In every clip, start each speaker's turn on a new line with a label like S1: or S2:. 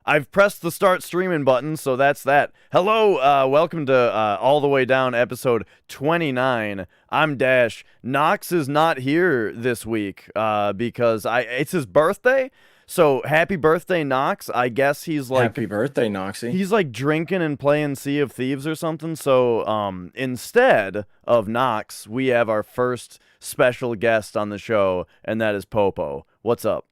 S1: I've pressed the start streaming button, so that's that. Hello, welcome to All the Way Down episode 29. I'm Dash. Knox is not here this week because it's his birthday. So happy birthday, Knox. I guess he's like
S2: Happy birthday, Noxie.
S1: he's like drinking and playing Sea of Thieves or something. So instead of Knox, we have our first special guest on the show, and that is Popo. What's up?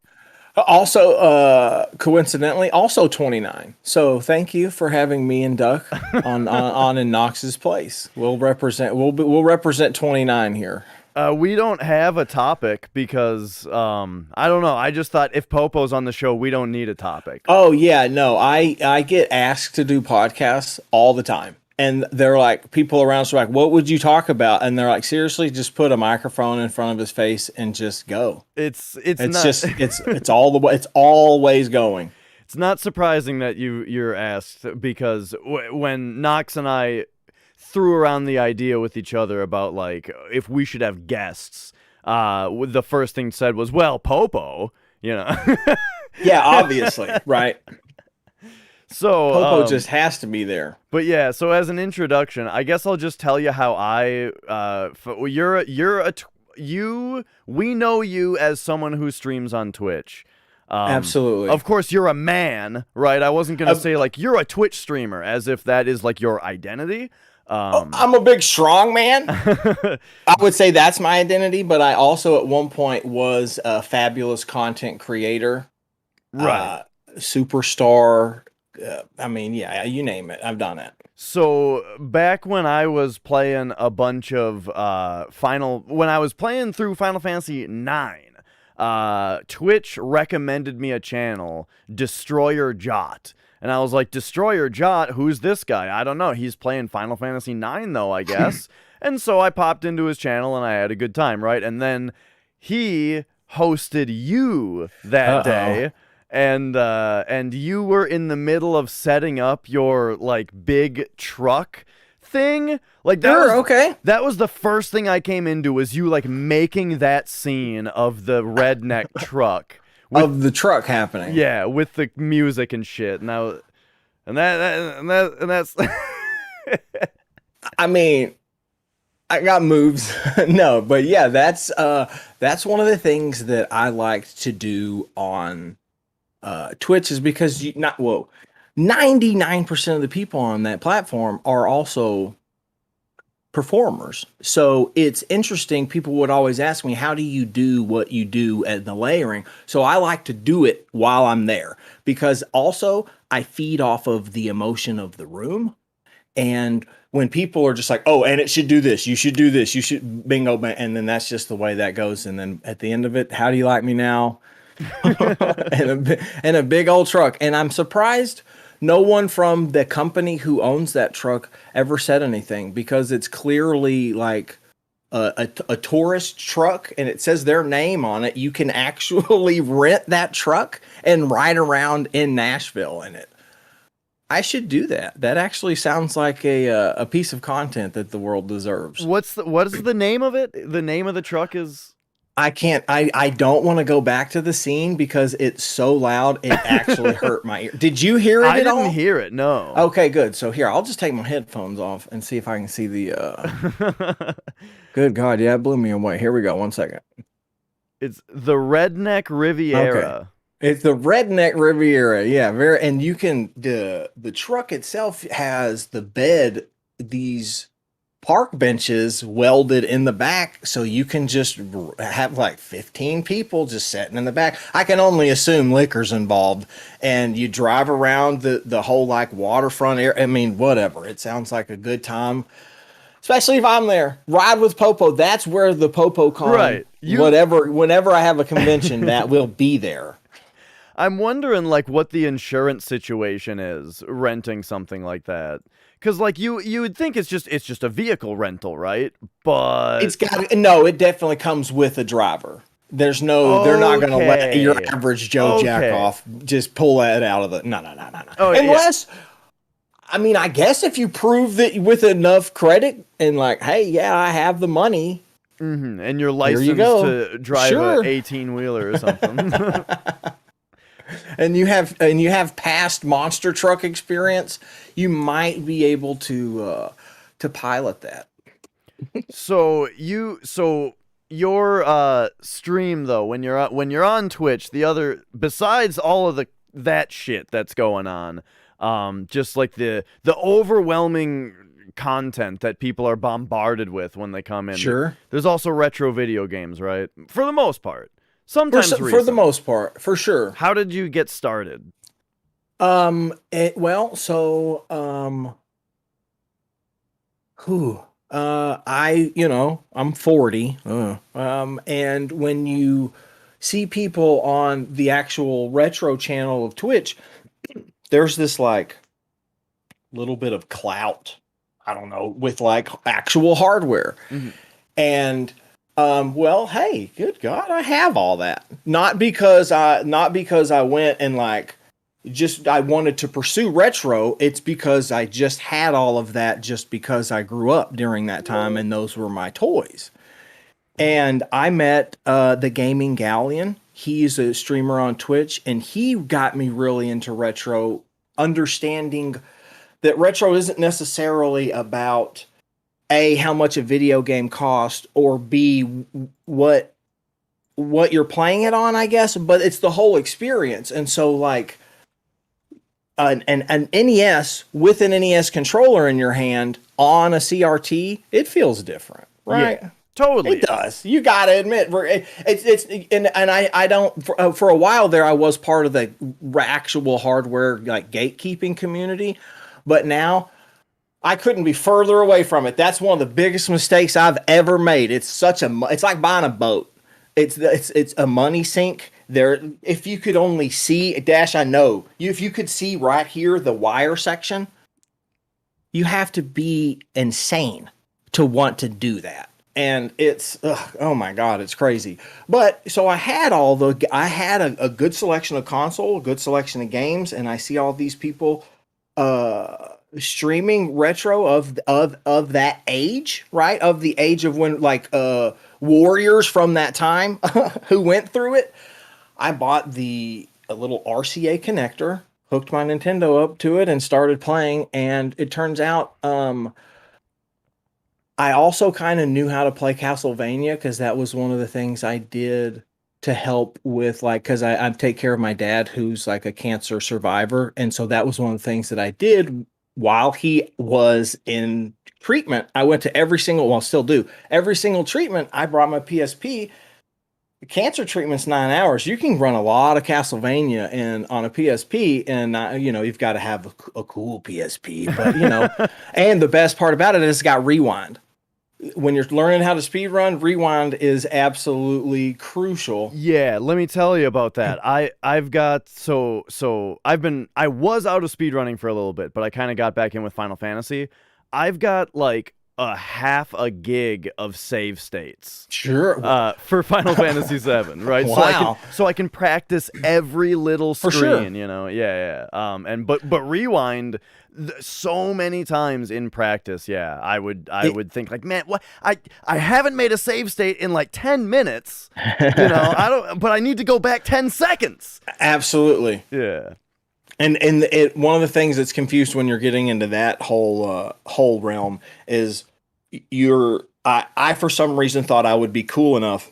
S2: Also, coincidentally, also 29. So thank you for having me and Duck on in Knox's place. We'll represent 29 here.
S1: We don't have a topic because I don't know. I just thought if Popo's on the show, we don't need a topic.
S2: Oh yeah, no, I get asked to do podcasts all the time. And they're like, people around us are like, what would you talk about? And they're like, seriously, just put a microphone in front of his face and just go.
S1: It's
S2: It's
S1: not,
S2: just it's all the way. It's always going.
S1: It's not surprising that you're asked because when Knox and I threw around the idea with each other about like if we should have guests, the first thing said was, well, Popo, you know.
S2: Yeah, obviously, right.
S1: So
S2: Popo just has to be there.
S1: But yeah, so as an introduction, I guess I'll just tell you how we know you as someone who streams on Twitch.
S2: Absolutely.
S1: Of course, you're a man, right? I wasn't gonna say like you're a Twitch streamer as if that is like your identity.
S2: I'm a big strong man. I would say that's my identity, but I also at one point was a fabulous content creator,
S1: right?
S2: Superstar. I mean, yeah, you name it. I've done it.
S1: So back when I was playing a bunch of when I was playing through Final Fantasy IX, Twitch recommended me a channel, Destroyer Jot. And I was like, Destroyer Jot, who's this guy? I don't know. He's playing Final Fantasy IX, though, I guess. And so I popped into his channel, and I had a good time, right? And then he hosted you that day, and you were in the middle of setting up your, like, big truck thing. Like that was the first thing I came into, was you, like, making that scene of the redneck truck.
S2: Of the truck happening.
S1: Yeah, with the music and shit. And that's
S2: I mean, I got moves. No, but yeah, that's one of the things that I like to do on Twitch, is because 99% of the people on that platform are also performers. So it's interesting. People would always ask me, how do you do what you do at the layering? So I like to do it while I'm there, because also I feed off of the emotion of the room. And when people are just like, oh, and it should do this, you should do this, you should bingo, and then that's just the way that goes. And then at the end of it, how do you like me now? and a big old truck. And I'm surprised no one from the company who owns that truck ever said anything, because it's clearly like a tourist truck, and it says their name on it. You can actually rent that truck and ride around in Nashville in it. I should do that. That actually sounds like a piece of content that the world deserves.
S1: what is the name of it? The name of the truck is...
S2: I don't want to go back to the scene because it's so loud it actually hurt my ear. Did you hear it at all?
S1: I didn't hear it, no.
S2: Okay, good. So here, I'll just take my headphones off and see if I can see the Good God, yeah, it blew me away. Here we go. 1 second.
S1: It's the Redneck Riviera.
S2: Okay. It's the Redneck Riviera. Yeah, and you can the truck itself has the bed, these park benches welded in the back, so you can just have like 15 people just sitting in the back. I can only assume liquor's involved, and you drive around the whole like waterfront area. I mean, whatever. It sounds like a good time, especially if I'm there. Ride with Popo. That's where the Popo Con,
S1: right?
S2: Whenever I have a convention, that will be there.
S1: I'm wondering like what the insurance situation is renting something like that. Because like you would think it's just a vehicle rental, right? But
S2: it definitely comes with a driver. There's no, they're not going to let your average Joe jack off just pull that out of the no. Unless, I mean, I guess if you prove that with enough credit and like, hey, yeah, I have the money.
S1: Mm-hmm. And you're licensed to drive a 18-wheeler or something.
S2: and you have past monster truck experience, you might be able to pilot that.
S1: So your stream though, when you're on Twitch, besides all of that shit that's going on, just like the overwhelming content that people are bombarded with when they come in.
S2: Sure.
S1: There's also retro video games, right? For the most part. Sometimes
S2: For the most part, for sure.
S1: How did you get started?
S2: I'm 40. And when you see people on the actual retro channel of Twitch, there's this like little bit of clout, I don't know, with like actual hardware.
S1: Mm-hmm.
S2: And well, hey, good God, I have all that. Not because I went and like I wanted to pursue retro. It's because I just had all of that just because I grew up during that time and those were my toys. And I met the Gaming Galleon. He's a streamer on Twitch, and he got me really into retro, understanding that retro isn't necessarily about A, how much a video game costs, or B, what you're playing it on, I guess, but it's the whole experience. And so like an NES with an NES controller in your hand on a CRT, it feels different, right?
S1: Yeah, totally.
S2: It does. You got to admit, I don't, for a while there, I was part of the actual hardware like gatekeeping community, but now I couldn't be further away from it. That's one of the biggest mistakes I've ever made. It's like buying a boat. It's a money sink. There, if you could only see, Dash, I know, if you could see right here, the wire section, you have to be insane to want to do that. And it's, oh my God, it's crazy. But so I had a good selection of console, a good selection of games, and I see all these people streaming retro of that age, right? Of the age of when like warriors from that time who went through it. I bought a little RCA connector, hooked my Nintendo up to it, and started playing. And it turns out I also kind of knew how to play Castlevania because that was one of the things I did to help with, like, because I take care of my dad who's like a cancer survivor. And so that was one of the things that I did while he was in treatment. I went to every single treatment. I brought my PSP. Cancer treatment's 9 hours. You can run a lot of Castlevania on a PSP, and you've got to have a cool PSP. But and the best part about it is it's got rewind. When you're learning how to speed run, rewind is absolutely crucial.
S1: Yeah, let me tell you about that. I was out of speedrunning for a little bit, but I kind of got back in with Final Fantasy. I've got like a half a gig of save states.
S2: Sure.
S1: For Final Fantasy VII, right?
S2: Wow.
S1: So I can practice every little screen,
S2: for sure.
S1: Yeah. But rewind so many times in practice, yeah. I would think like, man, what? I haven't made a save state in like 10 minutes. But I need to go back 10 seconds.
S2: Absolutely.
S1: Yeah.
S2: And one of the things that's confused when you're getting into that whole realm is I for some reason thought I would be cool enough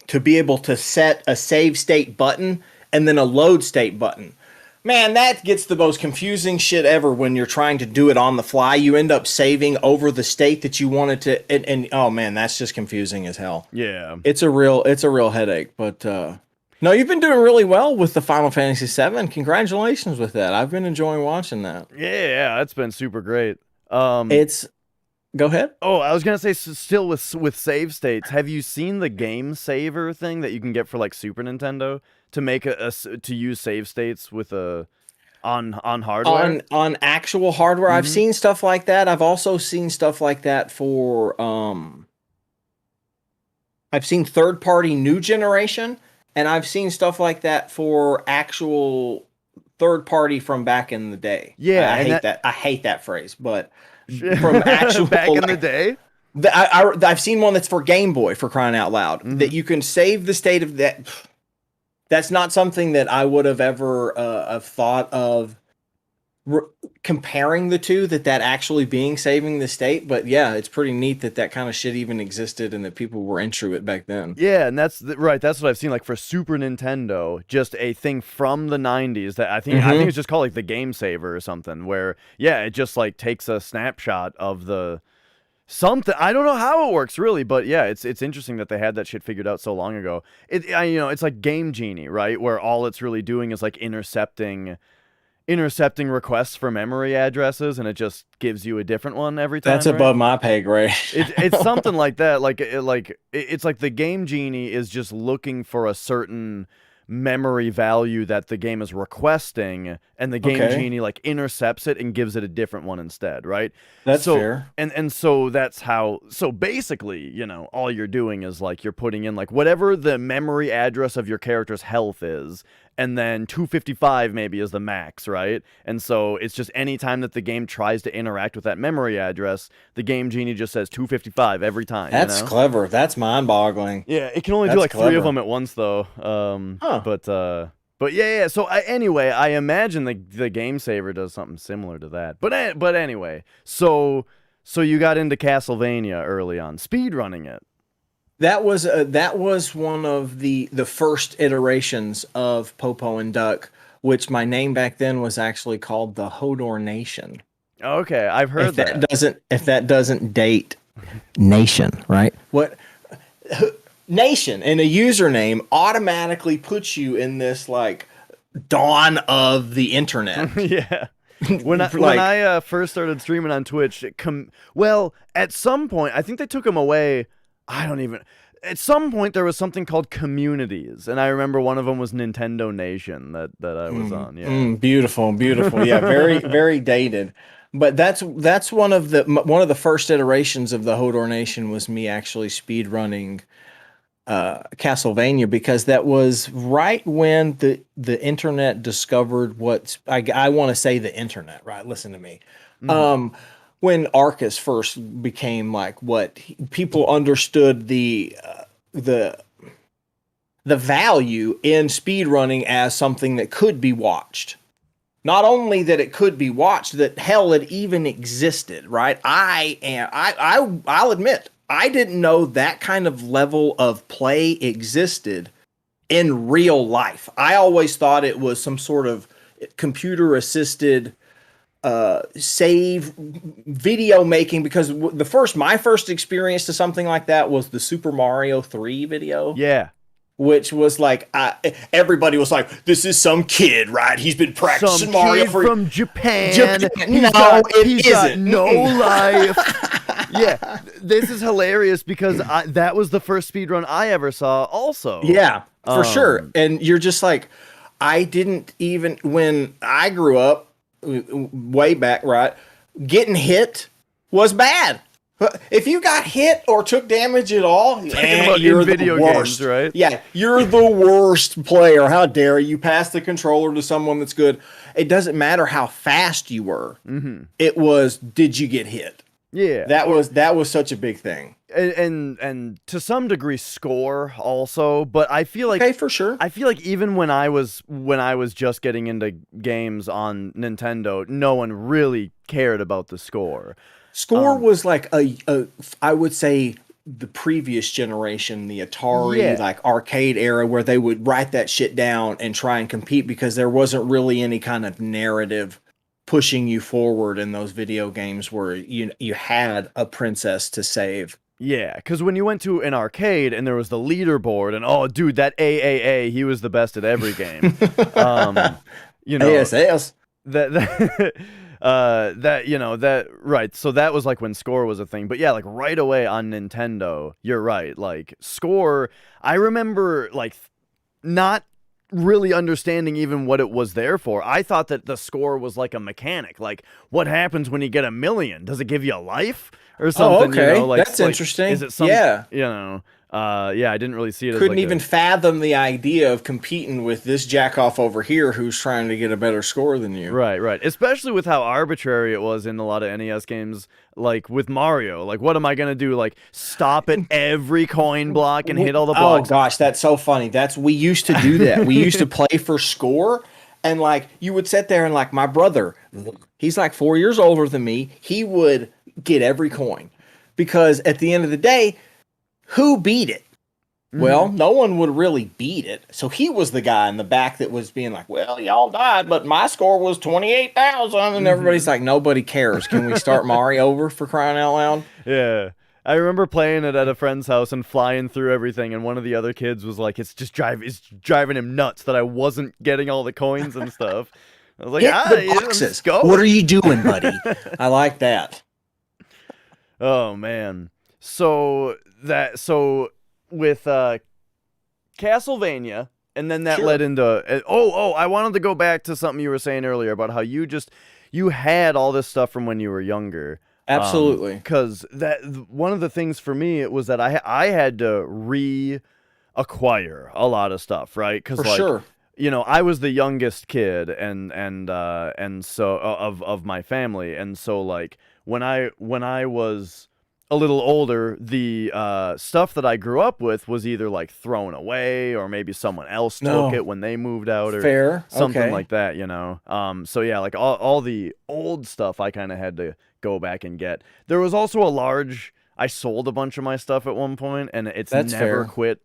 S2: to be able to set a save state button and then a load state button. Man, that gets the most confusing shit ever when you're trying to do it on the fly. You end up saving over the state that you wanted to, and oh man, that's just confusing as hell.
S1: Yeah.
S2: It's a real headache, but no, you've been doing really well with the Final Fantasy VII. Congratulations with that. I've been enjoying watching that.
S1: Yeah, it's been super great.
S2: Go ahead.
S1: Oh, I was gonna say, still with save states. Have you seen the game saver thing that you can get for like Super Nintendo to make to use save states with on hardware?
S2: On actual hardware,
S1: Mm-hmm.
S2: I've seen stuff like that. I've also seen stuff like that for I've seen third party new generation. And I've seen stuff like that for actual third party from back in the day.
S1: Yeah,
S2: I hate that phrase, but from actual
S1: back in the day, I've
S2: seen one that's for Game Boy, for crying out loud,
S1: mm-hmm.
S2: that you can save the state of that. that's not something that I would have ever have thought of comparing the two, that actually being saving the state. But yeah, it's pretty neat that kind of shit even existed and that people were into it back then.
S1: Yeah, and right. That's what I've seen. Like for Super Nintendo, just a thing from the '90s that I think it's just called like the Game Saver or something. Where it just like takes a snapshot of the something. I don't know how it works really, but yeah, it's interesting that they had that shit figured out so long ago. It's like Game Genie, right? Where all it's really doing is like intercepting requests for memory addresses, and it just gives you a different one every time.
S2: That's above my pay grade.
S1: It's something like that. It's like the Game Genie is just looking for a certain memory value that the game is requesting, and the Game Genie like intercepts it and gives it a different one instead, right?
S2: That's fair.
S1: And so that's how. So basically, all you're doing is like you're putting in like whatever the memory address of your character's health is. And then 255 maybe is the max, right? And so it's just any time that the game tries to interact with that memory address, the Game Genie just says 255 every time.
S2: That's clever. That's mind-boggling.
S1: Yeah, it can only do like clever. 3 of them at once, though. But yeah. So anyway, I imagine the Game Saver does something similar to that. But anyway, so you got into Castlevania early on, speedrunning it.
S2: That was one of the first iterations of Popo and Duck, which my name back then was actually called the Hodor Nation.
S1: Okay, I've heard
S2: if that doesn't date Nation, right? What Nation and a username automatically puts you in this like dawn of the internet.
S1: Yeah. When I first started streaming on Twitch, at some point I think they took them away. At some point there was something called communities, and I remember one of them was Nintendo Nation that I was on. Yeah,
S2: beautiful. Yeah, very very dated. But that's one of the first iterations of the Hodor Nation was me actually speedrunning Castlevania, because that was right when the internet discovered I want to say the internet, right? Listen to me. When Arcus first became like what people understood the value in speedrunning as something that could be watched. Not only that it could be watched, that hell, it even existed, right? I'll admit, I didn't know that kind of level of play existed in real life. I always thought it was some sort of computer assisted save video making, because my first experience to something like that was the Super Mario 3 video.
S1: Yeah.
S2: Which was like, everybody was like, this is some kid, right? He's been practicing Mario
S1: from Japan.
S2: He's got
S1: no life. Yeah, this is hilarious because that was the first speedrun I ever saw also.
S2: Yeah, for sure. And you're just like, when I grew up, way back, right, getting hit was bad. If you got hit or took damage at all, you're the worst.
S1: Games, right?
S2: Yeah, you're the worst player. How dare you pass the controller to someone that's good? It doesn't matter how fast you were. Mm-hmm. It was, did you get hit?
S1: Yeah,
S2: that was such a big thing.
S1: And to some degree score also, but I feel like,
S2: okay, for sure.
S1: I feel like even when I was just getting into games on Nintendo, no one really cared about the score.
S2: Score was like I would say the previous generation, the Atari like arcade era, where they would write that shit down and try and compete, because there wasn't really any kind of narrative pushing you forward in those video games where you had a princess to save.
S1: Yeah, because when you went to an arcade and there was the leaderboard, and oh, dude, that AAA, he was the best at every game.
S2: ASS.
S1: Right. So that was like when score was a thing. But yeah, like right away on Nintendo, you're right. Like score, I remember like not really understanding even what it was there for. I thought that the score was like a mechanic. Like, what happens when you get 1 million? Does it give you a life or something?
S2: Oh, okay.
S1: Like,
S2: that's interesting.
S1: Is it something?
S2: Yeah.
S1: Yeah, I didn't really see it as
S2: Couldn't
S1: like
S2: even fathom the idea of competing with this jackoff over here who's trying to get a better score than you.
S1: Right. Especially with how arbitrary it was in a lot of NES games, like with Mario. Like, what am I gonna do? Like, stop at every coin block and hit all the blocks?
S2: Oh gosh, that's so funny. We used to do that. We used to play for score, and like you would sit there and like my brother, he's like 4 years older than me. He would get every coin because at the end of the day, who beat it? Well, no one would really beat it. So he was the guy in the back that was being like, well, y'all died, but my score was 28,000. And everybody's like, nobody cares. Can we start Mario over for crying out loud?
S1: Yeah. I remember playing it at a friend's house and flying through everything, and one of the other kids was like, it's driving him nuts that I wasn't getting all the coins and stuff. I was like,
S2: Hit the boxes. What are you doing, buddy? I like that.
S1: Oh, man. So with Castlevania, and then that led into I wanted to go back to something you were saying earlier about how you had all this stuff from when you were younger.
S2: Absolutely.
S1: Because one of the things for me it was that I had to reacquire a lot of stuff, right? Because
S2: sure.
S1: You know, I was the youngest kid and so of my family, and so like when I was a little older, the stuff that I grew up with was either like thrown away or maybe someone else took it when they moved out or something like that, you know. So yeah, like all the old stuff I kind of had to go back and get. There was also I sold a bunch of my stuff at one point, and it's never quit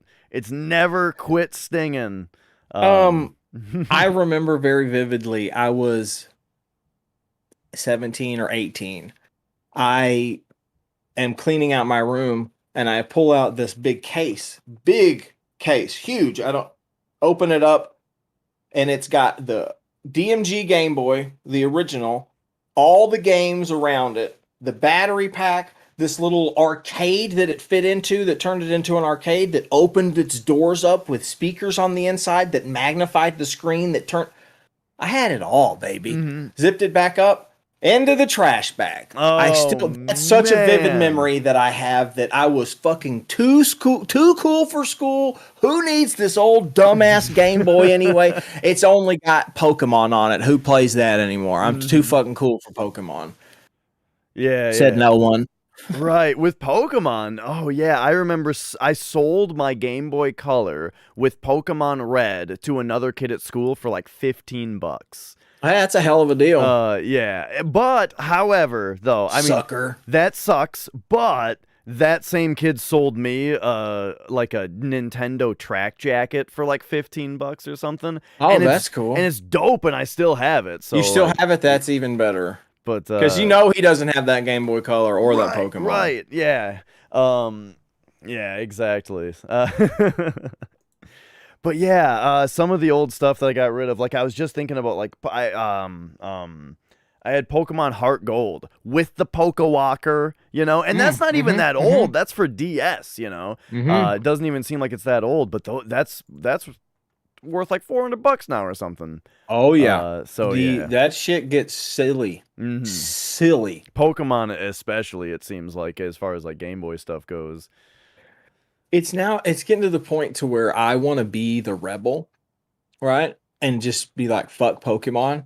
S1: stinging.
S2: I remember very vividly, I was 17 or 18. I am cleaning out my room and I pull out this big case, huge. I don't open it up, and it's got the DMG Game Boy, the original, all the games around it, the battery pack, this little arcade that it fit into that turned it into an arcade that opened its doors up with speakers on the inside that magnified the screen that turned. I had it all, baby. Zipped it back up. Into the trash bag. That's such a vivid memory that I have, that I was fucking too cool for school. Who needs this old dumbass Game Boy anyway? It's only got Pokemon on it. Who plays that anymore? I'm too fucking cool for Pokemon.
S1: Yeah.
S2: Said no one.
S1: Right, with Pokemon. Oh yeah, I remember I sold my Game Boy Color with Pokemon Red to another kid at school for like $15.
S2: That's a hell of a deal.
S1: Yeah. But, however, though, I mean,
S2: Sucker.
S1: That sucks, but that same kid sold me, like a Nintendo track jacket for like $15 or something.
S2: Oh,
S1: and
S2: that's cool.
S1: And it's dope, and I still have it. So
S2: you still have it? That's even better.
S1: But,
S2: because you know he doesn't have that Game Boy Color or that Pokemon.
S1: Right, yeah. Yeah, exactly. But yeah, some of the old stuff that I got rid of, like I was just thinking about, like I had Pokemon Heart Gold with the Pokewalker, you know, and that's not even that old. That's for DS, you know. It doesn't even seem like it's that old, but that's worth like $400 now or something.
S2: Oh yeah.
S1: Yeah,
S2: that shit gets silly. Silly.
S1: Pokemon especially, it seems like, as far as like Game Boy stuff goes.
S2: It's getting to the point to where I want to be the rebel, right? And just be like, fuck Pokemon.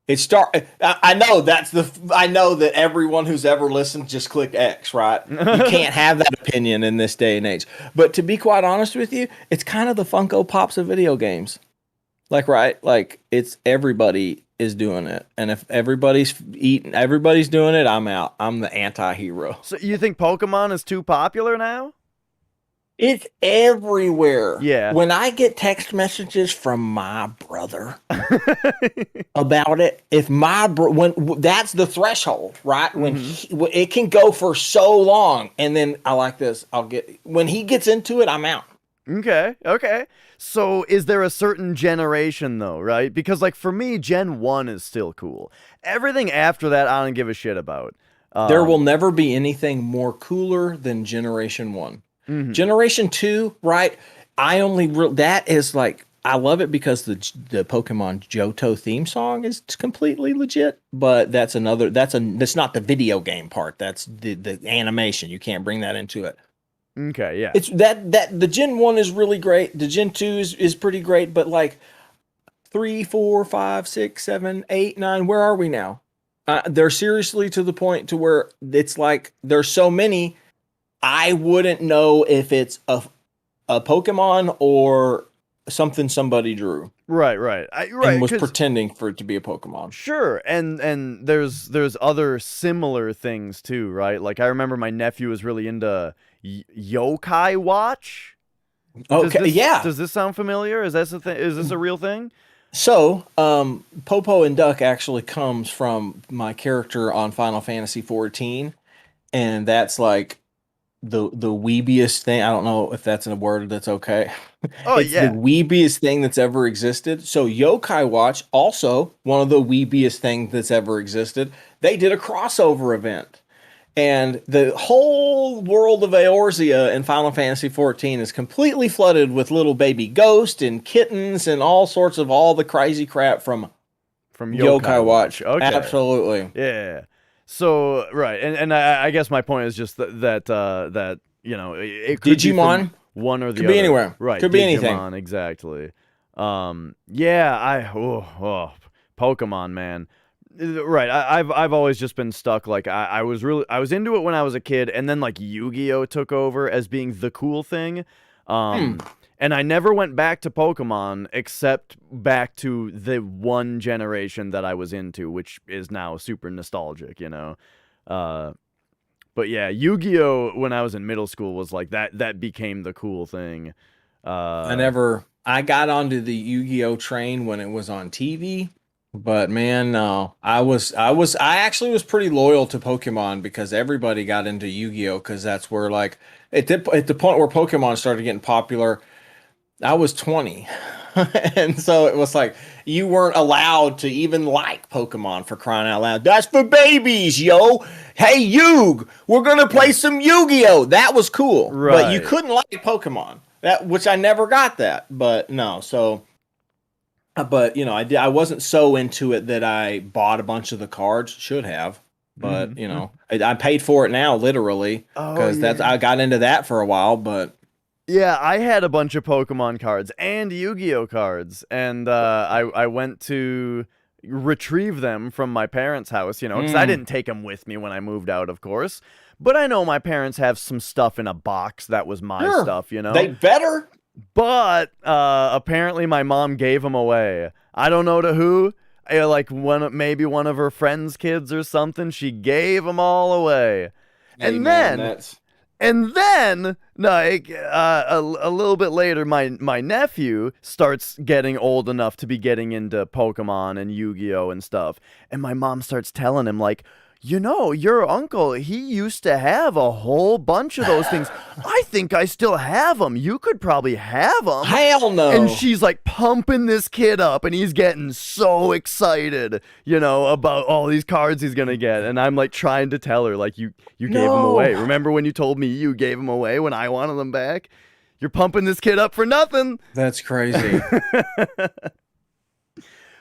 S2: I know that everyone who's ever listened just clicked X, right? You can't have that opinion in this day and age. But to be quite honest with you, it's kind of the Funko Pops of video games. Like, right? Like, it's everybody is doing it. And if everybody's doing it, I'm out. I'm the anti-hero.
S1: So you think Pokemon is too popular now?
S2: It's everywhere.
S1: Yeah.
S2: When I get text messages from my brother about it, when that's the threshold, right? When it can go for so long, and then I like this. When he gets into it, I'm out.
S1: Okay. So is there a certain generation though, right? Because like for me, Gen 1 is still cool. Everything after that, I don't give a shit about.
S2: There will never be anything more cooler than Generation 1. Generation 2, right? That is like, I love it because the Pokemon Johto theme song is completely legit, but that's not the video game part. That's the animation. You can't bring that into it.
S1: Okay, yeah.
S2: It's that the Gen 1 is really great. The Gen 2 is pretty great, but like 3, 4, 5, 6, 7, 8, 9, where are we now? They're seriously to the point to where it's like there's so many. I wouldn't know if it's a Pokemon or something somebody drew
S1: Right,
S2: and was
S1: 'cause
S2: pretending for it to be a Pokemon.
S1: sure, and there's other similar things too, right? Like I remember my nephew was really into Yokai Watch.
S2: Okay, yeah.
S1: Does this sound familiar? Is this a thing? Is this a real thing?
S2: So, Popo and Duck actually comes from my character on Final Fantasy 14, and that's like the weebiest thing. I don't know if that's a word that's okay.
S1: Oh
S2: It's the
S1: yeah.
S2: weebiest thing that's ever existed. So Yokai Watch, also one of the weebiest things that's ever existed. They did a crossover event. And the whole world of Eorzea in Final Fantasy XIV is completely flooded with little baby ghosts and kittens and all sorts of all the crazy crap from Yokai Watch.
S1: Okay.
S2: Absolutely.
S1: Yeah. So right, and I guess my point is just that you know it could be
S2: Digimon
S1: from one or the
S2: could
S1: other.
S2: be anywhere.
S1: Right.
S2: Could be anything.
S1: Digimon, exactly. Yeah. Pokemon, man. Right. I've always just been stuck. Like I was into it when I was a kid, and then like Yu-Gi-Oh took over as being the cool thing. And I never went back to Pokemon except back to the one generation that I was into, which is now super nostalgic, you know. But yeah, Yu-Gi-Oh when I was in middle school was like that became the cool thing.
S2: I got onto the Yu-Gi-Oh train when it was on TV, but man, no. I actually was pretty loyal to Pokemon because everybody got into Yu-Gi-Oh because that's where like at the point where Pokemon started getting popular, I was 20. And so it was like you weren't allowed to even like Pokemon, for crying out loud. That's for babies, yo. Hey, Yug, we're gonna play some Yu-Gi-Oh. That was cool, but you
S1: Right.
S2: couldn't like Pokemon. Which I never got that, but no. So, but you know, I wasn't so into it that I bought a bunch of the cards. Should have, but you know, I paid for it now, literally,
S1: Oh
S2: because
S1: yeah.
S2: I got into that for a while, but.
S1: Yeah, I had a bunch of Pokemon cards and Yu-Gi-Oh cards, and I went to retrieve them from my parents' house, you know, because I didn't take them with me when I moved out, of course. But I know my parents have some stuff in a box that was my
S2: Sure.
S1: stuff, you know.
S2: They better.
S1: But apparently my mom gave them away. I don't know to who. Like maybe one of her friends' kids or something. She gave them all away,
S2: Hey,
S1: and
S2: man,
S1: then.
S2: that's.
S1: And then, like, a little bit later, my nephew starts getting old enough to be getting into Pokemon and Yu-Gi-Oh and stuff. And my mom starts telling him, like, you know, your uncle, he used to have a whole bunch of those things. I think I still have them. You could probably have them.
S2: Hell no.
S1: And she's like pumping this kid up, and he's getting so excited, you know, about all these cards he's gonna get. And I'm like trying to tell her, like, you gave them away. Remember when you told me you gave them away when I wanted them back? You're pumping this kid up for nothing.
S2: That's crazy.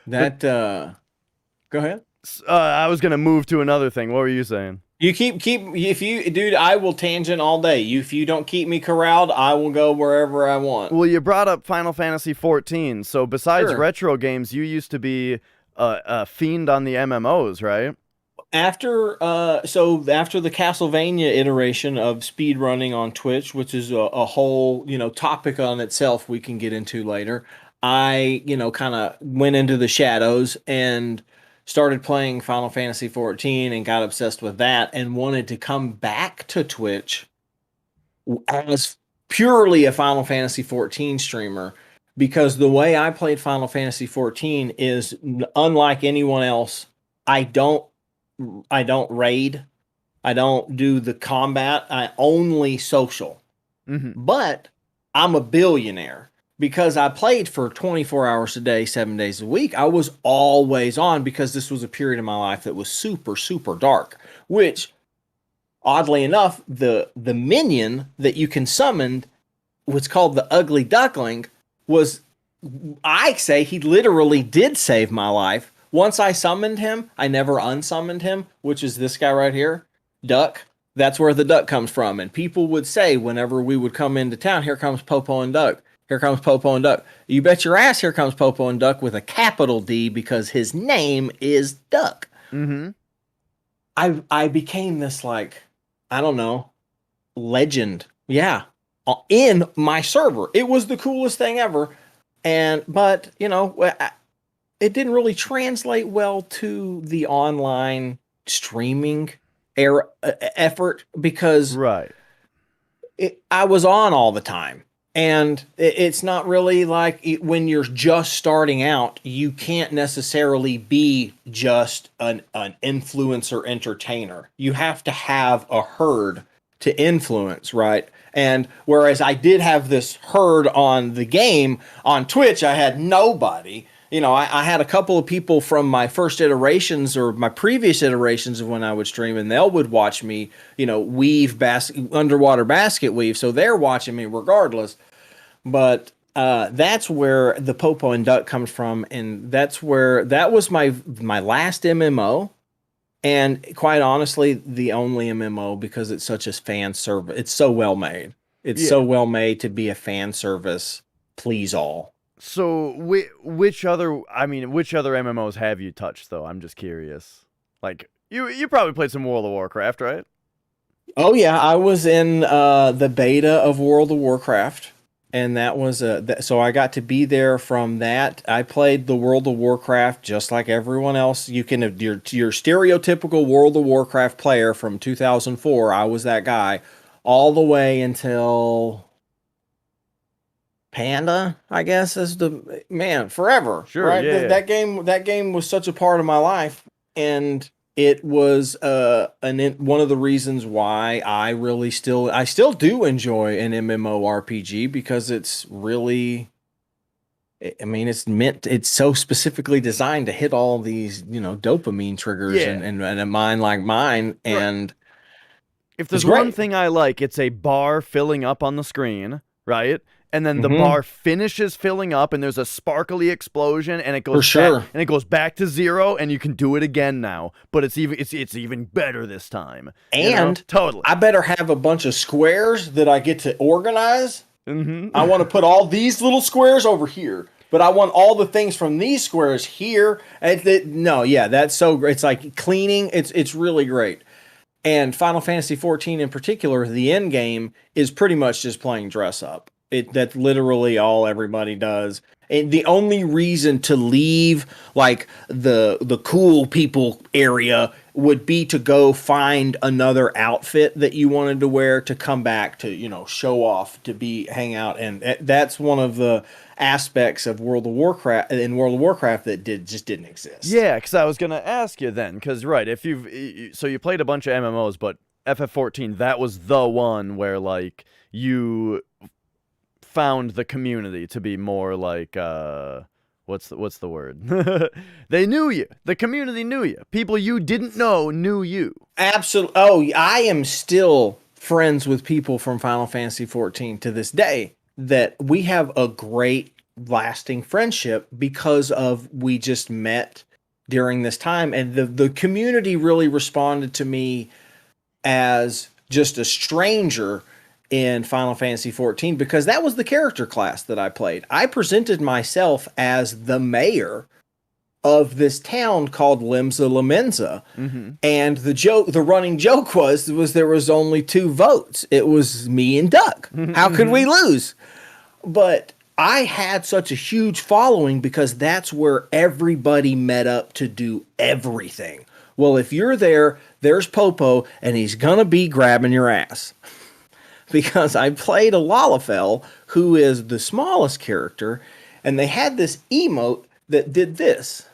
S2: Go ahead.
S1: I was gonna move to another thing. What were you saying?
S2: You keep if you dude, I will tangent all day. If you don't keep me corralled, I will go wherever I want.
S1: Well, you brought up Final Fantasy 14. So besides
S2: Sure.
S1: retro games, you used to be a fiend on the MMOs, right?
S2: After the Castlevania iteration of speedrunning on Twitch, which is a whole, you know, topic on itself we can get into later, I, you know, kind of went into the shadows and started playing Final Fantasy 14 and got obsessed with that and wanted to come back to Twitch as purely a Final Fantasy 14 streamer, because the way I played Final Fantasy 14 is unlike anyone else. I don't raid. I don't do the combat. I only social. But I'm a billionaire because I played for 24 hours a day, 7 days a week. I was always on because this was a period of my life that was super, super dark, which oddly enough, the minion that you can summon, what's called the Ugly Duckling, was, I say he literally did save my life. Once I summoned him, I never unsummoned him, which is this guy right here, Duck, That's where the duck comes from. And people would say whenever we would come into town, here comes Popo and Duck. Here comes Popo and Duck. You bet your ass here comes Popo and Duck with a capital D because his name is Duck.
S1: Mm-hmm.
S2: I became this, like, I don't know, legend. Yeah. In my server. It was the coolest thing ever. But, you know, it didn't really translate well to the online streaming effort because
S1: Right.
S2: I was on all the time. And it's not really like when you're just starting out, you can't necessarily be just an influencer entertainer. You have to have a herd to influence, right? And whereas I did have this herd on the game, on Twitch, I had nobody. You know, I had a couple of people from my first iterations or my previous iterations of when I would stream, and they would watch me, you know, weave underwater basket weave. So they're watching me regardless. But that's where the Popo and Duck comes from, and that was my last MMO, and quite honestly, the only MMO because it's such a fan service. It's so well made. It's so well made to be a fan service. Please all.
S1: So which other MMOs have you touched though? I'm just curious. Like you probably played some World of Warcraft, right?
S2: Oh yeah, I was in the beta of World of Warcraft, and that was so I got to be there from that. I played the World of Warcraft just like everyone else. You can your stereotypical World of Warcraft player from 2004. I was that guy all the way until Panda, I guess, is the man forever.
S1: Sure,
S2: right?
S1: Yeah.
S2: That game was such a part of my life, and it was one of the reasons why I still do enjoy an MMORPG because it's really, I mean, it's so specifically designed to hit all these, you know, dopamine triggers and a mind like mine. And
S1: if there's one thing I like, it's a bar filling up on the screen, right? And then the bar finishes filling up, and there's a sparkly explosion, and it goes back to zero, and you can do it again now. But it's even better this time.
S2: And
S1: totally,
S2: I better have a bunch of squares that I get to organize.
S1: Mm-hmm.
S2: I want to put all these little squares over here, but I want all the things from these squares here. That's so great. It's like cleaning. It's really great. And Final Fantasy XIV in particular, the end game is pretty much just playing dress up. That's literally all everybody does. And the only reason to leave like the cool people area would be to go find another outfit that you wanted to wear to come back to, you know, show off, to hang out. And that's one of the aspects of World of Warcraft that just didn't exist.
S1: Yeah, because I was gonna ask you then, because if you played a bunch of MMOs, but FF14, that was the one where like you found the community to be more like what's the word? They knew you. The community knew you. People you didn't know knew you.
S2: Absolutely. Oh, I am still friends with people from Final Fantasy XIV to this day that we have a great lasting friendship because we just met during this time, and the community really responded to me as just a stranger in Final Fantasy XIV because that was the character class that I played. I presented myself as the mayor of this town called Limsa Lamenza.
S1: Mm-hmm.
S2: And the running joke was there was only 2 votes. It was me and Duck. How could we lose? But I had such a huge following because that's where everybody met up to do everything. Well, if you're there, there's Popo, and he's gonna be grabbing your ass. Because I played a Lalafell, who is the smallest character, and they had this emote that did this.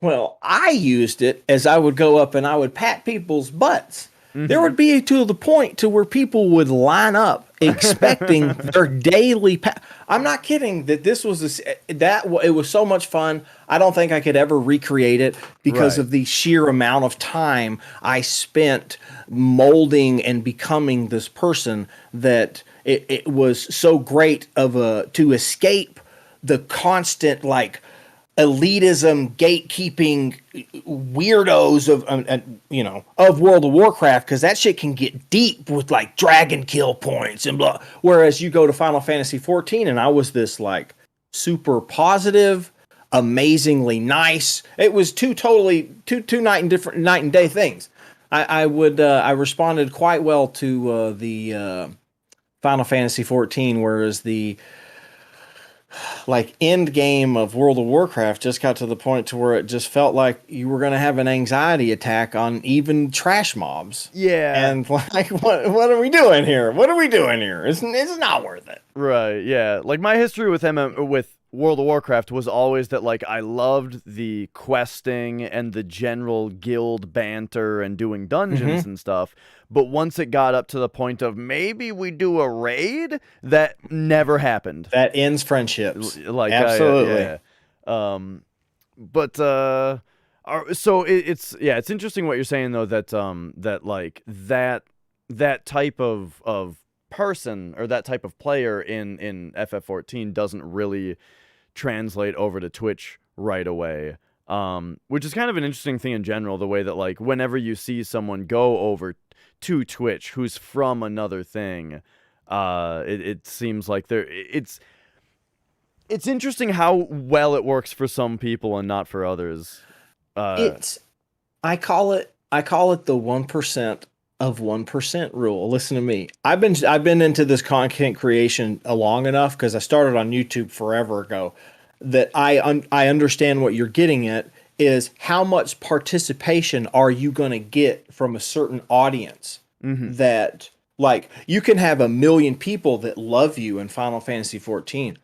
S2: Well, I used it as I would go up and I would pat people's butts. Mm-hmm. There would be to the point to where people would line up expecting their daily I'm not kidding that this was it was so much fun. I don't think I could ever recreate it because of the sheer amount of time I spent molding and becoming this person that it was so great to escape the constant like elitism, gatekeeping weirdos of World of Warcraft, because that shit can get deep with like dragon kill points and blah. Whereas you go to Final Fantasy 14, and I was this like super positive, amazingly nice. It was two night and day things. I responded quite well to the Final Fantasy 14, whereas the like end game of World of Warcraft just got to the point to where it just felt like you were going to have an anxiety attack on even trash mobs.
S1: Yeah.
S2: And like, what are we doing here? What are we doing here? It's not worth it.
S1: Right. Yeah. Like my history with with World of Warcraft was always that like I loved the questing and the general guild banter and doing dungeons and stuff. But once it got up to the point of maybe we do a raid, that never happened.
S2: That ends friendships.
S1: Like
S2: absolutely.
S1: So it's interesting what you're saying though, that like that type of person or that type of player in FF14 doesn't really translate over to Twitch right away. Which is kind of an interesting thing in general, the way that like whenever you see someone go over to Twitch who's from another thing, it seems like it's interesting how well it works for some people and not for others.
S2: I call it the 1% of 1% rule. Listen to me. I've been into this content creation long enough, because I started on YouTube forever ago, that I understand what you're getting at is how much participation are you going to get from a certain audience. That like you can have 1 million people that love you in Final Fantasy 14.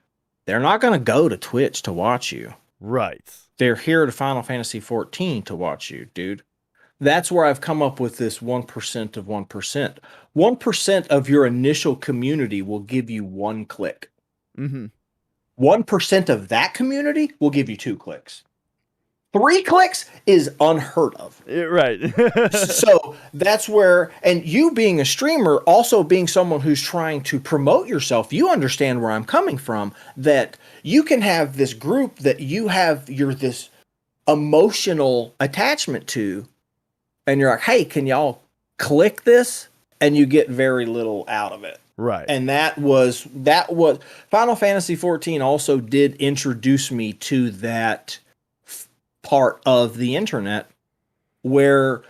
S2: They're not going to go to Twitch to watch you.
S1: Right.
S2: They're here to Final Fantasy 14 to watch you, dude. That's where I've come up with this 1% of 1%. 1% of your initial community will give you 1 click. 1% of that community will give you 2 clicks. 3 clicks is unheard of.
S1: Right.
S2: So that's where, and you being a streamer, also being someone who's trying to promote yourself, you understand where I'm coming from, that you can have this group that you're this emotional attachment to, and you're like, hey, can y'all click this? And you get very little out of it.
S1: Right.
S2: And that was Final Fantasy 14 also did introduce me to that part of the internet where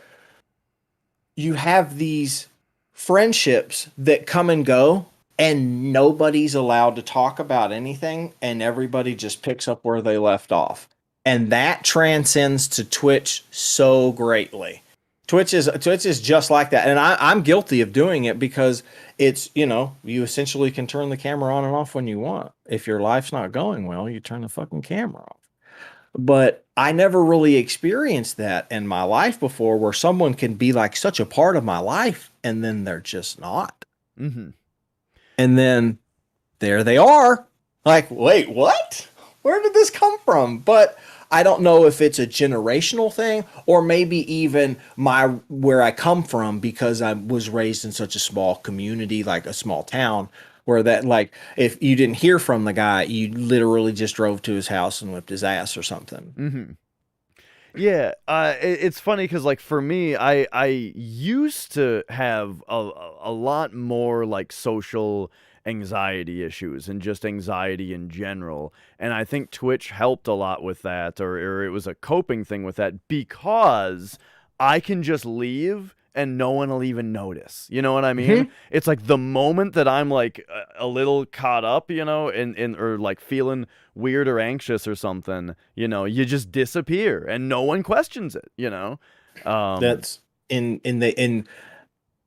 S2: you have these friendships that come and go and nobody's allowed to talk about anything, and everybody just picks up where they left off. And that transcends to Twitch so greatly. Twitch is just like that. And I'm guilty of doing it, because it's, you essentially can turn the camera on and off when you want. If your life's not going well, you turn the fucking camera off. But I never really experienced that in my life before, where someone can be like such a part of my life and then they're just not. And then there they are. Like, wait, what? Where did this come from? But I don't know if it's a generational thing, or maybe even where I come from, because I was raised in such a small community, like a small town, where that, like, if you didn't hear from the guy, you literally just drove to his house and whipped his ass or something.
S1: Yeah, it's funny because, like, for me, I used to have a lot more, like, social anxiety issues and just anxiety in general, and I think Twitch helped a lot with that, or it was a coping thing with that, because I can just leave and no one will even notice. You know what I mean? It's like the moment that I'm like a little caught up, or like feeling weird or anxious or something, you just disappear and no one questions it,
S2: That's in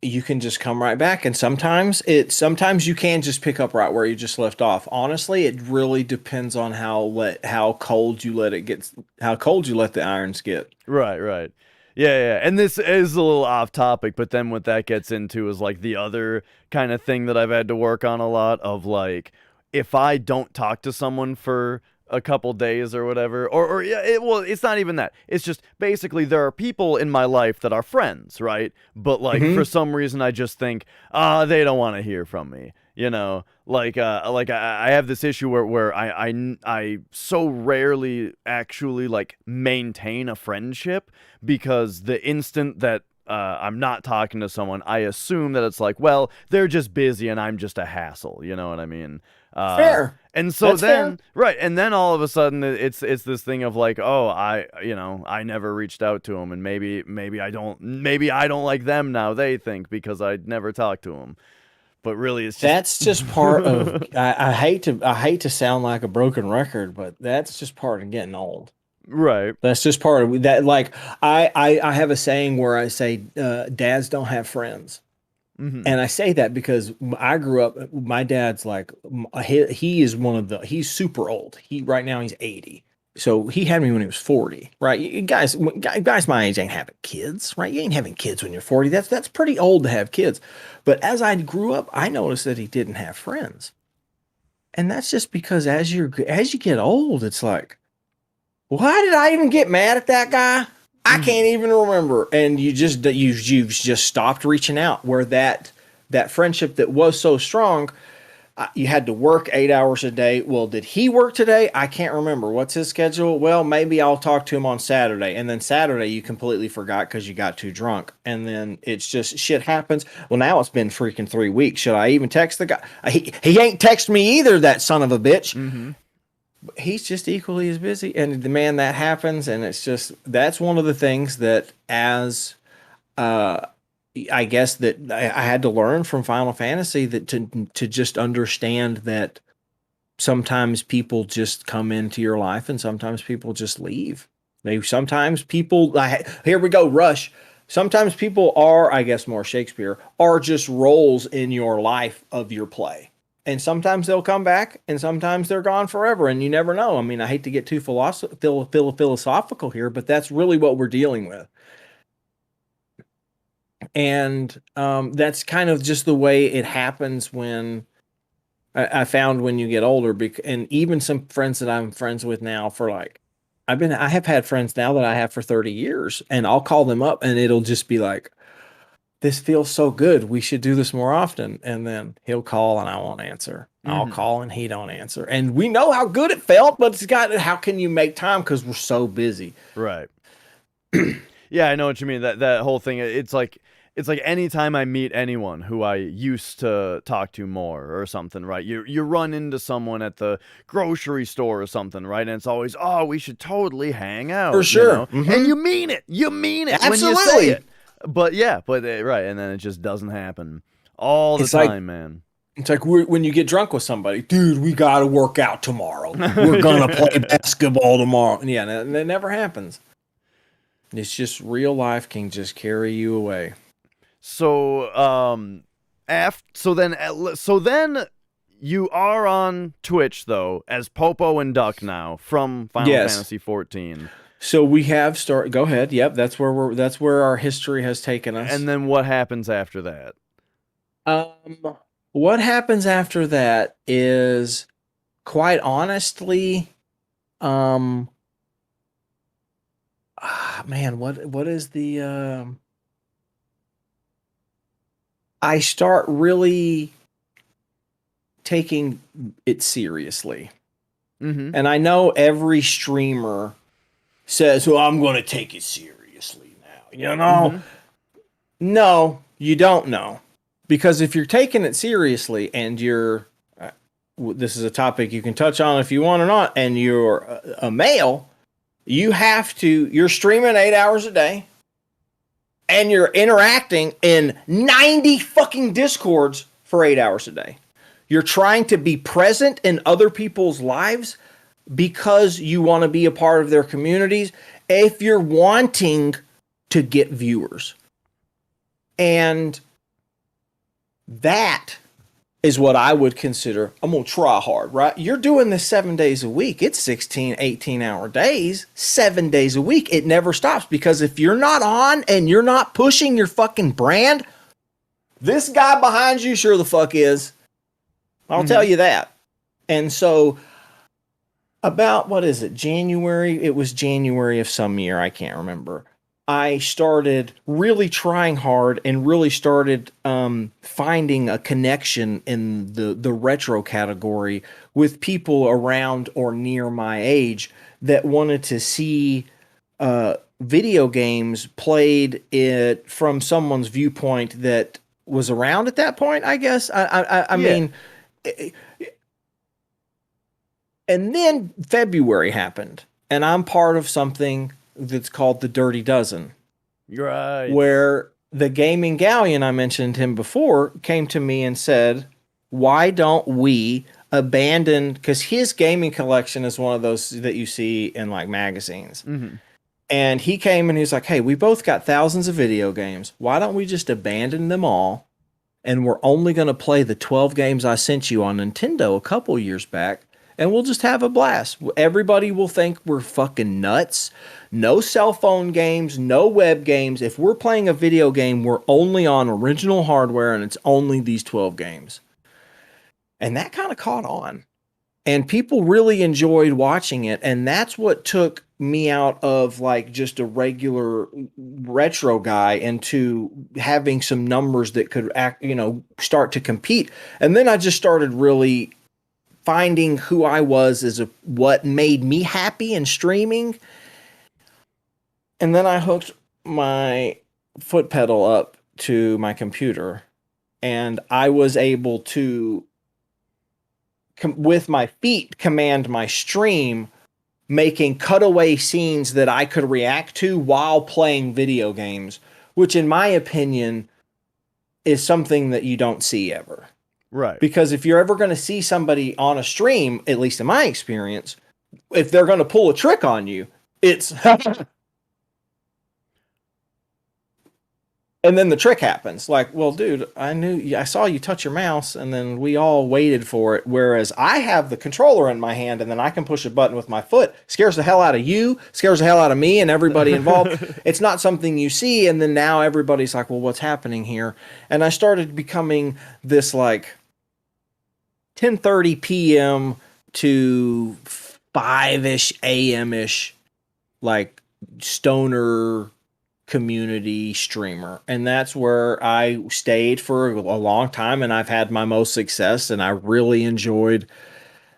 S2: you can just come right back. And sometimes you can just pick up right where you just left off. Honestly, it really depends on how cold you let the irons get.
S1: Right. Yeah. And this is a little off topic, but then what that gets into is like the other kind of thing that I've had to work on a lot of, like, if I don't talk to someone for a couple days or whatever, it's not even that. It's just basically there are people in my life that are friends, right? But like for some reason I just think, they don't want to hear from me. You know, I have this issue where I so rarely actually like maintain a friendship, because the instant that I'm not talking to someone, I assume that it's like, well, they're just busy and I'm just a hassle. You know what I mean? Uh,
S2: Fair.
S1: and so
S2: That's fair.
S1: then, right, and then all of a sudden it's this thing of like, oh, I never reached out to them, and maybe I don't like them now. They think because I never talked to them. But really, it's just
S2: That's just part of. I hate to sound like a broken record, but that's just part of getting old.
S1: right.
S2: That's just part of that. Like I have a saying where I say, "Dads don't have friends,"
S1: Hmm.
S2: and I say that because I grew up. My dad's like he is one of the. He's super old. He right now he's 80. So he had me when he was 40, right? Guys my age ain't having kids, right? You ain't having kids when you're 40. That's pretty old to have kids. But as I grew up, I noticed that he didn't have friends. And that's just because as you get old, it's like, why did I even get mad at that guy? I
S1: Hmm.
S2: can't even remember. And you've just stopped reaching out where that friendship that was so strong, you had to work 8 hours a day. Well, did he work today? I can't remember. What's his schedule? Well, maybe I'll talk to him on Saturday. And then Saturday you completely forgot because you got too drunk. And then it's just shit happens. Well, now it's been freaking 3 weeks. Should I even text the guy? He ain't text me either, that son of a bitch.
S1: Hmm.
S2: He's just equally as busy. And the man, that happens. And it's just, that's one of the things that as, uh, I guess that I had to learn from Final Fantasy, that to just understand that sometimes people just come into your life and sometimes people just leave. Maybe sometimes people, here we go, Rush. Sometimes people are, I guess more Shakespeare, are just roles in your life of your play. And sometimes they'll come back and sometimes they're gone forever. And you never know. I mean, I hate to get too philosophical here, but that's really what we're dealing with. And that's kind of just the way it happens when I found when you get older. And even some friends that I'm friends with now for like, I have had friends now that I have for 30 years, and I'll call them up and it'll just be like, this feels so good. We should do this more often. And then he'll call and I won't answer. I'll
S1: Hmm.
S2: call and he don't answer. And we know how good it felt, but how can you make time? Because we're so busy.
S1: Right. Yeah, I know what you mean. That whole thing. It's like anytime I meet anyone who I used to talk to more or something, right? You run into someone at the grocery store or something, right? And it's always, oh, we should totally hang
S2: For
S1: out, you
S2: sure.
S1: know? And you mean it. You mean it when you say
S2: Absolutely.
S1: it. But yeah, right, and then it just doesn't happen all the
S2: It's like,
S1: time, man.
S2: It's like when you get drunk with somebody, dude, we got to work out tomorrow. We're going to play basketball tomorrow. And yeah, that never happens. It's just real life can just carry you away.
S1: So, so then you are on Twitch though as Popo and Duck now from Final
S2: Yes.
S1: Fantasy 14.
S2: So we have go ahead. Yep, that's where our history has taken us.
S1: And then what happens after that?
S2: Um what happens after that is, quite honestly, um man, what is the I start really taking it seriously.
S1: Mm-hmm.
S2: And I know every streamer says, "Well, I'm going to take it seriously now." You know?
S1: Mm-hmm.
S2: No, you don't know. Because if you're taking it seriously and this is a topic you can touch on if you want or not, and you're a male, you're streaming 8 hours a day and you're interacting in 90 fucking discords for 8 hours a day. You're trying to be present in other people's lives because you want to be a part of their communities, if you're wanting to get viewers. And that is what I would consider, I'm going to try hard, right? You're doing this 7 days a week. It's 16, 18-hour days, 7 days a week. It never stops, because if you're not on and you're not pushing your fucking brand, this guy behind you sure the fuck is. I'll tell you that. And so about, what is it, January? It was January of some year. I can't remember. I started really trying hard and really started finding a connection in the retro category with people around or near my age that wanted to see video games played it from someone's viewpoint that was around at that point, I guess. I
S1: Yeah.
S2: mean, and then February happened, and I'm part of something that's called the Dirty Dozen,
S1: Right.
S2: where the gaming galleon, I mentioned him before, came to me and said, why don't we abandon, because his gaming collection is one of those that you see in like magazines.
S1: Mm-hmm.
S2: And he came and he's like, hey, we both got thousands of video games. Why don't we just abandon them all? And we're only going to play the 12 games I sent you on Nintendo a couple years back. And we'll just have a blast. Everybody will think we're fucking nuts. No cell phone games, no web games. If we're playing a video game, we're only on original hardware and it's only these 12 games. And that kind of caught on. And people really enjoyed watching it. And that's what took me out of like just a regular retro guy into having some numbers that could act, start to compete. And then I just started really finding who I was as what made me happy in streaming. And then I hooked my foot pedal up to my computer and I was able to, with my feet, command my stream, making cutaway scenes that I could react to while playing video games, which in my opinion is something that you don't see ever.
S1: Right.
S2: Because if you're ever going to see somebody on a stream, at least in my experience, if they're going to pull a trick on you, it's and then the trick happens. Like, well, dude, I saw you touch your mouse and then we all waited for it. Whereas I have the controller in my hand and then I can push a button with my foot. Scares the hell out of you, scares the hell out of me and everybody involved. It's not something you see. And then now everybody's like, well, what's happening here? And I started becoming this like 10:30 p.m. to 5-ish a.m.-ish like stoner community streamer, and that's where I stayed for a long time, and I've had my most success, and I really enjoyed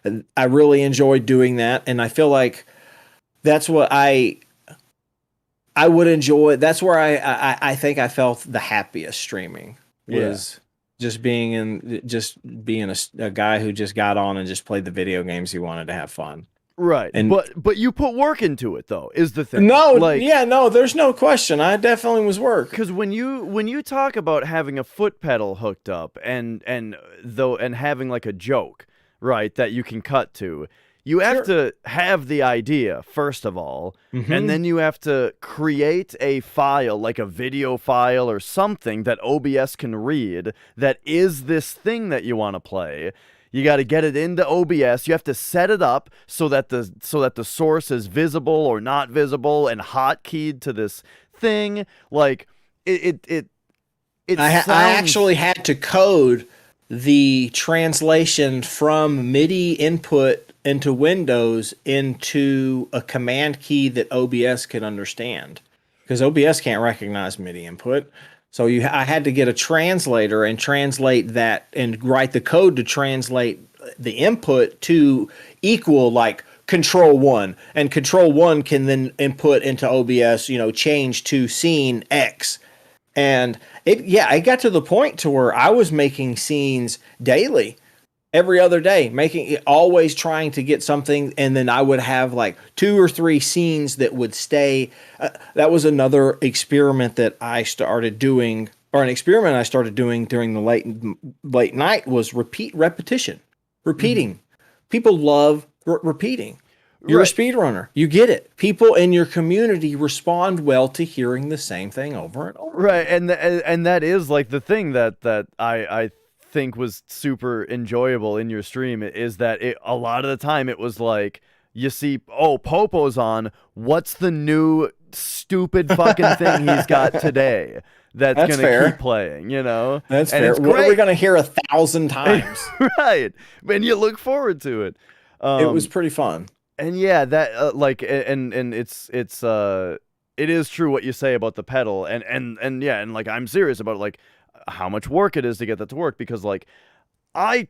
S2: doing that, and I feel like that's what I would enjoy. That's where I think I felt the happiest streaming was just being a guy who just got on and just played the video games he wanted to have fun.
S1: Right. And but you put work into it though, is the thing.
S2: No, there's no question. I definitely was work.
S1: Because when you talk about having a foot pedal hooked up and having like a joke, right, that you can cut to, you have to have the idea, first of all, and then you have to create a file, like a video file or something that OBS can read that is this thing that you want to play. You got to get it into OBS. You have to set it up so that the source is visible or not visible and hotkeyed to this thing. Like I
S2: actually had to code the translation from MIDI input into Windows into a command key that OBS could understand, because OBS can't recognize MIDI input. So I had to get a translator and translate that and write the code to translate the input to equal like Control 1, and Control 1 can then input into OBS, change to scene X. And it got to the point to where I was making scenes daily, every other day, always trying to get something. And then I would have like 2 or 3 scenes that would stay. That was another experiment that I started doing, or an experiment I started doing during the late night was repeating. People love repeating. You're a speedrunner. You get it. People in your community respond well to hearing the same thing over and over.
S1: Right, and that is like the thing that I think was super enjoyable in your stream, is that a lot of the time it was like, you see, oh, Popo's on, what's the new stupid fucking thing he's got today that's gonna
S2: fair.
S1: keep playing,
S2: That's
S1: and
S2: fair. What are we gonna hear 1,000 times?
S1: Right, and you look forward to it.
S2: It was pretty fun.
S1: And yeah, that and it's it is true what you say about the pedal, and yeah, and like I'm serious about like how much work it is to get that to work, because like I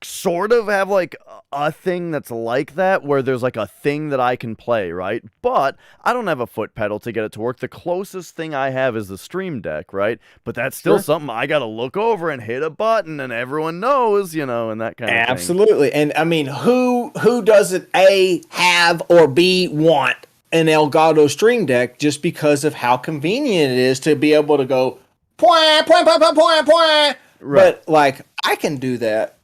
S1: sort of have like a thing that's like that, where there's like a thing that I can play, right? But I don't have a foot pedal to get it to work. The closest thing I have is the Stream Deck, right? But that's still
S2: Sure.
S1: something I gotta look over and hit a button, and everyone knows, and that kind of thing.
S2: Absolutely. And I mean, who doesn't A, have, or B, want an Elgato Stream Deck just because of how convenient it is to be able to go point, point, point, point, point, point.
S1: Right.
S2: But like I can do that.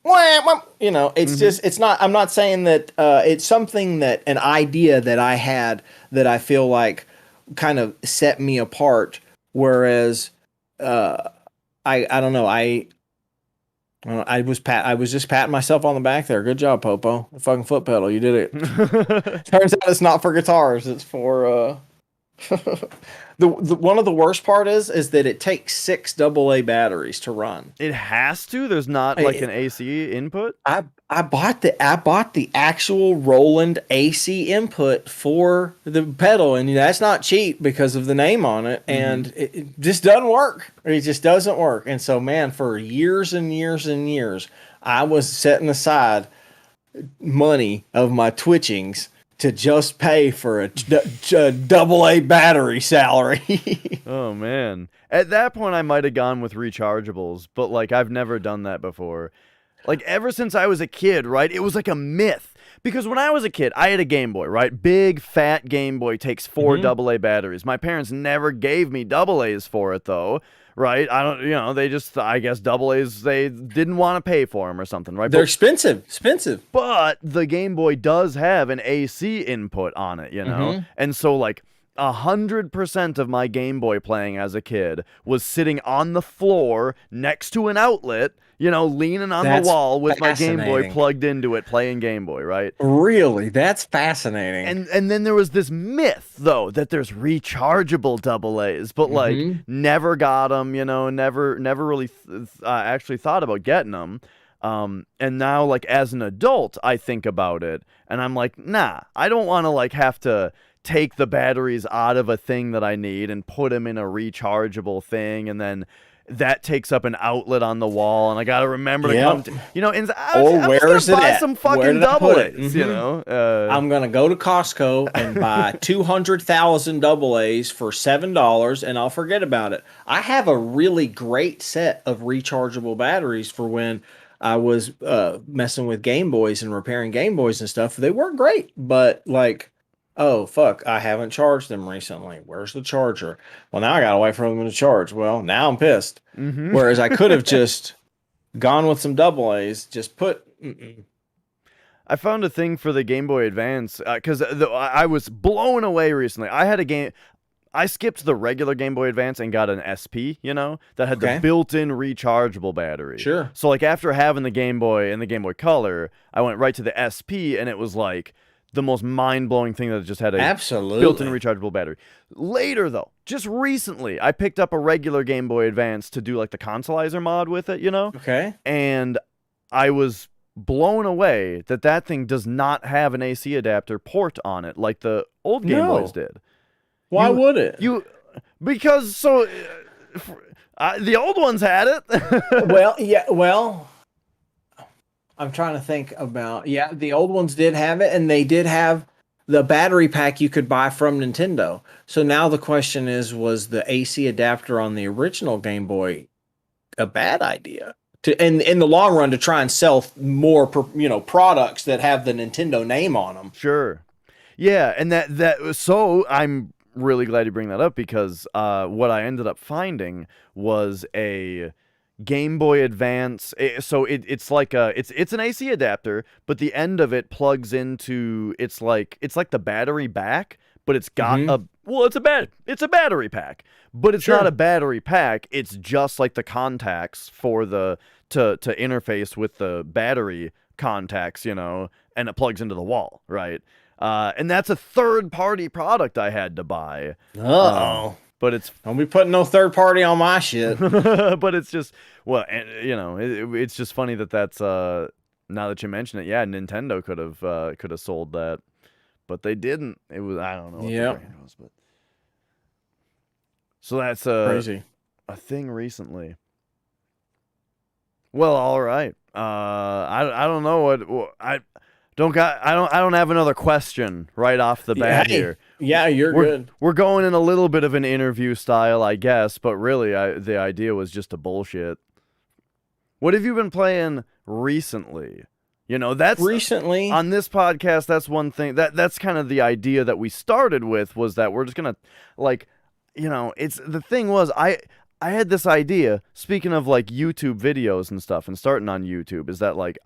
S2: It's just, it's not, I'm not saying that it's something that an idea that I had that I feel like kind of set me apart. Whereas I don't know, I was just patting myself on the back there. Good job, Popo. The fucking foot pedal, you did it. Turns out it's not for guitars. It's for the one of the worst part is that it takes 6 AA batteries to run.
S1: It has to. There's not like an AC input.
S2: I bought the actual Roland AC input for the pedal, and that's not cheap because of the name on it, and it just doesn't work. It just doesn't work. And so, man, for years and years and years, I was setting aside money of my twitchings to just pay for a AA battery salary.
S1: Oh man. At that point I might have gone with rechargeables, but like I've never done that before. Like ever since I was a kid, right? It was like a myth. Because when I was a kid, I had a Game Boy, right? Big fat Game Boy, takes 4 AA batteries. My parents never gave me AA's for it though. Right? I don't, they just, I guess AA's, they didn't want to pay for them or something, right?
S2: They're expensive.
S1: But the Game Boy does have an AC input on it, And so like 100% of my Game Boy playing as a kid was sitting on the floor next to an outlet, leaning on the wall with my Game Boy plugged into it, playing Game Boy, right?
S2: Really? That's fascinating.
S1: And then there was this myth, though, that there's rechargeable AA's, but like never got them, never really actually thought about getting them. And now, like, as an adult, I think about it, and I'm like, nah, I don't want to like have to take the batteries out of a thing that I need and put them in a rechargeable thing, and then that takes up an outlet on the wall, and I gotta remember to come to, and I'm just gonna buy some fucking AA's,
S2: I'm gonna go to Costco and buy 200,000 AA's for $7, and I'll forget about it. I have a really great set of rechargeable batteries for when I was messing with Game Boys and repairing Game Boys and stuff. They work great, but like, oh, fuck, I haven't charged them recently. Where's the charger? Well, now I got to wait for them to charge. Well, now I'm pissed. Whereas I could have just gone with some AA's, just put...
S1: I found a thing for the Game Boy Advance, because I was blown away recently. I skipped the regular Game Boy Advance and got an SP, that had the built-in rechargeable battery.
S2: Sure.
S1: So, like, after having the Game Boy and the Game Boy Color, I went right to the SP, and it was like the most mind-blowing thing that just had a built-in rechargeable battery. Later, though, just recently, I picked up a regular Game Boy Advance to do like the Consolizer mod with it,
S2: Okay.
S1: And I was blown away that thing does not have an AC adapter port on it like the old Game Boys did.
S2: Why would it?
S1: Because the old ones had it.
S2: Well, I'm trying to think about, the old ones did have it, and they did have the battery pack you could buy from Nintendo. So now the question is, was the AC adapter on the original Game Boy a bad idea? In the long run, to try and sell more, products that have the Nintendo name on them.
S1: Sure. Yeah, and so I'm really glad you bring that up, because what I ended up finding was a Game Boy Advance. So it's like it's an AC adapter, but the end of it plugs into it's like the battery back, but it's got it's a battery pack, but it's not a battery pack. It's just like the contacts for to interface with the battery contacts, and it plugs into the wall, right? And that's a third-party product I had to buy. But it's...
S2: Don't be putting no third party on my shit.
S1: But it's just... Well, it's just funny that's... now that you mention it, Nintendo could have sold that. But they didn't. It was... I don't know what the brand was, but... So that's
S2: Crazy.
S1: a thing recently. Well, all right. I don't know I don't have another question right off the bat
S2: Hey,
S1: here.
S2: yeah, you're good.
S1: We're going in a little bit of an interview style, I guess, but really the idea was just to bullshit. What have you been playing recently? You know, that's
S2: Recently,
S1: on this podcast, that's one thing that's kind of the idea that we started with, was that we're just gonna, like, you know, it's the thing was I had this idea, speaking of like YouTube videos and stuff and starting on YouTube, is that like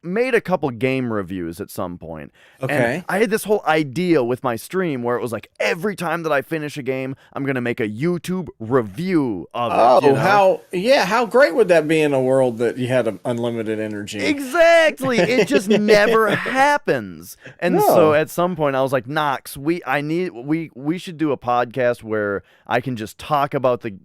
S1: made a couple game reviews at some point. And
S2: okay.
S1: I had this whole idea with my stream where it was like every time that I finish a game, I'm going to make a YouTube review of it, you
S2: Oh,
S1: know?
S2: how great would that be in a world that you had unlimited energy?
S1: Exactly. It just never happens. And so
S2: No,
S1: at some point I was like, Knox, we should do a podcast where I can just talk about the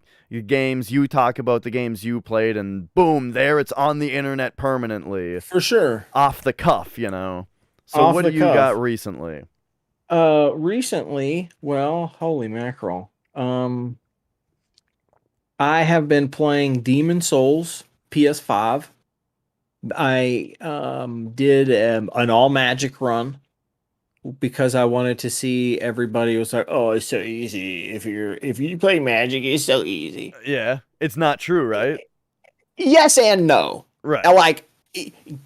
S1: games, you talk about the games you played, and boom, there it's on the internet permanently.
S2: for sure.
S1: Off the cuff, you know. So
S2: Off
S1: what
S2: the
S1: have you
S2: cuff.
S1: got recently?
S2: Recently, well, holy mackerel. I have been playing Demon Souls PS5. I did an all magic run because I wanted to see everybody was like, "Oh, it's so easy. If you play magic, it's so easy."
S1: Yeah, it's not true, right?
S2: Yes and no.
S1: Right.
S2: Like,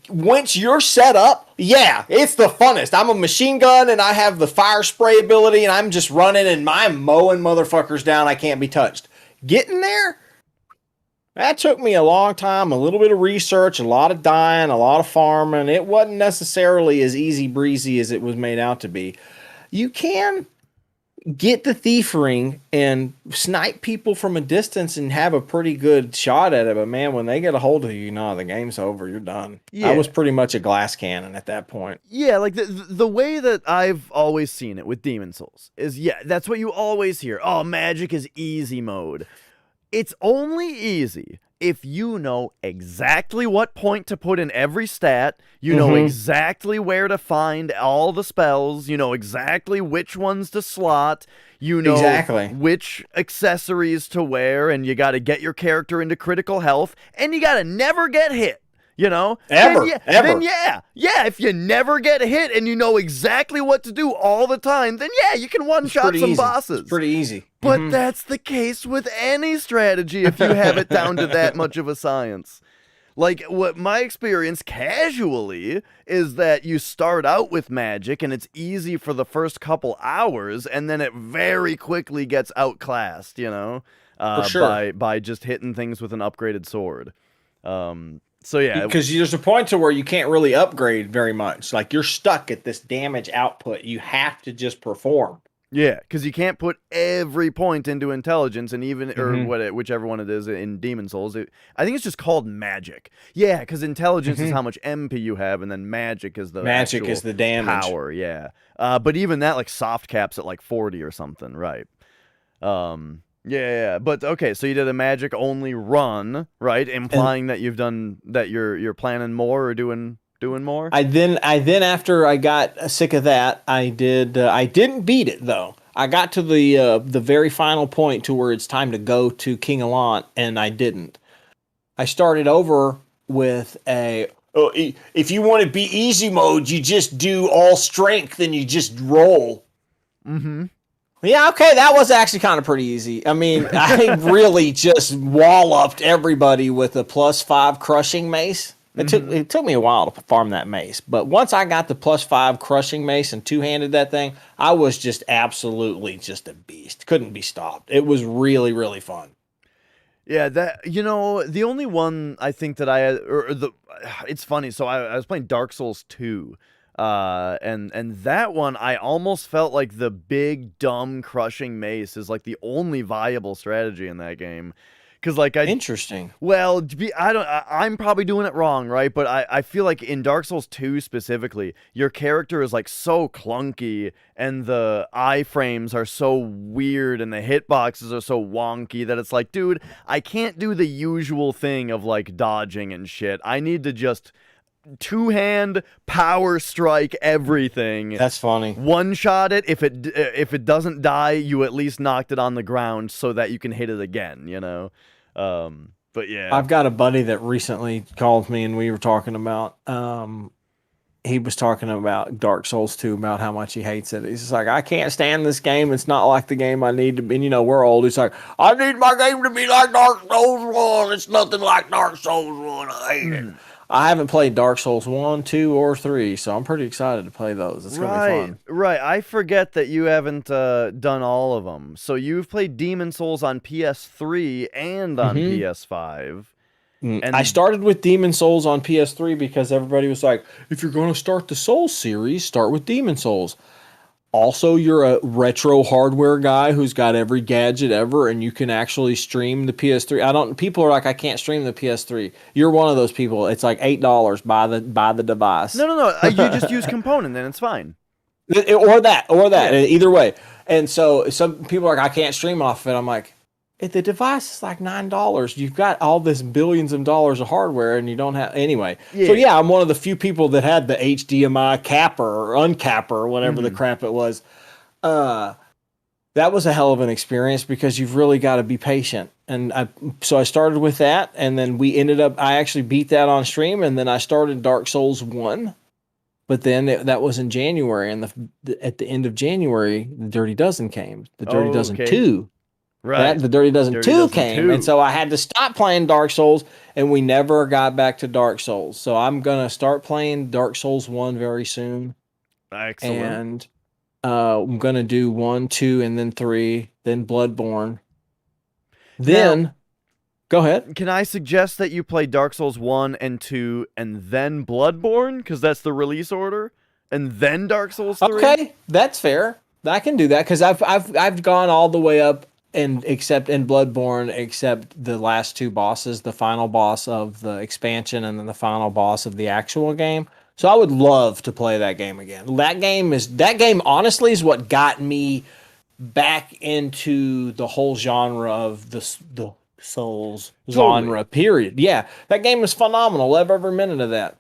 S2: once you're set up, yeah, it's the funnest. I'm a machine gun and I have the fire spray ability and I'm just running and I'm mowing motherfuckers down. I can't be touched. Getting there, that took me a long time, a little bit of research, a lot of dying, a lot of farming. It wasn't necessarily as easy breezy as it was made out to be. You can get the thief ring and snipe people from a distance and have a pretty good shot at it, but man, when they get a hold of you, no, the game's over. You're done.
S1: Yeah.
S2: I was pretty much a glass cannon at that point.
S1: Yeah, like the way that I've always seen it with Demon Souls is, yeah, that's what you always hear. Oh, magic is easy mode. It's only easy if you know exactly what point to put in every stat, you know exactly where to find all the spells, you know exactly which ones to slot, you know
S2: Exactly.
S1: which accessories to wear, and you got to get your character into critical health, and you got to never get hit. You know?
S2: Ever.
S1: Then yeah, if you never get hit and you know exactly what to do all the time, then yeah, you can one-shot some bosses.
S2: It's pretty easy.
S1: But that's the case with any strategy if you have it down to that much of a science. Like, what my experience casually is that you start out with magic and it's easy for the first couple hours, and then it very quickly gets outclassed, you know?
S2: For sure.
S1: By just hitting things with an upgraded sword. So yeah,
S2: because there's a point to where you can't really upgrade very much. Like, you're stuck at this damage output. You have to just perform.
S1: yeah, because you can't put every point into intelligence, and even or whichever one it is in Demon Souls. I think it's just called magic. Yeah, because intelligence is how much MP you have, and then magic is the
S2: damage
S1: power. Yeah, but even that, like, soft caps at like 40 or something, right? Yeah, but okay, so you did a magic only run, right? Implying that you're planning more or doing more.
S2: I then after I got sick of that, I didn't beat it though. I got to the very final point to where it's time to go to King Allant, and I didn't. I started over with if you want to be easy mode, you just do all strength and you just roll. Yeah, okay, that was actually kind of pretty easy. I mean, I really just walloped everybody with a +5 crushing mace. It took me a while to farm that mace, but once I got the +5 crushing mace and two-handed that thing, I was just absolutely just a beast. Couldn't be stopped. It was really, really fun.
S1: Yeah, that, you know, the only one I think that I had, it's funny. So I was playing Dark Souls 2. And that one, I almost felt like the big dumb crushing mace is like the only viable strategy in that game. Cause like
S2: Interesting.
S1: Well, I'm probably doing it wrong, right? But I feel like in Dark Souls 2 specifically, your character is like so clunky, and the iframes are so weird, and the hitboxes are so wonky that it's like, dude, I can't do the usual thing of like dodging and shit. I need to just two-hand power strike everything.
S2: That's funny.
S1: One shot it. If it doesn't die, you at least knocked it on the ground so that you can hit it again. But yeah,
S2: I've got a buddy that recently called me and we were talking about. He was talking about Dark Souls 2, about how much he hates it. He's just like, I can't stand this game. It's not like the game I need to be. And, we're old. He's like, I need my game to be like Dark Souls 1. It's nothing like Dark Souls 1. I hate it. I haven't played Dark Souls 1, 2, or 3, so I'm pretty excited to play those. It's going to be fun.
S1: Right. I forget that you haven't done all of them. So you've played Demon Souls on PS3 and on PS5.
S2: And I started with Demon Souls on PS3 because everybody was like, if you're going to start the Souls series, start with Demon Souls. Also, you're a retro hardware guy who's got every gadget ever, and you can actually stream the PS3. People are like, I can't stream the PS3. You're one of those people. It's like $8 buy the device.
S1: No. You just use component, then it's fine.
S2: Or that. Either way. And so some people are like, I can't stream off of it. I'm like, if the device is like $9, you've got all this billions of dollars of hardware and you don't have anyway. Yeah. So yeah, I'm one of the few people that had the HDMI capper or uncapper or whatever the crap it was. That was a hell of an experience because you've really got to be patient. And so I started with that, and then I actually beat that on stream, and then I started Dark Souls 1. But then that was in January, and at the end of January, the Dirty Dozen came. The Dirty Dozen 2. Right. The Dirty Dozen 2 came, and so I had to stop playing Dark Souls, and we never got back to Dark Souls. So I'm going to start playing Dark Souls 1 very soon.
S1: Excellent.
S2: And I'm going to do 1, 2, and then 3, then Bloodborne. Then, now, go ahead.
S1: Can I suggest that you play Dark Souls 1 and 2, and then Bloodborne? Because that's the release order. And then Dark Souls 3?
S2: Okay, that's fair. I can do that, because I've gone all the way up except in Bloodborne, except the last 2 bosses, the final boss of the expansion and then the final boss of the actual game. So I would love to play that game again. That game honestly is what got me back into the whole genre of the Souls genre, period. Yeah, that game is phenomenal. Love every minute of that.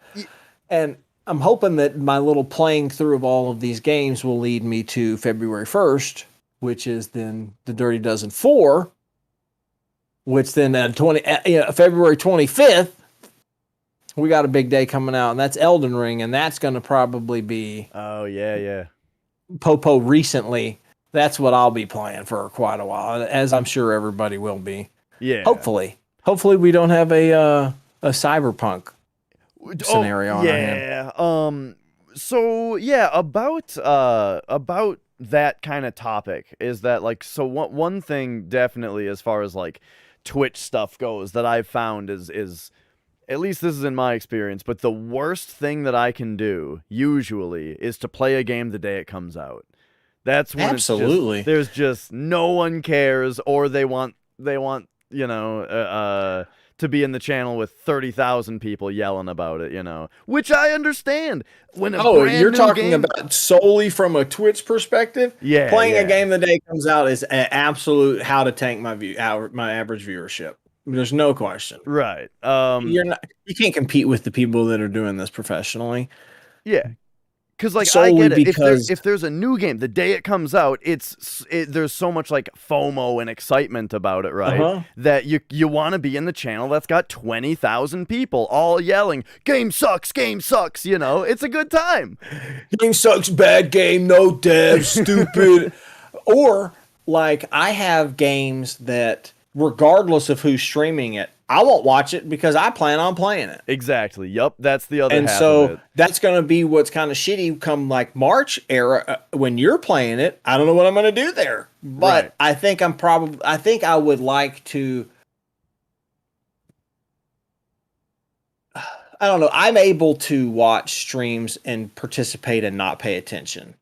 S2: And I'm hoping that my little playing through of all of these games will lead me to February 1st, which is then the Dirty Dozen 4, which then February 25th, we got a big day coming out, and that's Elden Ring, and that's going to probably be...
S1: Oh, yeah.
S2: Popo recently. That's what I'll be playing for quite a while, as I'm sure everybody will be.
S1: Yeah.
S2: Hopefully we don't have a cyberpunk scenario on our hand.
S1: So, yeah, about that kind of topic is that, like, so one thing definitely as far as, like, Twitch stuff goes that I've found is at least this is in my experience, but the worst thing that I can do usually is to play a game the day it comes out. That's when
S2: absolutely
S1: there's just no one cares, or they want to be in the channel with 30,000 people yelling about it, which I understand. When
S2: you're talking about solely from a Twitch perspective?
S1: Yeah,
S2: playing a game the day it comes out is an absolute how to tank my average viewership. There's no question.
S1: Right.
S2: You can't compete with the people that are doing this professionally.
S1: Yeah. Because, like, I get it. If there's a new game, the day it comes out, there's so much, like, FOMO and excitement about it, right? That you want to be in the channel that's got 20,000 people all yelling, game sucks, it's a good time.
S2: Game sucks, bad game, no dev, stupid. Or, like, I have games that, regardless of who's streaming it, I won't watch it because I plan on playing it.
S1: Exactly. Yup. That's the other half
S2: of
S1: it.
S2: That's going to be what's kind of shitty come like March era when you're playing it. I don't know what I'm going to do there, but right. I think I would like to. I don't know. I'm able to watch streams and participate and not pay attention.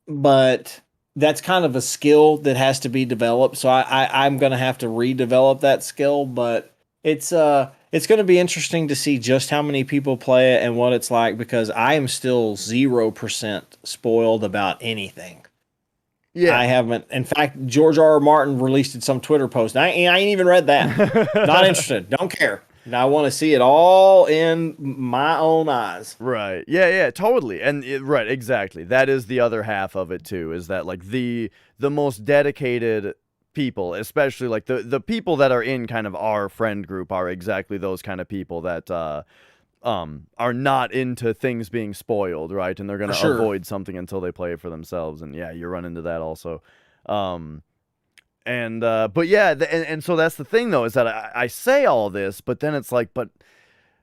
S2: But that's kind of a skill that has to be developed. So I'm going to have to redevelop that skill, but it's going to be interesting to see just how many people play it and what it's like, because I am still 0% spoiled about anything. Yeah. I haven't. In fact, George R.R. Martin released some Twitter post. I ain't even read that. Not interested. Don't care. And I want to see it all in my own eyes.
S1: Right. Yeah, totally. And right, exactly. That is the other half of it too, is that like the most dedicated people, especially like the people that are in kind of our friend group, are exactly those kind of people that are not into things being spoiled, right? And they're going to avoid something until they play it for themselves. And yeah, you run into that also. But yeah, and so that's the thing though, is that I say all this, but then it's like, but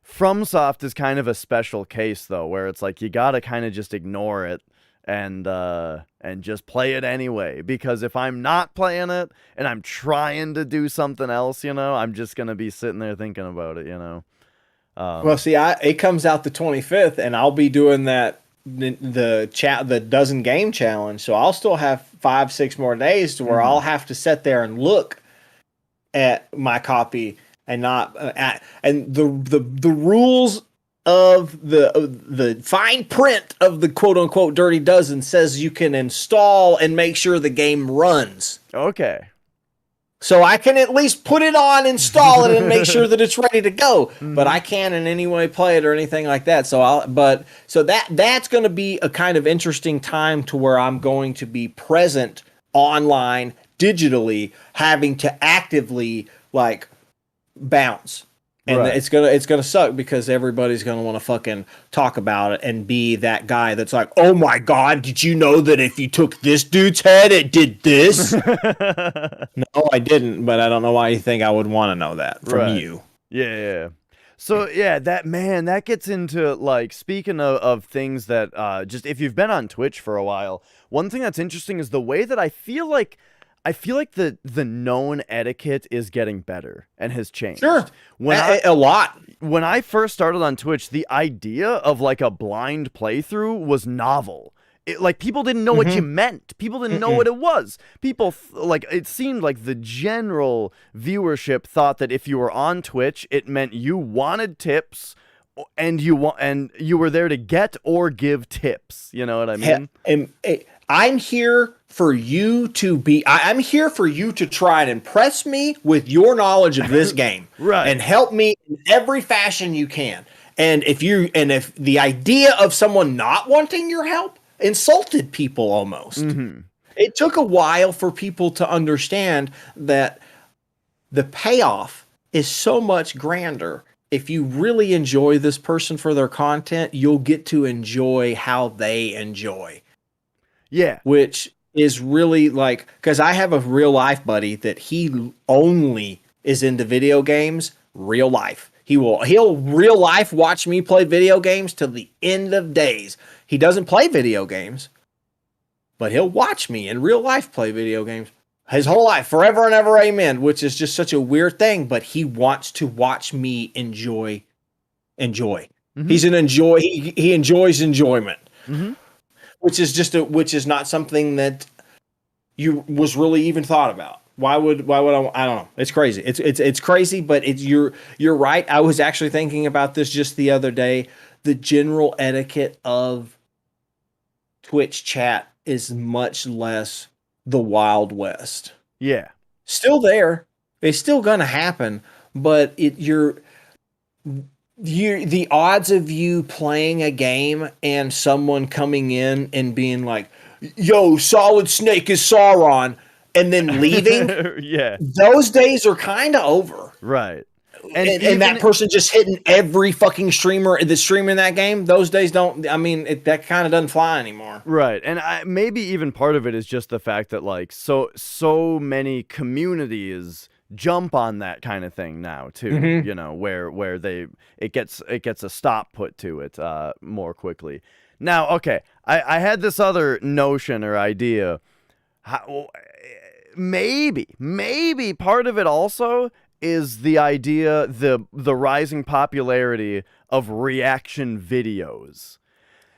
S1: FromSoft is kind of a special case though, where it's like you gotta kind of just ignore it and just play it anyway. Because if I'm not playing it and I'm trying to do something else, you know, I'm just gonna be sitting there thinking about it, you know.
S2: Well, see, it comes out the 25th, and I'll be doing the dozen game challenge. So I'll still have 5-6 more days to where I'll have to sit there and look at my copy and not and the rules of the fine print of the quote unquote Dirty Dozen says you can install and make sure the game runs.
S1: Okay.
S2: So I can at least put it on, install it, and make sure that it's ready to go. But I can't in any way play it or anything like that. So that's going to be a kind of interesting time to where I'm going to be present online, digitally, having to actively like bounce. And it's gonna suck because everybody's gonna want to fucking talk about it and be that guy that's like, oh my god, did you know that if you took this dude's head, it did this? No, I didn't, but I don't know why you think I would want to know that from you.
S1: Yeah. So yeah, that gets into like, speaking of things that just if you've been on Twitch for a while, one thing that's interesting is the way that I feel like the known etiquette is getting better and has changed.
S2: Sure. A lot.
S1: When I first started on Twitch, the idea of like a blind playthrough was novel. Like people didn't know what you meant. People didn't know what it was. People like, it seemed like the general viewership thought that if you were on Twitch, it meant you wanted tips and you were there to get or give tips. You know what I mean?
S2: I'm here for you to I'm here for you to try and impress me with your knowledge of this game.
S1: Right.
S2: And help me in every fashion you can. And if the idea of someone not wanting your help insulted people almost. It took a while for people to understand that the payoff is so much grander. If you really enjoy this person for their content, you'll get to enjoy how they enjoy.
S1: Yeah.
S2: Which is really like, because I have a real life buddy that he only is into video games, real life. He'll real life watch me play video games till the end of days. He doesn't play video games, but he'll watch me in real life play video games his whole life, forever and ever, amen, which is just such a weird thing, but he wants to watch me enjoy. He's an enjoy. He enjoys enjoyment. Which is not something that you was really even thought about. Why would I don't know. It's crazy. It's crazy, but you're right. I was actually thinking about this just the other day. The general etiquette of Twitch chat is much less the Wild West.
S1: Yeah.
S2: Still there. It's still gonna happen, but the odds of you playing a game and someone coming in and being like, yo, Solid Snake is Sauron, and then leaving,
S1: yeah,
S2: those days are kind of over.
S1: Right.
S2: And that person just hitting every fucking streamer that's streaming that game, those days don't, I mean, that kind of doesn't fly anymore.
S1: Right. And maybe even part of it is just the fact that like so many communities jump on that kind of thing now too, you know, where it gets a stop put to it more quickly. Now, okay, I had this other notion or idea. Maybe part of it also is the idea, the rising popularity of reaction videos.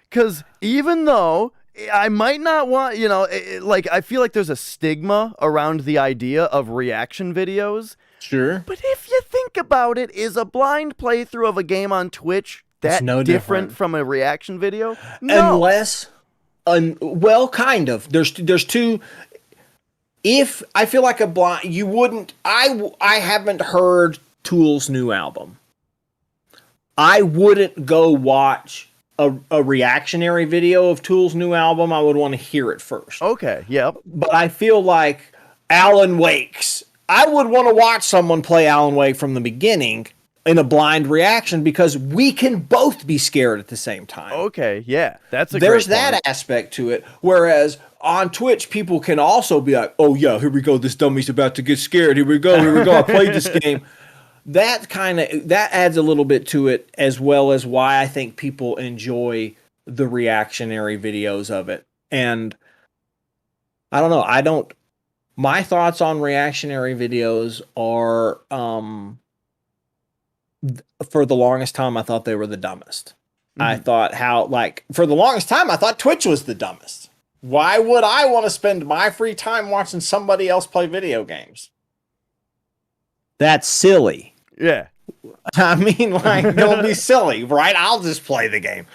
S1: Because even though I might not want, you know, like, I feel like there's a stigma around the idea of reaction videos.
S2: Sure.
S1: But if you think about it, is a blind playthrough of a game on Twitch that different from a reaction video? No.
S2: Unless, well, kind of. There's two. If I feel like a blind, you wouldn't. I haven't heard Tool's new album. I wouldn't go watch a reactionary video of Tool's new album. I would want to hear it first.
S1: Okay, yep.
S2: But I feel like Alan Wake's, I would want to watch someone play Alan Wake from the beginning in a blind reaction because we can both be scared at the same time.
S1: Okay, yeah.
S2: There's
S1: great
S2: that
S1: point.
S2: aspect to it. Whereas on Twitch, people can also be like, oh yeah, here we go. This dummy's about to get scared. Here we go. I played this game. That adds a little bit to it, as well as why I think people enjoy the reactionary videos of it. And I don't know. My thoughts on reactionary videos are, for the longest time, I thought they were the dumbest. I thought for the longest time, I thought Twitch was the dumbest. Why would I want to spend my free time watching somebody else play video games? That's silly.
S1: Yeah.
S2: I mean, like, don't be silly, right? I'll just play the game.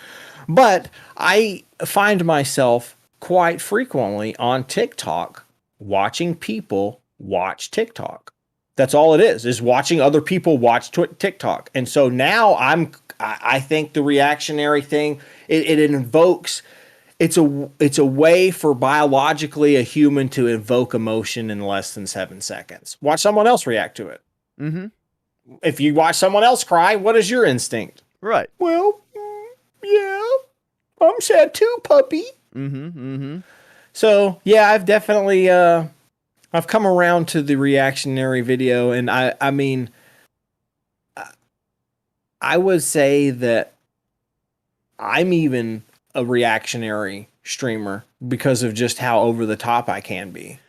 S2: But I find myself quite frequently on TikTok watching people watch TikTok. That's all it is watching other people watch TikTok. And so now I think the reactionary thing, it invokes, it's a way for biologically a human to invoke emotion in less than 7 seconds. Watch someone else react to it.
S1: Mm-hmm.
S2: If you watch someone else cry, what is your instinct?
S1: Right.
S2: Well, yeah, I'm sad too, puppy.
S1: Mm-hmm. Mm-hmm.
S2: So yeah, I've definitely I've come around to the reactionary video, and I mean, I would say that I'm even a reactionary streamer because of just how over the top I can be.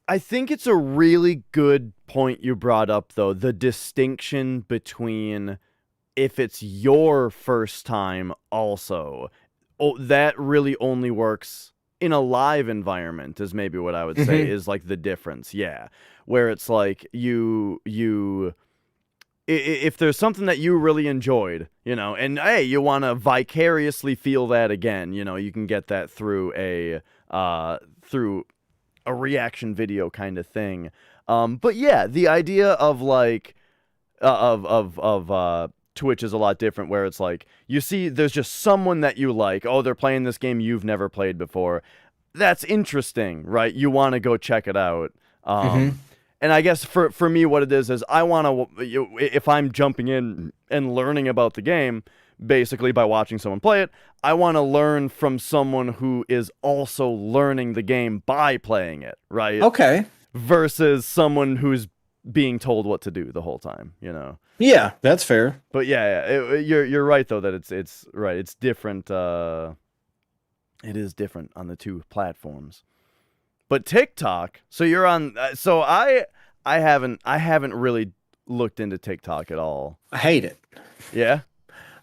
S1: I think it's a really good point you brought up, though, the distinction between if it's your first time also. Oh, that really only works in a live environment is maybe what I would say is like the difference. Yeah. Where it's like if there's something that you really enjoyed, and hey, you want to vicariously feel that again, you can get that through a reaction video kind of thing. But yeah, the idea of like of Twitch is a lot different, where it's like you see there's just someone that you like. Oh, they're playing this game you've never played before. That's interesting, right? You want to go check it out. And I guess for me, what it is I want to, if I'm jumping in and learning about the game, basically by watching someone play it, I want to learn from someone who is also learning the game by playing it, right?
S2: Okay.
S1: Versus someone who's being told what to do the whole time,
S2: Yeah, that's fair.
S1: But yeah, you're right though that it's right. It's different. It is different on the two platforms. But TikTok, so you're on. So I haven't really looked into TikTok at all.
S2: I hate it.
S1: Yeah.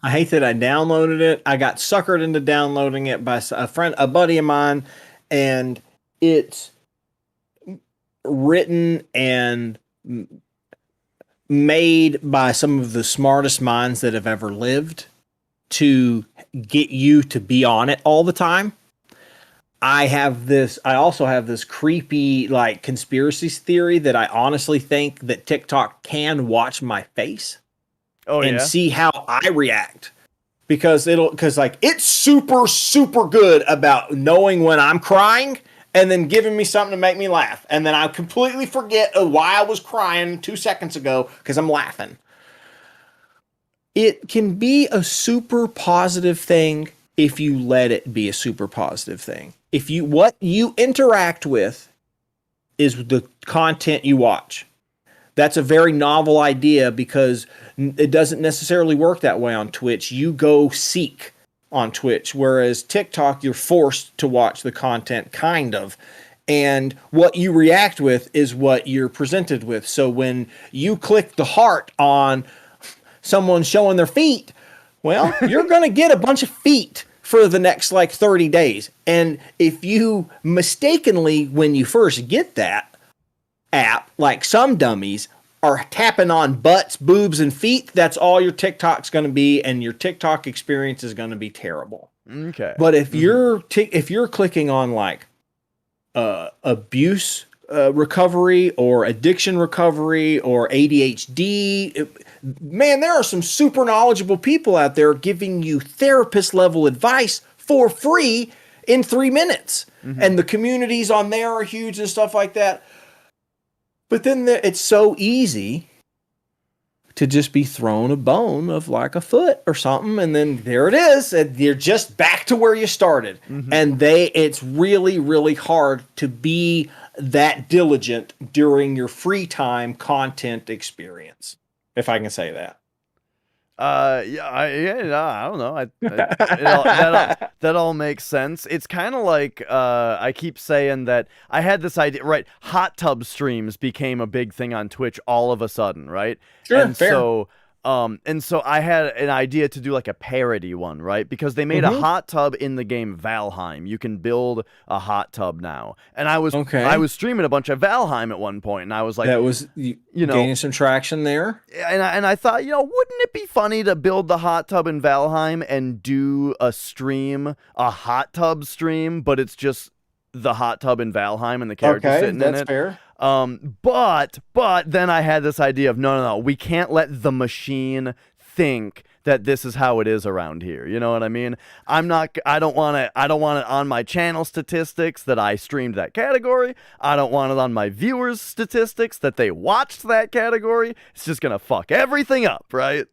S2: I hate that I downloaded it. I got suckered into downloading it by a buddy of mine, and it's written and made by some of the smartest minds that have ever lived to get you to be on it all the time. I also have this creepy like conspiracy theory that I honestly think that TikTok can watch my face and see how I react, because it's super, super good about knowing when I'm crying and then giving me something to make me laugh. And then I completely forget why I was crying 2 seconds ago because I'm laughing. It can be a super positive thing if you let it be a super positive thing. What you interact with is the content you watch. That's a very novel idea because it doesn't necessarily work that way on Twitch. You go seek on Twitch, whereas TikTok, you're forced to watch the content, kind of. And what you react with is what you're presented with. So when you click the heart on someone showing their feet, well, you're going to get a bunch of feet for the next like 30 days. And if you mistakenly, when you first get that app, like some dummies are tapping on butts, boobs, and feet, that's all your TikTok's going to be, and your TikTok experience is going to be terrible.
S1: Okay.
S2: But if you're clicking on like abuse recovery or addiction recovery or ADHD, man, there are some super knowledgeable people out there giving you therapist level advice for free in 3 minutes. And the communities on there are huge and stuff like that. But then it's so easy to just be thrown a bone of like a foot or something, and then there it is, and you're just back to where you started. And it's really, really hard to be that diligent during your free time content experience, if I can say that.
S1: I don't know. That all makes sense. It's kind of like I keep saying that I had this idea, right? Hot tub streams became a big thing on Twitch all of a sudden, right?
S2: Sure,
S1: and
S2: fair.
S1: So I had an idea to do like a parody one, right? Because they made a hot tub in the game Valheim. You can build a hot tub now, and I was streaming a bunch of Valheim at one point, and I was like,
S2: that was gaining some traction there.
S1: And I thought, wouldn't it be funny to build the hot tub in Valheim and do a hot tub stream, but it's just the hot tub in Valheim and the character sitting in it.
S2: That's fair.
S1: But then I had this idea of no, we can't let the machine think that this is how it is around here. You know what I mean? I don't want it on my channel statistics that I streamed that category. I don't want it on my viewers' statistics that they watched that category. It's just gonna fuck everything up, right?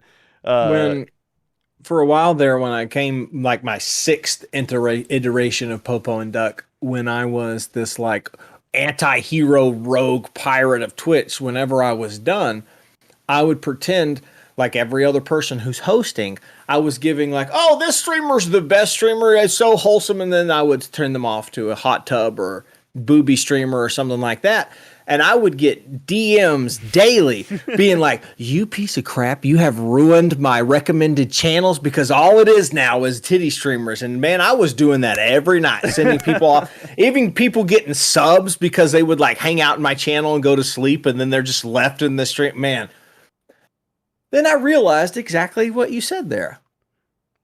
S2: For a while there, when I came like my 6th iteration of Popo and Duck, when I was this like anti-hero rogue pirate of Twitch, whenever I was done, I would pretend like every other person who's hosting, I was giving like, oh, this streamer's the best streamer, it's so wholesome, and then I would turn them off to a hot tub or booby streamer or something like that. And I would get DMs daily being like, you piece of crap, you have ruined my recommended channels, because all it is now is titty streamers. And man, I was doing that every night, sending people off, even people getting subs because they would like hang out in my channel and go to sleep, and then they're just left in the stream. Man, then I realized exactly what you said there.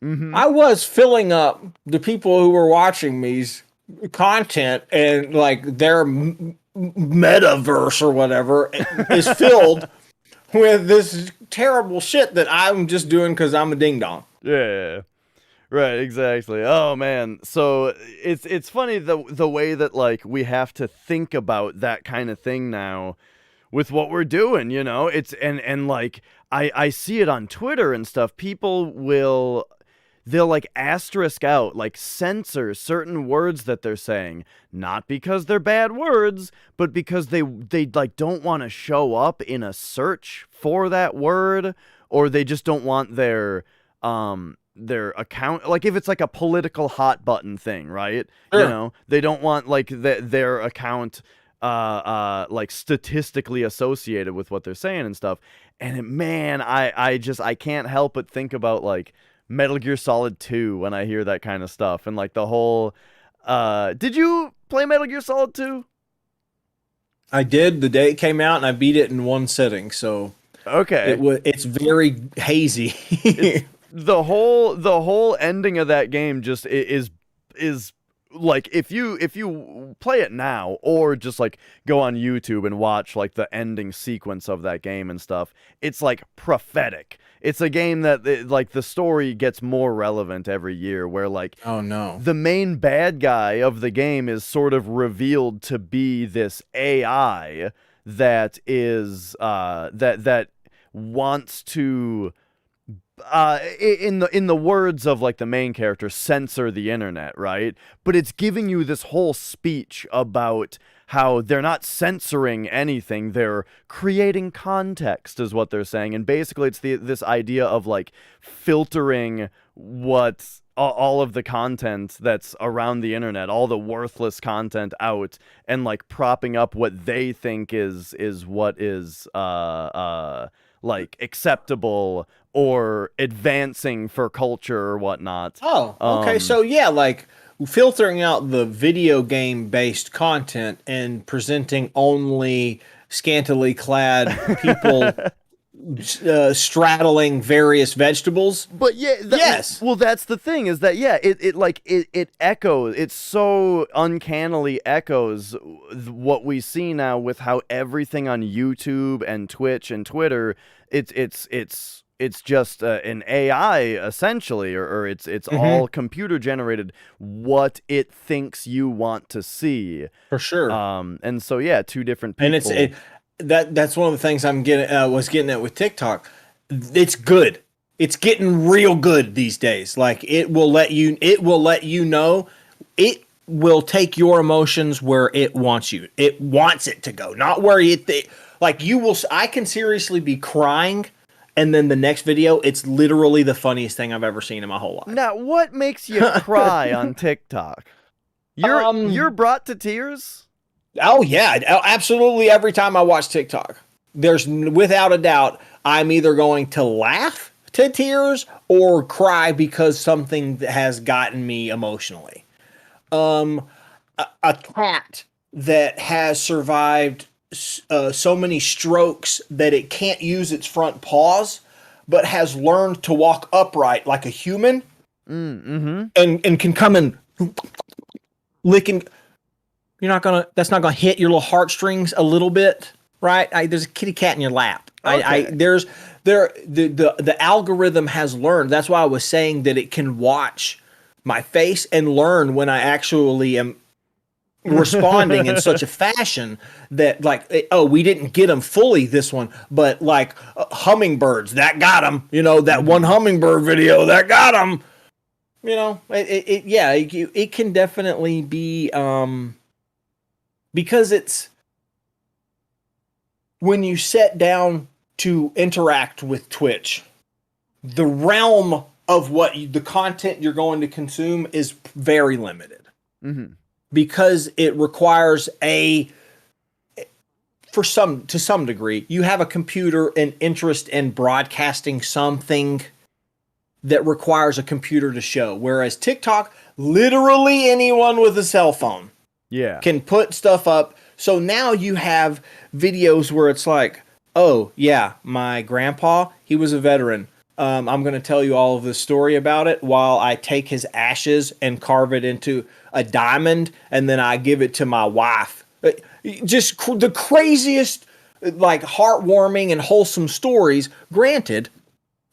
S2: I was filling up the people who were watching me's content, and like their metaverse or whatever is filled with this terrible shit that I'm just doing because I'm a ding dong.
S1: Yeah, right, exactly. Oh man, so it's funny the way that like we have to think about that kind of thing now with what we're doing. It's and like I see it on Twitter and stuff. People they'll like asterisk out, like censor certain words that they're saying, not because they're bad words, but because they like don't want to show up in a search for that word, or they just don't want their account, like if it's like a political hot button thing, right?
S2: Sure.
S1: They don't want like their account like statistically associated with what they're saying and stuff. And man, I can't help but think about like Metal Gear Solid 2 when I hear that kind of stuff, and like the whole did you play Metal Gear Solid 2?
S2: I did the day it came out, and I beat it in one sitting, so
S1: okay.
S2: It's very hazy.
S1: The whole ending of that game just is like, if you play it now, or just like go on YouTube and watch like the ending sequence of that game and stuff, it's like prophetic. It's a game that like the story gets more relevant every year, where like,
S2: oh no,
S1: the main bad guy of the game is sort of revealed to be this AI that is that wants to in the words of like the main character, censor the internet, right? But it's giving you this whole speech about how they're not censoring anything, they're creating context, is what they're saying. And basically it's this idea of like filtering what all of the content that's around the internet, all the worthless content out, and like propping up what they think is what is like acceptable or advancing for culture or whatnot.
S2: Oh, okay. So yeah, like filtering out the video game based content and presenting only scantily clad people straddling various vegetables.
S1: But yeah,
S2: Yes.
S1: well, that's the thing is that yeah, it echoes. It so uncannily echoes what we see now with how everything on YouTube and Twitch and Twitter, it's just an AI essentially, or it's
S2: Mm-hmm.
S1: all computer generated what it thinks you want to see.
S2: For sure.
S1: And so yeah, two different
S2: And
S1: people.
S2: that's one of the things I'm getting was getting at with TikTok. It's good. It's getting real good these days. Like it will let you know, it will take your emotions where it wants you. It wants it to go, not where like you will. I can seriously be crying, and then the next video, it's literally the funniest thing I've ever seen in my whole life.
S1: Now, what makes you cry on TikTok? You're
S2: Um.
S1: brought to tears?
S2: Oh yeah, absolutely. Every time I watch TikTok, there's without a doubt I'm either going to laugh to tears or cry because something has gotten me emotionally. A cat that has survived so many strokes that it can't use its front paws, but has learned to walk upright like a human,
S1: Mm-hmm.
S2: and can come and licking. You're not gonna. That's not gonna hit your little heartstrings a little bit, right? There's a kitty cat in your lap.
S1: Okay.
S2: The algorithm has learned. That's why I was saying that it can watch my face and learn when I actually am responding in such a fashion that like, oh, we didn't get them fully this one, but like hummingbirds that got them. You know, that one hummingbird video that got them. You know, it can definitely be because it's when you sit down to interact with Twitch, the realm of the content you're going to consume is very limited.
S1: Mm-hmm.
S2: Because it requires to some degree, you have a computer and interest in broadcasting something that requires a computer to show. Whereas TikTok, literally anyone with a cell phone
S1: Yeah.
S2: can put stuff up. So now you have videos where it's like, oh yeah, my grandpa, he was a veteran. I'm going to tell you all of this story about it while I take his ashes and carve it into a diamond, and then I give it to my wife. Just the craziest, like heartwarming and wholesome stories. Granted,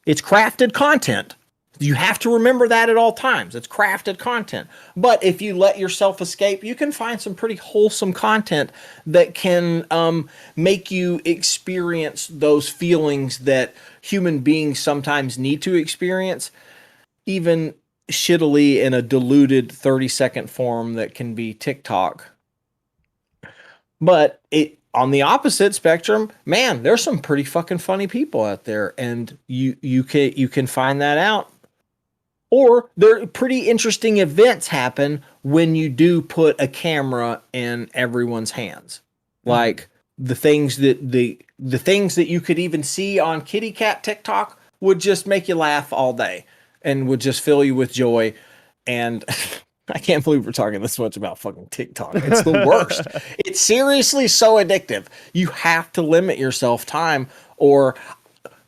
S2: it's crafted content. You have to remember that at all times. It's crafted content. But if you let yourself escape, you can find some pretty wholesome content that can make you experience those feelings that human beings sometimes need to experience, even shittily in a diluted 30-second form that can be TikTok. But on the opposite spectrum, man, there's some pretty fucking funny people out there, and you can find that out. Or there pretty interesting events happen when you do put a camera in everyone's hands. Like the things that you could even see on kitty cat TikTok would just make you laugh all day and would just fill you with joy. And I can't believe we're talking this much about fucking TikTok. It's the worst. It's seriously so addictive. You have to limit yourself time, or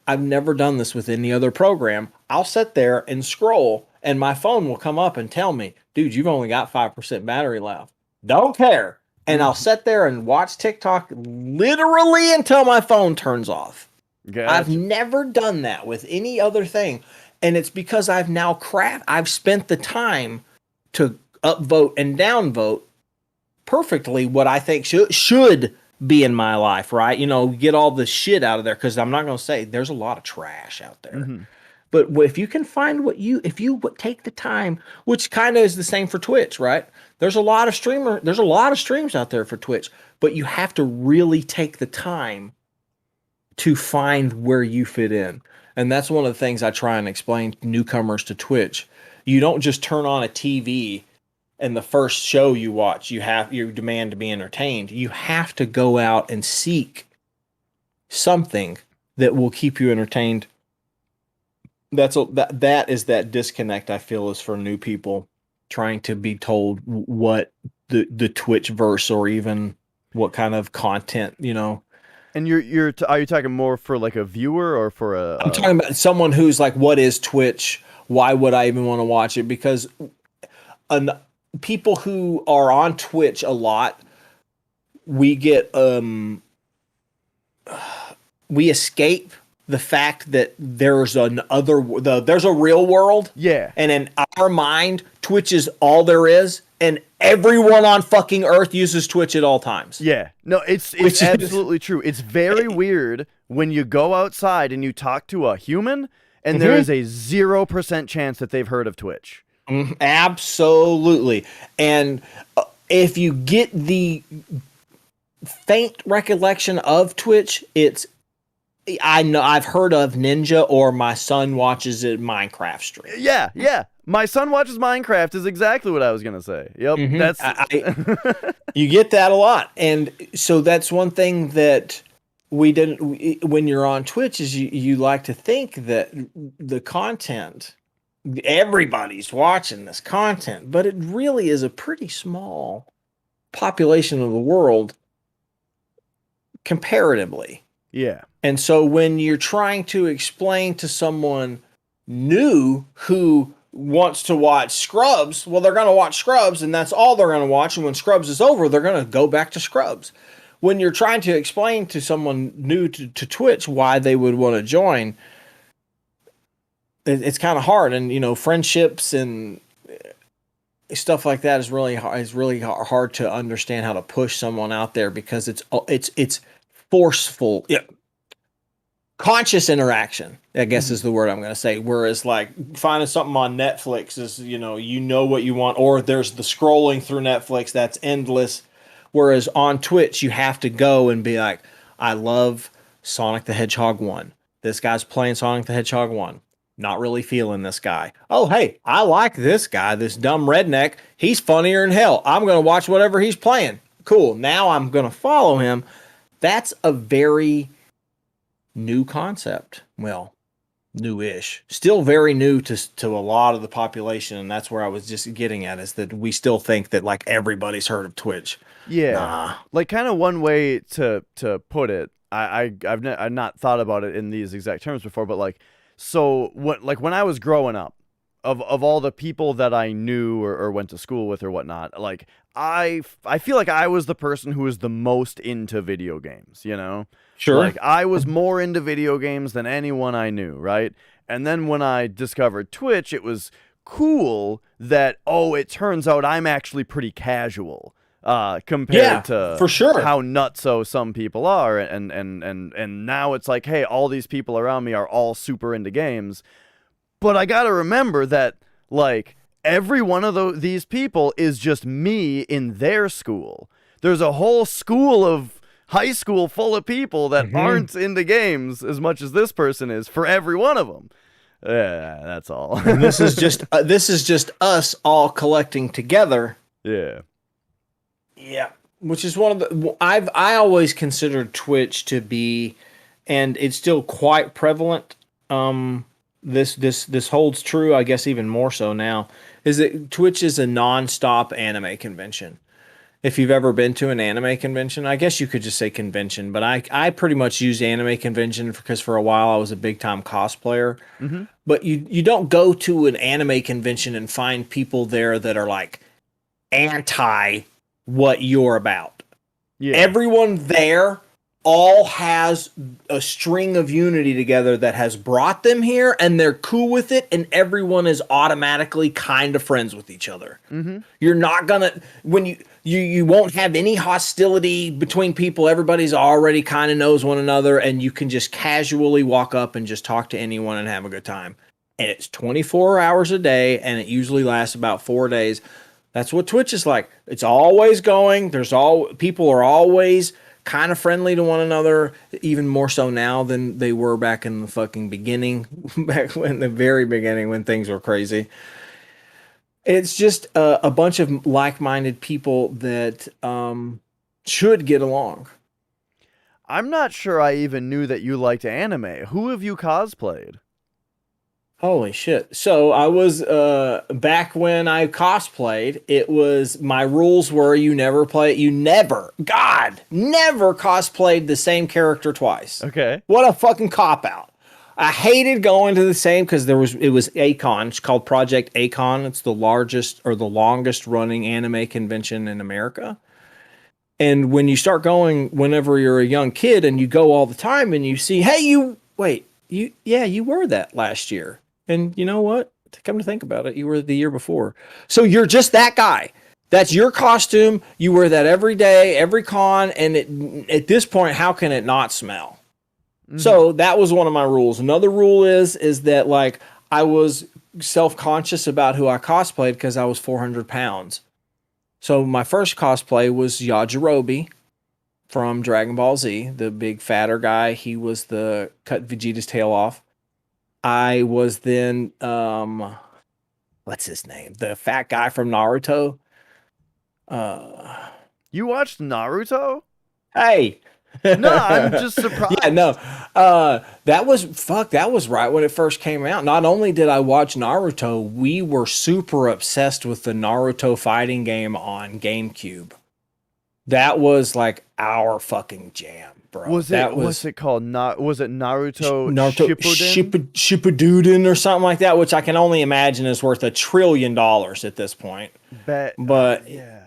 S2: I've never done this with any other program. I'll sit there and scroll, and my phone will come up and tell me, dude, you've only got 5% battery left. Don't care. And I'll sit there and watch TikTok literally until my phone turns off.
S1: Gotcha.
S2: I've never done that with any other thing. And it's because I've spent the time to upvote and downvote perfectly what I think should be in my life, right? You know, get all the shit out of there, because I'm not going to say there's a lot of trash out there.
S1: Mm-hmm.
S2: But if you can find if you take the time, which kind of is the same for Twitch, right? There's a lot of streams out there for Twitch, but you have to really take the time to find where you fit in. And that's one of the things I try and explain to newcomers to Twitch. You don't just turn on a TV and the first show you watch, you demand to be entertained. You have to go out and seek something that will keep you entertained. That is that disconnect I feel is for new people trying to be told what the Twitch verse, or even what kind of content, you know,
S1: And are you talking more for like a viewer or for
S2: I'm talking about someone who's like, what is Twitch? Why would I even want to watch it? Because people who are on Twitch a lot, we get we escape the fact that there's there's a real world.
S1: Yeah.
S2: And in our mind, Twitch is all there is, and everyone on fucking Earth uses Twitch at all times.
S1: Yeah. No, it's absolutely true. It's very weird when you go outside and you talk to a human and there is a 0% chance that they've heard of Twitch.
S2: Absolutely. And if you get the faint recollection of Twitch, I know I've heard of Ninja, or my son watches it Minecraft stream.
S1: Yeah. My son watches Minecraft is exactly what I was gonna say. Yep, that's
S2: you get that a lot, and so that's one thing that we didn't. When you're on Twitch, is you like to think that the content, everybody's watching this content, but it really is a pretty small population of the world comparatively.
S1: Yeah.
S2: And so when you're trying to explain to someone new who wants to watch Scrubs, well, they're going to watch Scrubs, and that's all they're going to watch. And when Scrubs is over, they're going to go back to Scrubs. When you're trying to explain to someone new to Twitch why they would want to join, it's kind of hard. And, you know, friendships and stuff like that is really hard to understand how to push someone out there, because it's forceful. Yeah. Conscious interaction, I guess, is the word I'm going to say. Whereas like finding something on Netflix is, you know what you want, or there's the scrolling through Netflix that's endless. Whereas on Twitch, you have to go and be like, I love Sonic the Hedgehog 1. This guy's playing Sonic the Hedgehog 1. Not really feeling this guy. Oh, hey, I like this guy, this dumb redneck. He's funnier than hell. I'm going to watch whatever he's playing. Cool. Now I'm going to follow him. That's a very new concept. Well, newish. Still very new to a lot of the population, and that's where I was just getting at, is that we still think that like everybody's heard of Twitch.
S1: Yeah. Like kind of one way to put it, I've not thought about it in these exact terms before, but like, so when I was growing up, of all the people that I knew or went to school with or whatnot, like I feel like I was the person who was the most into video games, you know?
S2: Sure.
S1: Like I was more into video games than anyone I knew, right? And then when I discovered Twitch, it was cool that, oh, it turns out I'm actually pretty casual compared to
S2: for sure
S1: how nutso some people are, and now it's like, hey, all these people around me are all super into games. But I gotta remember that, like, every one of these people is just me in their school. There's a whole school of high school full of people that aren't into games as much as this person is, for every one of them. Yeah, that's all.
S2: And this is just us all collecting together.
S1: Yeah.
S2: Yeah, which is one of the I always considered Twitch to be, and it's still quite prevalent. This holds true, I guess, even more so now, is that Twitch is a non-stop anime convention. If you've ever been to an anime convention, I guess you could just say convention, but I pretty much use anime convention because for a while I was a big time cosplayer. Mm-hmm. But you don't go to an anime convention and find people there that are like anti what you're about. Yeah. Everyone there all has a string of unity together that has brought them here, and they're cool with it, and everyone is automatically kind of friends with each other. Mm-hmm. You're not gonna, when you won't have any hostility between people. Everybody's already kind of knows one another, and you can just casually walk up and just talk to anyone and have a good time. And it's 24 hours a day, and it usually lasts about 4 days. That's what Twitch is like. It's always going. People are always kind of friendly to one another, even more so now than they were back in the fucking beginning, back when the very beginning when things were crazy. It's just a bunch of like-minded people that should get along.
S1: I'm not sure I even knew that you liked anime. Who have you cosplayed?
S2: Holy shit. So I was back when I cosplayed, it was my rules were you never, God, never cosplayed the same character twice.
S1: Okay.
S2: What a fucking cop out. I hated going to the same because it was Acon. It's called Project Acon. It's the largest or the longest running anime convention in America. And when you start going whenever you're a young kid and you go all the time and you see, hey, you were that last year. And you know what? Come to think about it, you were the year before. So you're just that guy. That's your costume. You wear that every day, every con. And at this point, how can it not smell? Mm-hmm. So that was one of my rules. Another rule is that like I was self-conscious about who I cosplayed because I was 400 pounds. So my first cosplay was Yajirobe from Dragon Ball Z, the big fatter guy. He was the cut Vegeta's tail off. I was then, what's his name? The fat guy from Naruto.
S1: You watched Naruto?
S2: Hey.
S1: No, I'm just surprised.
S2: Yeah, no. That was right when it first came out. Not only did I watch Naruto, we were super obsessed with the Naruto fighting game on GameCube. That was like our fucking jam, bro.
S1: What's it called? Was it Naruto
S2: Shippuden or something like that? Which I can only imagine is worth $1 trillion at this point. But
S1: yeah,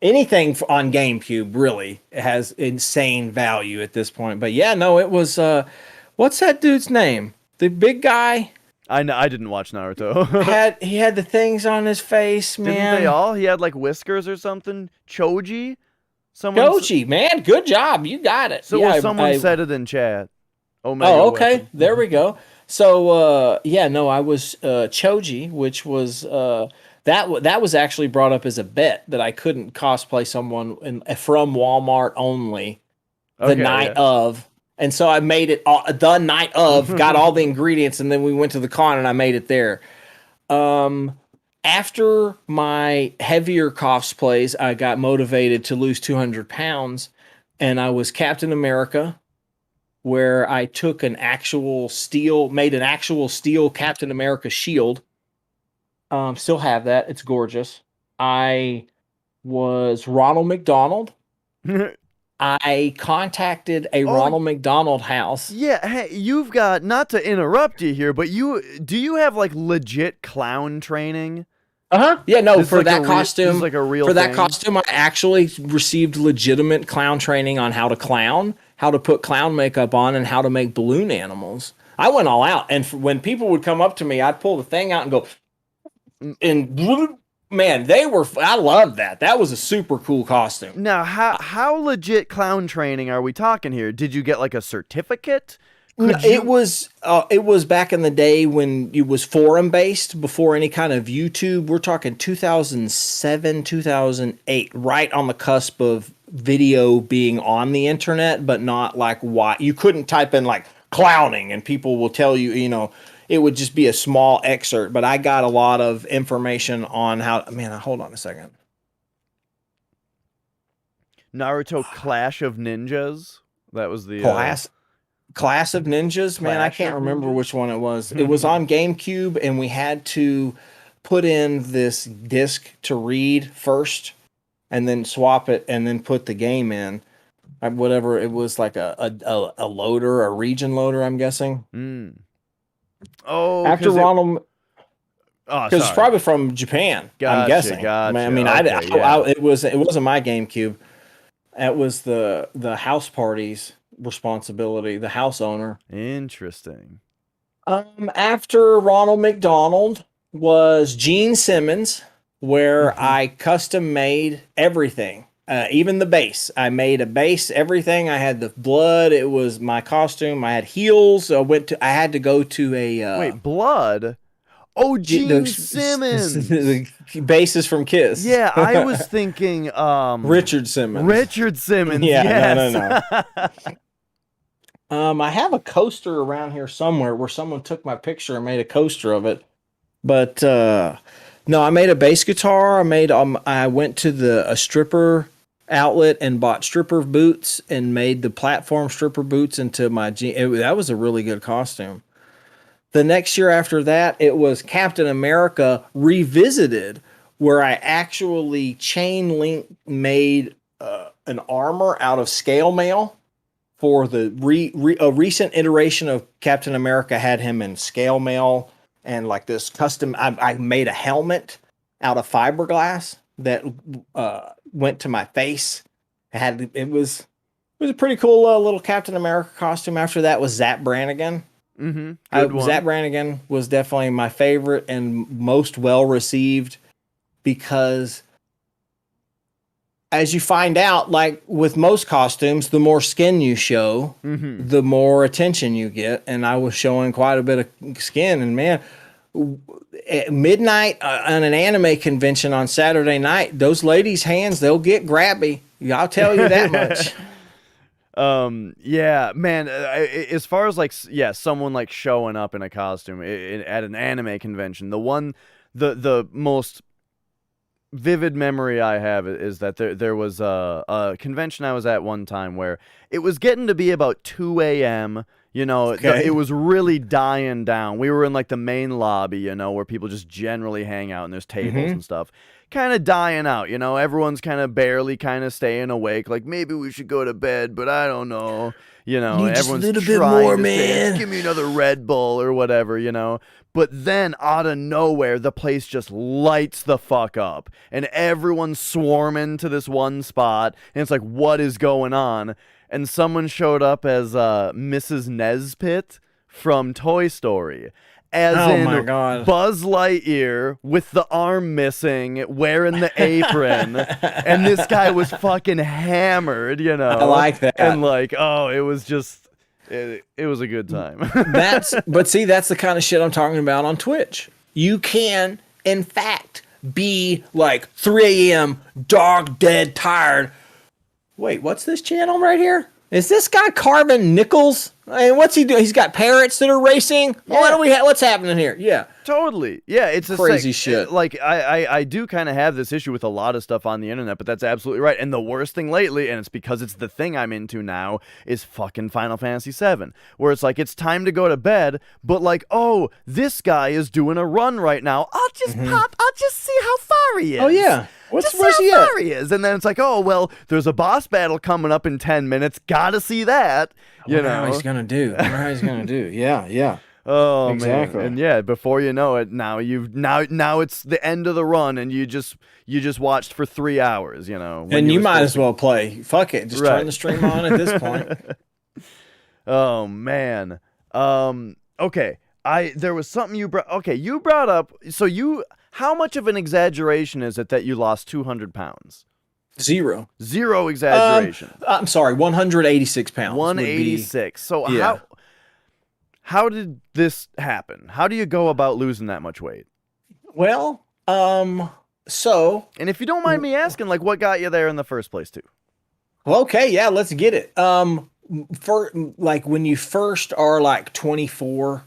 S2: anything on GameCube really has insane value at this point. But yeah, no, it was. What's that dude's name? The big guy.
S1: I know. I didn't watch Naruto.
S2: he had the things on his face, man.
S1: Didn't they all? He had like whiskers or something. Choji.
S2: Choji, man, good job. You got it.
S1: So
S2: yeah,
S1: someone said it in chat.
S2: Omega okay. Weapon. There we go. So I was Choji, which was that was actually brought up as a bet that I couldn't cosplay someone from Walmart only the night of. And so I made it the night of, got all the ingredients, and then we went to the con and I made it there. After my heavier cosplays, I got motivated to lose 200 pounds, and I was Captain America, where I took made an actual steel Captain America shield. Still have that. It's gorgeous. I was Ronald McDonald. I contacted a Ronald McDonald house.
S1: Yeah, hey, you've got, not to interrupt you here, but do you have like legit clown training?
S2: Yeah, no, for that costume,
S1: like a real
S2: for
S1: thing.
S2: That costume, I actually received legitimate clown training on how to clown, how to put clown makeup on, and how to make balloon animals. I went all out, and when people would come up to me, I'd pull the thing out and go, and man, I loved that. That was a super cool costume.
S1: Now, how legit clown training are we talking here? Did you get like a certificate?
S2: It was back in the day when it was forum based before any kind of YouTube. We're talking 2007, 2008, right on the cusp of video being on the internet, but not like why you couldn't type in like clowning and people will tell you, it would just be a small excerpt. But I got a lot of information on hold on a second.
S1: Naruto Clash of Ninjas. That was the
S2: Class of Ninjas, man. I can't remember which one it was. It was on GameCube, and we had to put in this disc to read first, and then swap it, and then put the game in. Whatever it was, like a loader, a region loader, I'm guessing.
S1: Oh,
S2: after Ronald, because it's probably from Japan. I'm guessing. It wasn't my GameCube. It was the house party's responsibility, the house owner.
S1: Interesting.
S2: After Ronald McDonald was Gene Simmons, where I custom made everything, even the base. I made a base, everything. I had the blood. It was my costume. I had heels. I had to go to a
S1: wait, blood. Oh, Gene Simmons.
S2: The bass from Kiss.
S1: Yeah, I was thinking
S2: Richard Simmons.
S1: Richard Simmons.
S2: Yeah,
S1: yes.
S2: No. I have a coaster around here somewhere where someone took my picture and made a coaster of it. But no, I made a bass guitar. I went to a stripper outlet and bought stripper boots and made the platform stripper boots into my that was a really good costume. The next year after that, it was Captain America Revisited, where I actually chain link made an armor out of scale mail for the a recent iteration of Captain America had him in scale mail and like this custom. I made a helmet out of fiberglass that went to my face. It was a pretty cool little Captain America costume. After that was Zap Brannigan.
S1: Mm-hmm.
S2: Zap Brannigan was definitely my favorite and most well received because, as you find out, like with most costumes, the more skin you show, the more attention you get. And I was showing quite a bit of skin. And man, at midnight on an anime convention on Saturday night, those ladies' hands, they'll get grabby. I'll tell you that much.
S1: Yeah, man, as far as like, yeah, someone like showing up in a costume at an anime convention, the most vivid memory I have is that there was a convention I was at one time where it was getting to be about 2 a.m., you know, it was really dying down. We were in like the main lobby, you know, where people just generally hang out and there's tables and stuff. Kind of dying out, you know, everyone's kind of barely kind of staying awake. Like maybe we should go to bed, but I don't know, you know, everyone's
S2: just a little bit
S1: trying
S2: more,
S1: to
S2: man.
S1: give me another Red Bull or whatever, you know. But then out of nowhere, the place just lights the fuck up and everyone's swarming to this one spot. And it's like, what is going on? And someone showed up as Mrs. Nesbit from Toy Story. As
S2: my God.
S1: Buzz Lightyear with the arm missing, wearing the apron, and this guy was fucking hammered, you know.
S2: I like that.
S1: And like, oh, it was just, it was a good time.
S2: But see, that's the kind of shit I'm talking about on Twitch. You can, in fact, be like 3 a.m., dog dead tired. Wait, what's this channel right here? Is this guy carving nickels? I mean, what's he doing? He's got parrots that are racing. Yeah. What do we what's happening here? Yeah,
S1: totally. Yeah, it's just
S2: crazy shit.
S1: Like I do kind of have this issue with a lot of stuff on the internet, but that's absolutely right. And the worst thing lately, and it's because it's the thing I'm into now, is fucking Final Fantasy VII, where it's like it's time to go to bed, but like, oh, this guy is doing a run right now. I'll just I'll just see how far he is.
S2: Oh yeah.
S1: Where's he at? He is. And then it's like, oh, well, there's a boss battle coming up in 10 minutes. Gotta see that. You know
S2: how he's gonna do. Yeah.
S1: Oh,
S2: exactly.
S1: Man. And yeah, before you know it, now it's the end of the run, and you just watched for 3 hours. You know,
S2: and you might as well play. Fuck it, just turn the stream on at this point.
S1: Oh man. Okay. There was something you brought. Okay, you brought up. So you. How much of an exaggeration is it that you lost 200 pounds?
S2: Zero
S1: exaggeration.
S2: I'm sorry, 186 pounds.
S1: 186. So yeah. How did this happen? How do you go about losing that much weight?
S2: Well, so.
S1: And if you don't mind me asking, like, what got you there in the first place, too?
S2: Well, okay, yeah, let's get it. For like when you first are like 24,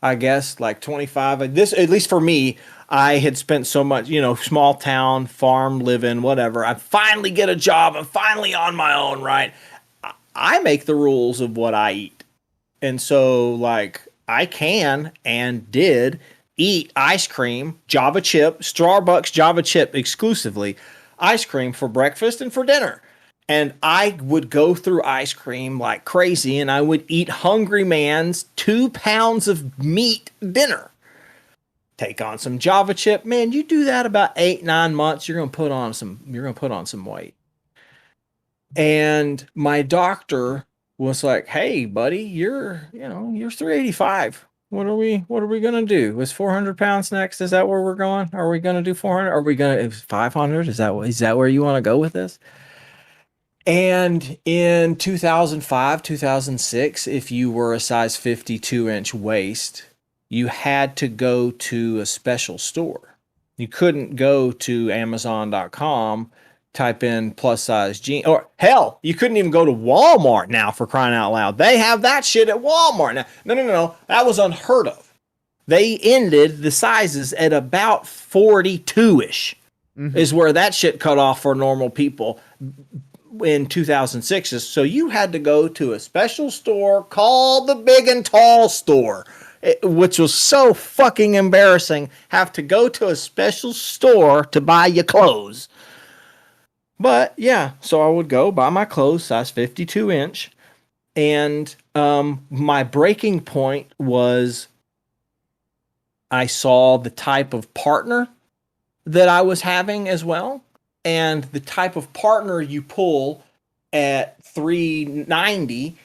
S2: I guess, like 25. This, at least for me. I had spent so much, you know, small town, farm living, whatever. I finally get a job. I'm finally on my own, right? I make the rules of what I eat. And so, like, I can and did eat ice cream, Java chip, Starbucks Java chip exclusively, ice cream for breakfast and for dinner. And I would go through ice cream like crazy, and I would eat Hungry Man's 2 pounds of meat dinner. Take on some Java chip, man. You do that about 8-9 months, you're gonna put on some weight. And my doctor was like, "Hey, buddy, you're 385. What are we gonna do? Is 400 pounds next? Is that where we're going? Are we gonna do 400? Are we gonna 500? Is that where you want to go with this?" And in 2005, 2006, if you were a size 52-inch waist, you had to go to a special store. You couldn't go to Amazon.com, type in plus size jeans, or hell, you couldn't even go to Walmart now, for crying out loud. They have that shit at Walmart now. No. That was unheard of. They ended the sizes at about 42-ish is where that shit cut off for normal people in 2006. So you had to go to a special store called the Big and Tall store. which was so fucking embarrassing. Have to go to a special store to buy your clothes. But yeah, so I would go buy my clothes, size 52 inch. And my breaking point was I saw the type of partner that I was having as well. And the type of partner you pull at 390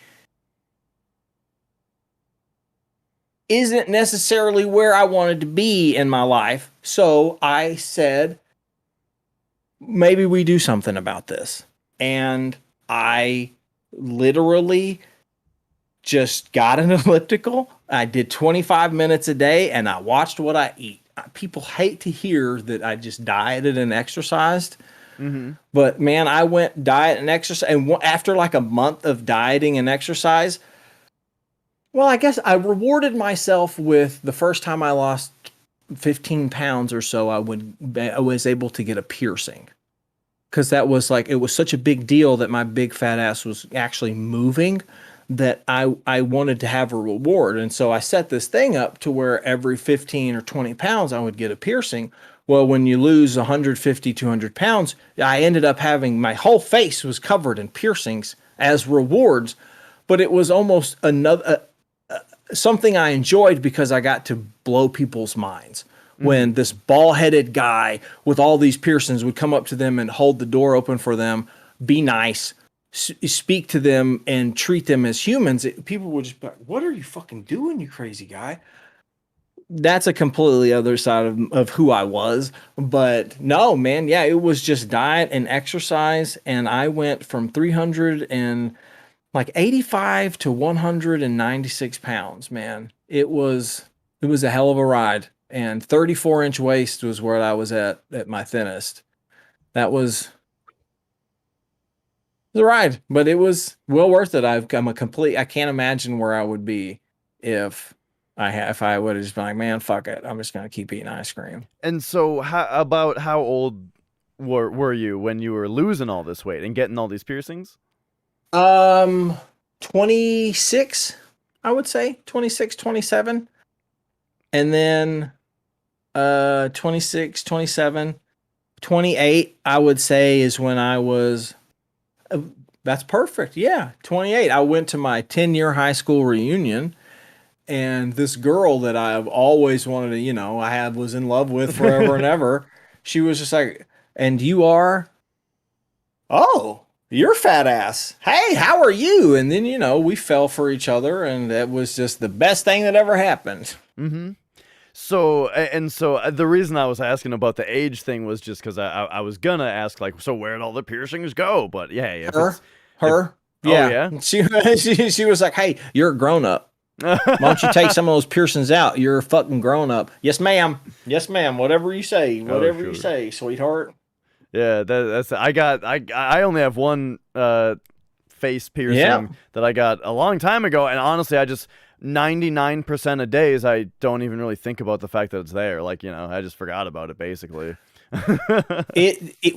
S2: isn't necessarily where I wanted to be in my life. So I said, maybe we do something about this. And I literally just got an elliptical. I did 25 minutes a day and I watched what I eat. People hate to hear that I just dieted and exercised.
S1: Mm-hmm.
S2: But man, I went diet and exercise. And after like a month of dieting and exercise, well, I guess I rewarded myself with the first time I lost 15 pounds or so, I was able to get a piercing. Because that was like, it was such a big deal that my big fat ass was actually moving that I wanted to have a reward. And so I set this thing up to where every 15 or 20 pounds I would get a piercing. Well, when you lose 150, 200 pounds, I ended up having my whole face was covered in piercings as rewards. But it was almost another something I enjoyed because I got to blow people's minds. When this bald-headed guy with all these piercings would come up to them and hold the door open for them, be nice, speak to them, and treat them as humans, people would just be like, what are you fucking doing, you crazy guy? That's a completely other side of who I was. But no, man, yeah, it was just diet and exercise, and I went from 385 to 196 pounds, man. It was a hell of a ride. And 34-inch waist was where I was at my thinnest. That was a ride, but it was well worth it. I can't imagine where I would be if I would have just been like, man, fuck it. I'm just going to keep eating ice cream.
S1: And so how old were you when you were losing all this weight and getting all these piercings?
S2: 26, I would say. 26, 27. And then 26, 27, 28, I would say is when I was, that's perfect. Yeah. 28. I went to my 10-year high school reunion, and this girl that I've always wanted to, was in love with forever and ever. She was just like, and you are, oh, you're fat ass. Hey, how are you? And then, we fell for each other, and that was just the best thing that ever happened.
S1: Mm-hmm. So the reason I was asking about the age thing was just because I was gonna ask, like, so where'd all the piercings go? But yeah,
S2: her, yeah. She was like, hey, you're a grown up. Why don't you take some of those piercings out? You're a fucking grown up. Yes, ma'am. Yes, ma'am. Whatever you say. Whatever you say, sweetheart.
S1: Yeah, that's. I only have one face piercing that I got a long time ago, and honestly, 99% of days I don't even really think about the fact that it's there. Like, I just forgot about it basically.
S2: It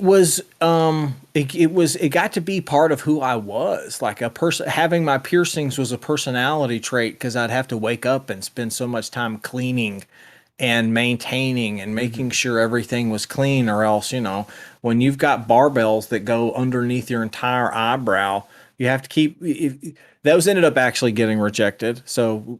S2: got to be part of who I was. Like a person, having my piercings was a personality trait because I'd have to wake up and spend so much time cleaning and maintaining and making sure everything was clean, or else, when you've got barbells that go underneath your entire eyebrow, you have to keep. Those ended up actually getting rejected. So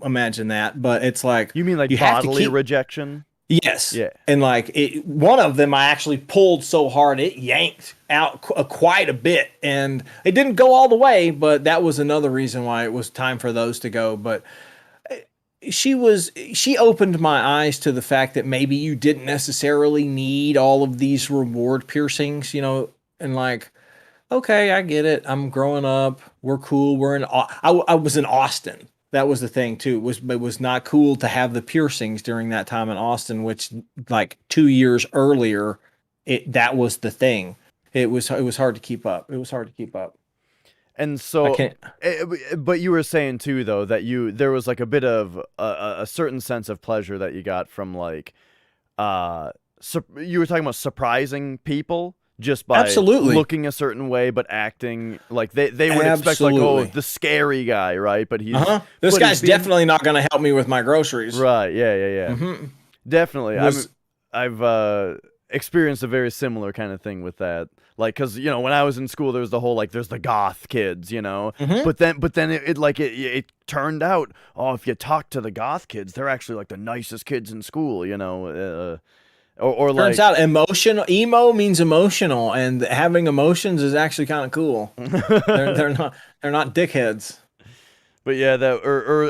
S2: imagine that. But it's like,
S1: you mean like bodily rejection?
S2: Yes. Yeah. And like one of them, I actually pulled so hard it yanked out quite a bit, and it didn't go all the way. But that was another reason why it was time for those to go. But she opened my eyes to the fact that maybe you didn't necessarily need all of these reward piercings, and like, okay, I get it. I'm growing up. We're cool. I was in Austin. That was the thing too. It was not cool to have the piercings during that time in Austin, which like 2 years earlier, that was the thing. It was hard to keep up. It was hard to keep up.
S1: And so, but you were saying too, though, that there was like a bit of a certain sense of pleasure that you got from like, you were talking about surprising people. just by
S2: Absolutely.
S1: looking a certain way but acting like they would expect like, oh, the scary guy, right? But he's
S2: this
S1: but
S2: guy's
S1: he's being,
S2: definitely not going to help me with my groceries.
S1: right. Yeah. Definitely. I've experienced a very similar kind of thing with that. Like, cause when I was in school, there was the whole like, there's the goth kids, but then it turned out, oh, if you talk to the goth kids, they're actually like the nicest kids in school, or
S2: Turns
S1: like
S2: out emo means emotional, and having emotions is actually kind of cool. they're not dickheads.
S1: But yeah,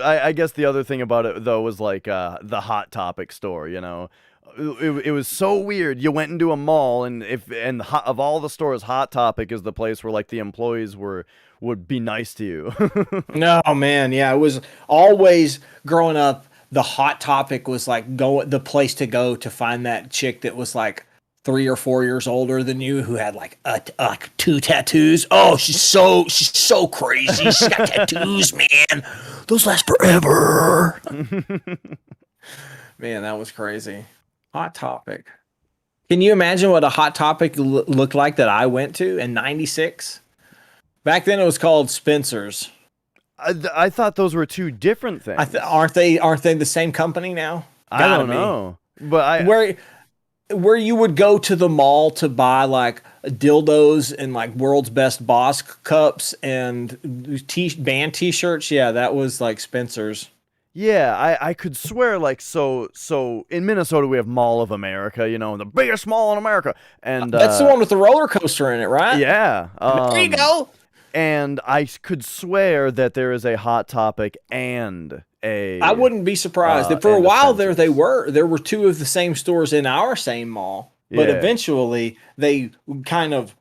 S1: I guess the other thing about it though was like the Hot Topic store. It was so weird. You went into a mall, and of all the stores, Hot Topic is the place where like the employees would be nice to you.
S2: No, man, yeah, it was always growing up. The Hot Topic was like the place to go to find that chick that was like 3 or 4 years older than you, who had like 2 tattoos. Oh, she's so crazy. She's got tattoos, man. Those last forever. Man, that was crazy. Hot Topic. Can you imagine what a Hot Topic looked like that I went to in '96? Back then, it was called Spencer's.
S1: I thought those were two different things.
S2: Aren't they the same company now?
S1: I don't know. But
S2: where you would go to the mall to buy like dildos and like World's Best Boss cups and band t-shirts. Yeah, that was like Spencer's.
S1: Yeah, I could swear like so in Minnesota we have Mall of America, the biggest mall in America, and
S2: that's the one with the roller coaster in it, right?
S1: Yeah.
S2: There you go.
S1: And I could swear that there is a Hot Topic and a.
S2: I wouldn't be surprised. For a while there were two of the same stores in our same mall, but eventually they kind of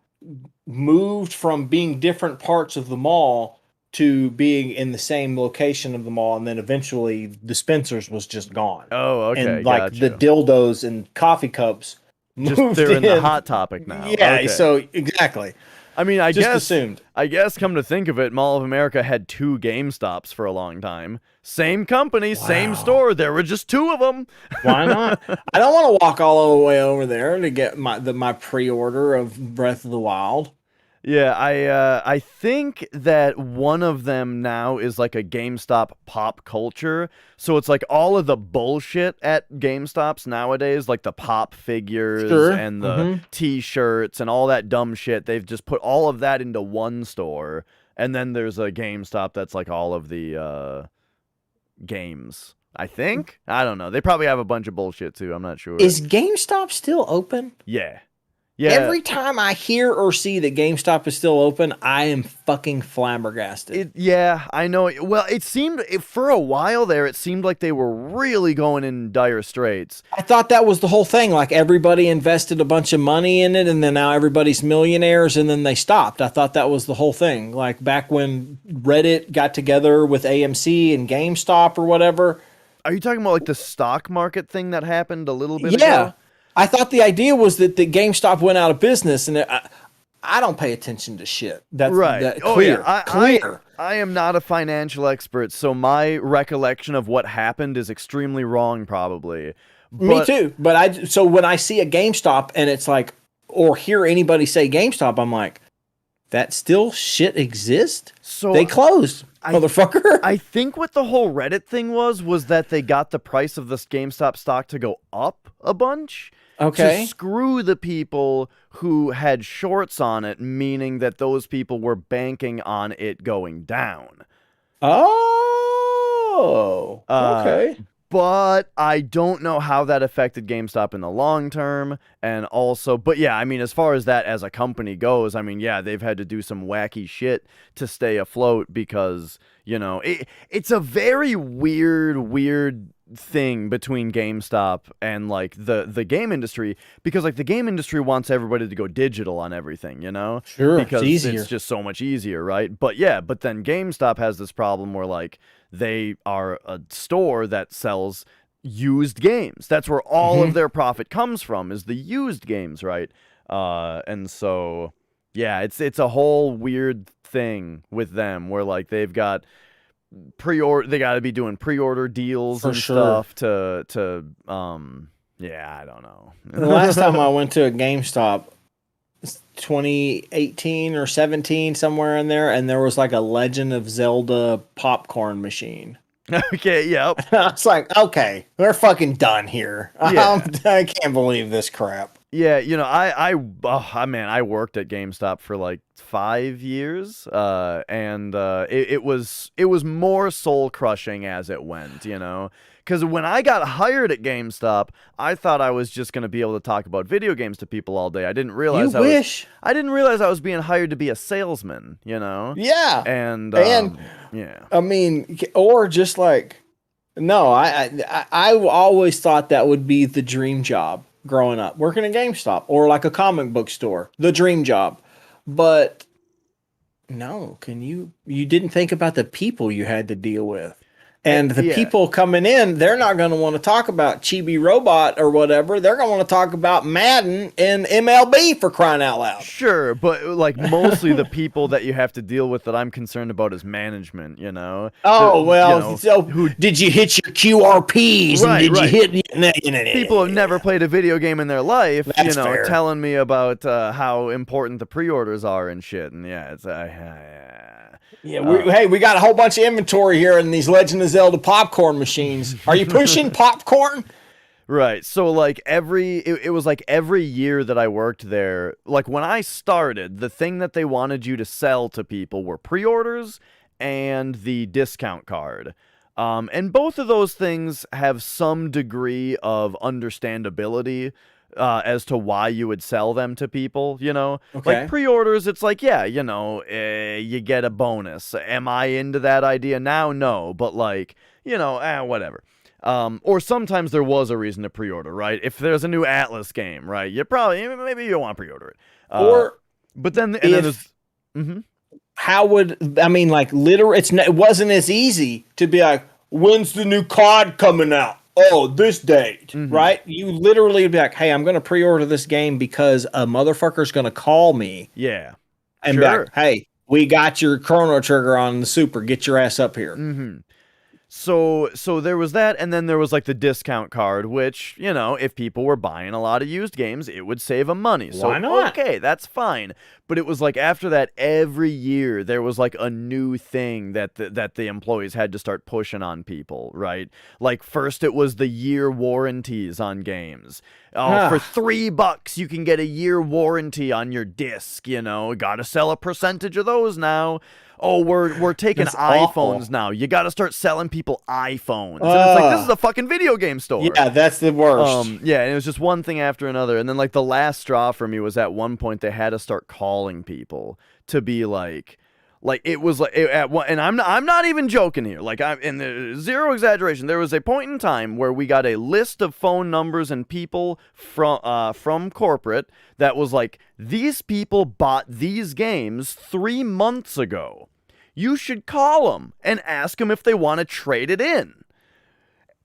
S2: moved from being different parts of the mall to being in the same location of the mall, and then eventually the Spencer's was just gone.
S1: Oh, okay.
S2: And like the dildos and coffee cups moved
S1: they're in the Hot
S2: Topic
S1: Topic now.
S2: Yeah,
S1: okay.
S2: So exactly.
S1: I mean, I
S2: assumed.
S1: I guess, come to think of it, Mall of America had 2 GameStops for a long time. Same company, same store. There were just 2 of them.
S2: Why not? I don't want to walk all the way over there to get my pre-order of Breath of the Wild.
S1: Yeah, I think that one of them now is like a GameStop pop culture. So it's like all of the bullshit at GameStops nowadays, like the pop figures and the t-shirts and all that dumb shit. They've just put all of that into one store. And then there's a GameStop that's like all of the games. I think. I don't know. They probably have a bunch of bullshit too. I'm not sure.
S2: Is GameStop still open?
S1: Yeah. Yeah.
S2: Every time I hear or see that GameStop is still open, I am fucking flabbergasted.
S1: Yeah, I know. Well, it seemed for a while there, it seemed like they were really going in dire straits.
S2: I thought that was the whole thing. Like everybody invested a bunch of money in it, and then now everybody's millionaires, and then they stopped. I thought that was the whole thing. Like back when Reddit got together with AMC and GameStop or whatever.
S1: Are you talking about like the stock market thing that happened a little bit ago?
S2: Yeah. I thought the idea was that the GameStop went out of business, and I don't pay attention to shit. That's
S1: right.
S2: Clear. Clear.
S1: I am not a financial expert, so my recollection of what happened is extremely wrong, probably.
S2: Me too. But so when I see a GameStop and it's like, or hear anybody say GameStop, I'm like, that still shit exists? So they closed, motherfucker.
S1: I think what the whole Reddit thing was that they got the price of this GameStop stock to go up a bunch.
S2: Okay.
S1: To screw the people who had shorts on it, meaning that those people were banking on it going down.
S2: Oh, okay.
S1: But I don't know how that affected GameStop in the long term. And also, but yeah, I mean, as far as that as a company goes, I mean, yeah, they've had to do some wacky shit to stay afloat because, it's a very weird thing between GameStop and like the game industry, because like the game industry wants everybody to go digital on everything,
S2: Sure,
S1: because
S2: it's easier.
S1: It's just so much easier, right? But then GameStop has this problem where like they are a store that sells used games. That's where all of their profit comes from, is the used games, right? And so yeah, it's a whole weird thing with them where like they've got they got to be doing pre-order deals and stuff to yeah, I don't know.
S2: The last time I went to a GameStop, 2018 or 17, somewhere in there, and there was like a Legend of Zelda popcorn machine.
S1: Okay, yep.
S2: I was like, okay, we're fucking done here.
S1: Yeah.
S2: I can't believe this crap.
S1: Yeah, man, I worked at GameStop for like 5 years, and it was more soul crushing as it went, because when I got hired at GameStop, I thought I was just gonna be able to talk about video games to people all day. I didn't realize I didn't realize I was being hired to be a salesman,
S2: Yeah,
S1: and yeah,
S2: I mean, or just like, no, I always thought that would be the dream job growing up, working at GameStop or like a comic book store, the dream job. But no, you didn't think about the people you had to deal with. And the people coming in, they're not going to want to talk about Chibi Robot or whatever. They're going to want to talk about Madden and MLB, for crying out loud.
S1: Sure, but like mostly the people that you have to deal with that I'm concerned about is management,
S2: Oh, did you hit your QRPs?
S1: Right,
S2: and did you
S1: hit... People have never played a video game in their life,
S2: That's fair.
S1: telling me about how important the pre-orders are and shit. And yeah, it's
S2: hey, we got a whole bunch of inventory here in these Legend of Zelda popcorn machines. Are you pushing popcorn?
S1: Right. So like it was like every year that I worked there, like when I started, the thing that they wanted you to sell to people were pre-orders and the discount card. And both of those things have some degree of understandability as to why you would sell them to people,
S2: Okay.
S1: Like pre-orders, it's like, yeah, you get a bonus. Am I into that idea now? No, but like, whatever. Or sometimes there was a reason to pre-order, right? If there's a new Atlas game, right? Maybe you want to pre-order it. But then, there's... Mm-hmm.
S2: How would, I mean, like, literally, it wasn't as easy to be like, when's the new COD coming out? Oh, this date, right? You literally would be like, hey, I'm going to pre-order this game because a motherfucker's going to call me.
S1: Yeah.
S2: And be like, hey, we got your Chrono Trigger on the Super. Get your ass up here.
S1: Mm-hmm. So there was that, and then there was like the discount card, which, if people were buying a lot of used games, it would save them money. So,
S2: why not?
S1: Okay, that's fine. But it was like after that, every year there was like a new thing that the employees had to start pushing on people, right? Like first it was the year warranties on games. For $3 you can get a year warranty on your disc. Got to sell a percentage of those now. Oh, we're taking
S2: That's
S1: iPhones
S2: awful.
S1: now. You got to start selling people iPhones. And it's like, this is a fucking video game store.
S2: Yeah, that's the worst.
S1: Yeah, and it was just one thing after another. And then like the last straw for me was at one point they had to start calling people to be like it was like and I'm not even joking here. Like there's zero exaggeration. There was a point in time where we got a list of phone numbers and people from corporate that was like, these people bought these games 3 months ago. You should call them and ask them if they want to trade it in.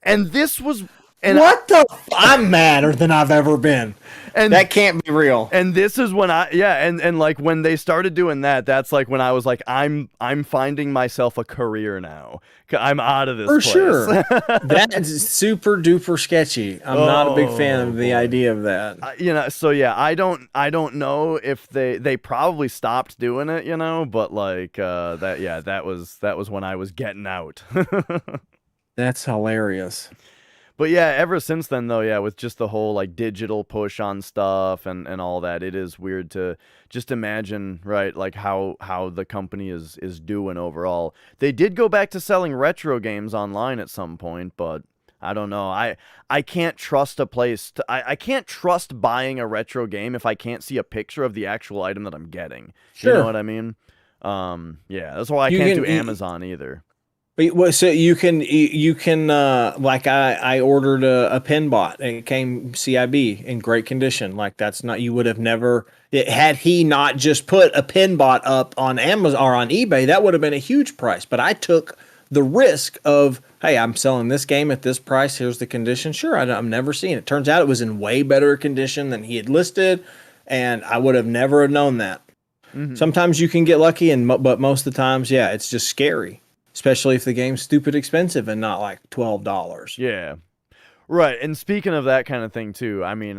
S1: And this was...
S2: I'm madder than I've ever been. And that can't be real.
S1: And this is when and like when they started doing that, that's like when I was like, I'm finding myself a career now. I'm out of this place.
S2: Sure. That's super duper sketchy. I'm not a big fan of the idea of that.
S1: So yeah, I don't know if they probably stopped doing it, but like that was when I was getting out.
S2: That's hilarious.
S1: But yeah, ever since then, though, yeah, with just the whole like digital push on stuff and all that, it is weird to just imagine, right, like how the company is doing overall. They did go back to selling retro games online at some point, but I don't know. I can't trust a place. I can't trust buying a retro game if I can't see a picture of the actual item that I'm getting. Sure. You know what I mean? Yeah, that's why I can't do Amazon either.
S2: So you can like I ordered a pin bot and it came CIB in great condition. Like you would have never, had he not just put a pin bot up on Amazon or on eBay, that would have been a huge price. But I took the risk of, hey, I'm selling this game at this price. Here's the condition. Sure, I'm never seeing it. Turns out it was in way better condition than he had listed, and I would have never known that. Mm-hmm. Sometimes you can get lucky, but most of the times, yeah, it's just scary. Especially if the game's stupid expensive and not like $12.
S1: Yeah. Right, and speaking of that kind of thing too, I mean,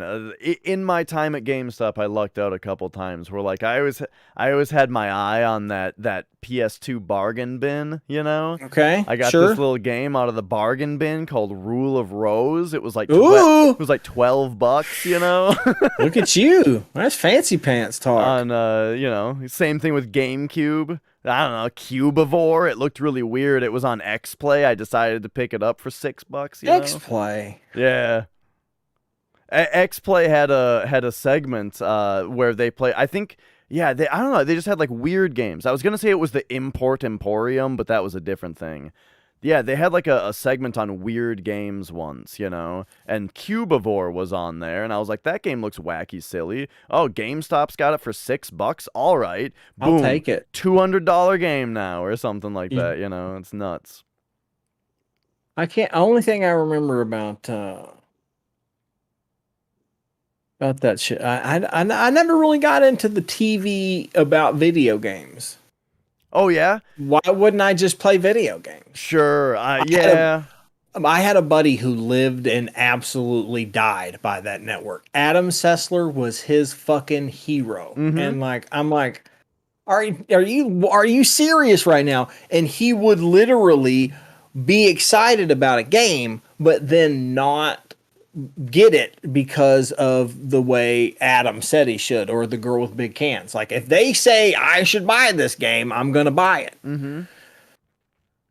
S1: in my time at GameStop, I lucked out a couple times where like I always had my eye on that PS2 bargain bin, you know.
S2: Okay,
S1: I got this
S2: sure.
S1: little game out of the bargain bin called Rule of Rose. It was like it
S2: Ooh,
S1: was like $12, you know.
S2: look at you. That's fancy pants talk.
S1: On you know, same thing with GameCube. I don't know, Cubivore. It looked really weird. It was on XPlay. I decided to pick it up for $6, you know.
S2: X-Play.
S1: Yeah. XPlay had a segment where they play. I think I don't know. They just had like weird games. I was gonna say it was the Import Emporium, but that was a different thing. Yeah, they had like a segment on weird games once, you know, and Cubivore was on there, and I was like, that game looks wacky, silly. Oh, GameStop's got it for $6. All right,
S2: I'll
S1: boom,
S2: take it.
S1: $200 game now, or something like
S2: Yeah.
S1: that. You know, it's nuts.
S2: I can't. Only thing I remember about that shit. I never really got into the TV about video games.
S1: Oh yeah,
S2: Why wouldn't I just play video games?
S1: sure.
S2: I had
S1: Yeah.
S2: I had a buddy who lived and absolutely died by that network. Adam Sessler was his fucking hero. And like I'm like, are you serious right now? And he would literally be excited about a game, but then not get it because of the way Adam said he should, or the girl with big cans. Like if they say I should buy this game, I'm gonna buy it.
S1: Mm-hmm.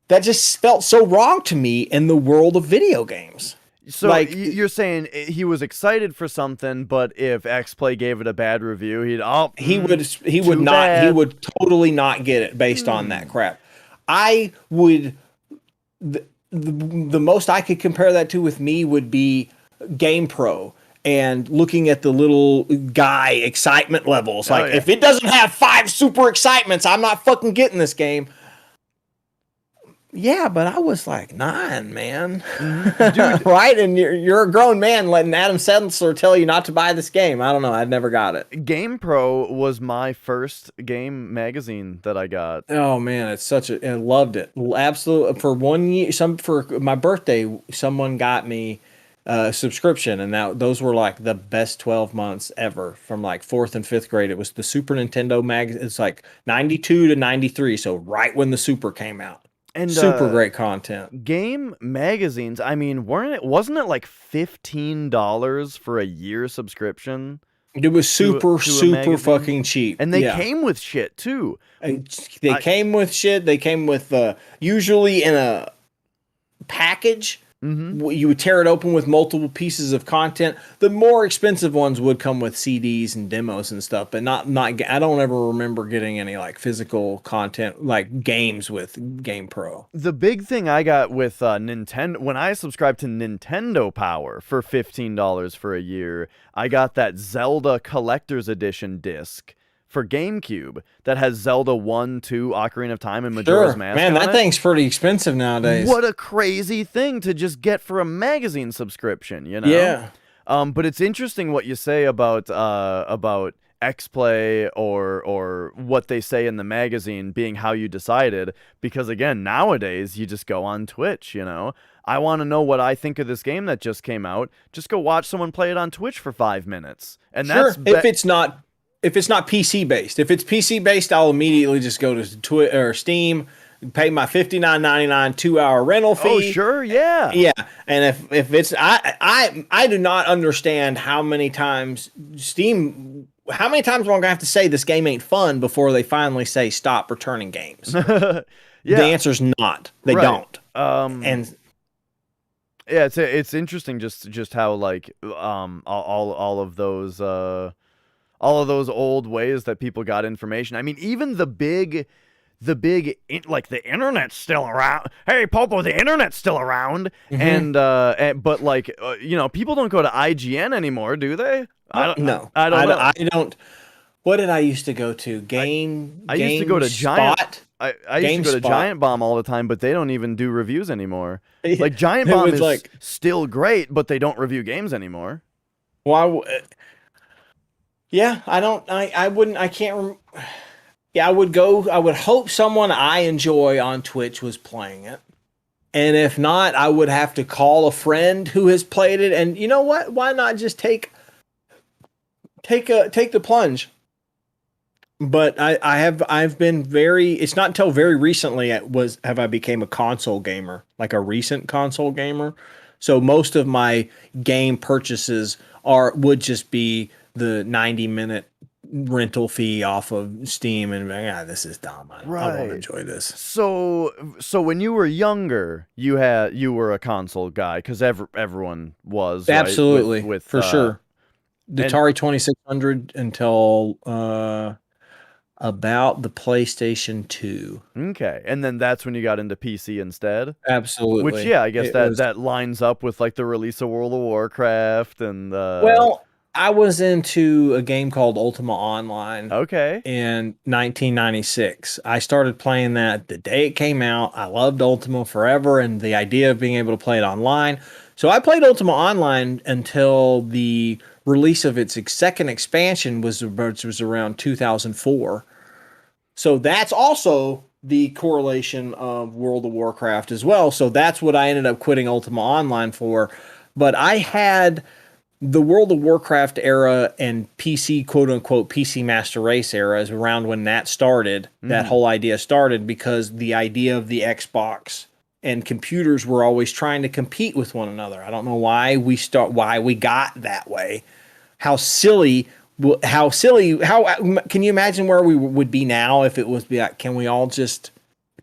S2: That just felt so wrong to me in the world of video games.
S1: So
S2: Like-
S1: you're saying he was excited for something, but if XPlay gave it a bad review,
S2: He would
S1: too
S2: not
S1: bad.
S2: he would totally not get it based on that crap. I would the most I could compare that to with me would be GamePro and looking at the little guy excitement levels. Like
S1: yeah.
S2: if it doesn't have 5 super excitements, I'm not fucking getting this game. Yeah, but I was like 9, man.
S1: Dude.
S2: Right? And you're a grown man letting Adam Sessler tell you not to buy this game. I don't know. I never got it.
S1: GamePro was my first game magazine that I got.
S2: Oh man, it's such a. I loved it. Absolutely. For 1 year, for my birthday, someone got me a subscription, and those were like the best 12 months ever. From like 4th and 5th grade, it was the Super Nintendo magazine. It's like 92 to 93, so right when the Super came out.
S1: And
S2: Super great content.
S1: Game magazines, I mean, wasn't it like $15 for a year subscription?
S2: It was super
S1: magazine?
S2: fucking cheap,
S1: And they came with shit too.
S2: They came with shit. They came with usually in a package.
S1: Mm-hmm.
S2: You would tear it open with multiple pieces of content. The more expensive ones would come with CDs and demos and stuff, but not. I don't ever remember getting any like physical content like games with GamePro.
S1: The big thing I got with Nintendo, when I subscribed to Nintendo Power for $15 for a year, I got that Zelda Collector's Edition disc for GameCube that has Zelda 1, 2, Ocarina of Time, and Majora's Mask.
S2: Man,
S1: on
S2: that
S1: it.
S2: thing's pretty expensive nowadays.
S1: What a crazy thing to just get for a magazine subscription, you know?
S2: Yeah.
S1: But it's interesting what you say about XPlay or what they say in the magazine being how you decided, because again, nowadays you just go on Twitch, you know? I want to know what I think of this game that just came out. Just go watch someone play it on Twitch for 5 minutes. And
S2: Sure.
S1: that's
S2: If it's not PC based. If it's PC based, I'll immediately just go to or Steam, pay my $59.99 2-hour rental fee.
S1: Oh, sure, yeah.
S2: Yeah, and if it's I do not understand how many times am I gonna have to say this game ain't fun before they finally say stop returning games?
S1: Yeah.
S2: The answer's not. They
S1: Right.
S2: don't.
S1: And yeah, it's interesting just how like all of those old ways that people got information. I mean, even the internet's still around. Hey, Popo, the internet's still around.
S2: Mm-hmm.
S1: But like you know, people don't go to IGN anymore, do they? I don't know.
S2: I don't. What did I used to go to?
S1: I used to go to Giant.
S2: Spot?
S1: I used to go to
S2: GameSpot.
S1: Giant Bomb all the time, but they don't even do reviews anymore. Like Giant
S2: It
S1: Bomb
S2: was
S1: is
S2: like-
S1: still great, but they don't review games anymore.
S2: Why? Yeah, I don't. I wouldn't. I can't. Yeah, I would go. I would hope someone I enjoy on Twitch was playing it, And if not, I would have to call a friend who has played it. And you know what? Why not just take the plunge? But I've been very. It's not until very recently have I became a console gamer, like a recent console gamer. So most of my game purchases would just be the 90-minute rental fee off of Steam, and this is dumb. I won't enjoy this.
S1: So when you were younger, you were a console guy because everyone was,
S2: absolutely,
S1: right?
S2: For sure. The Atari 2600 until about the PlayStation 2.
S1: Okay, and then that's when you got into PC instead?
S2: Absolutely.
S1: Which, yeah, I guess that lines up with like the release of World of Warcraft and
S2: well, I was into a game called Ultima Online.
S1: Okay.
S2: In 1996. I started playing that the day it came out. I loved Ultima forever and the idea of being able to play it online. So I played Ultima Online until the release of its second expansion was around 2004. So that's also the correlation of World of Warcraft as well. So that's what I ended up quitting Ultima Online for. But I had the World of Warcraft era and PC, quote unquote, PC Master Race era is around when that started. That whole idea started because the idea of the Xbox and computers were always trying to compete with one another. I don't know why we got that way. How silly, how can you imagine where we would be now if it was like, can we all just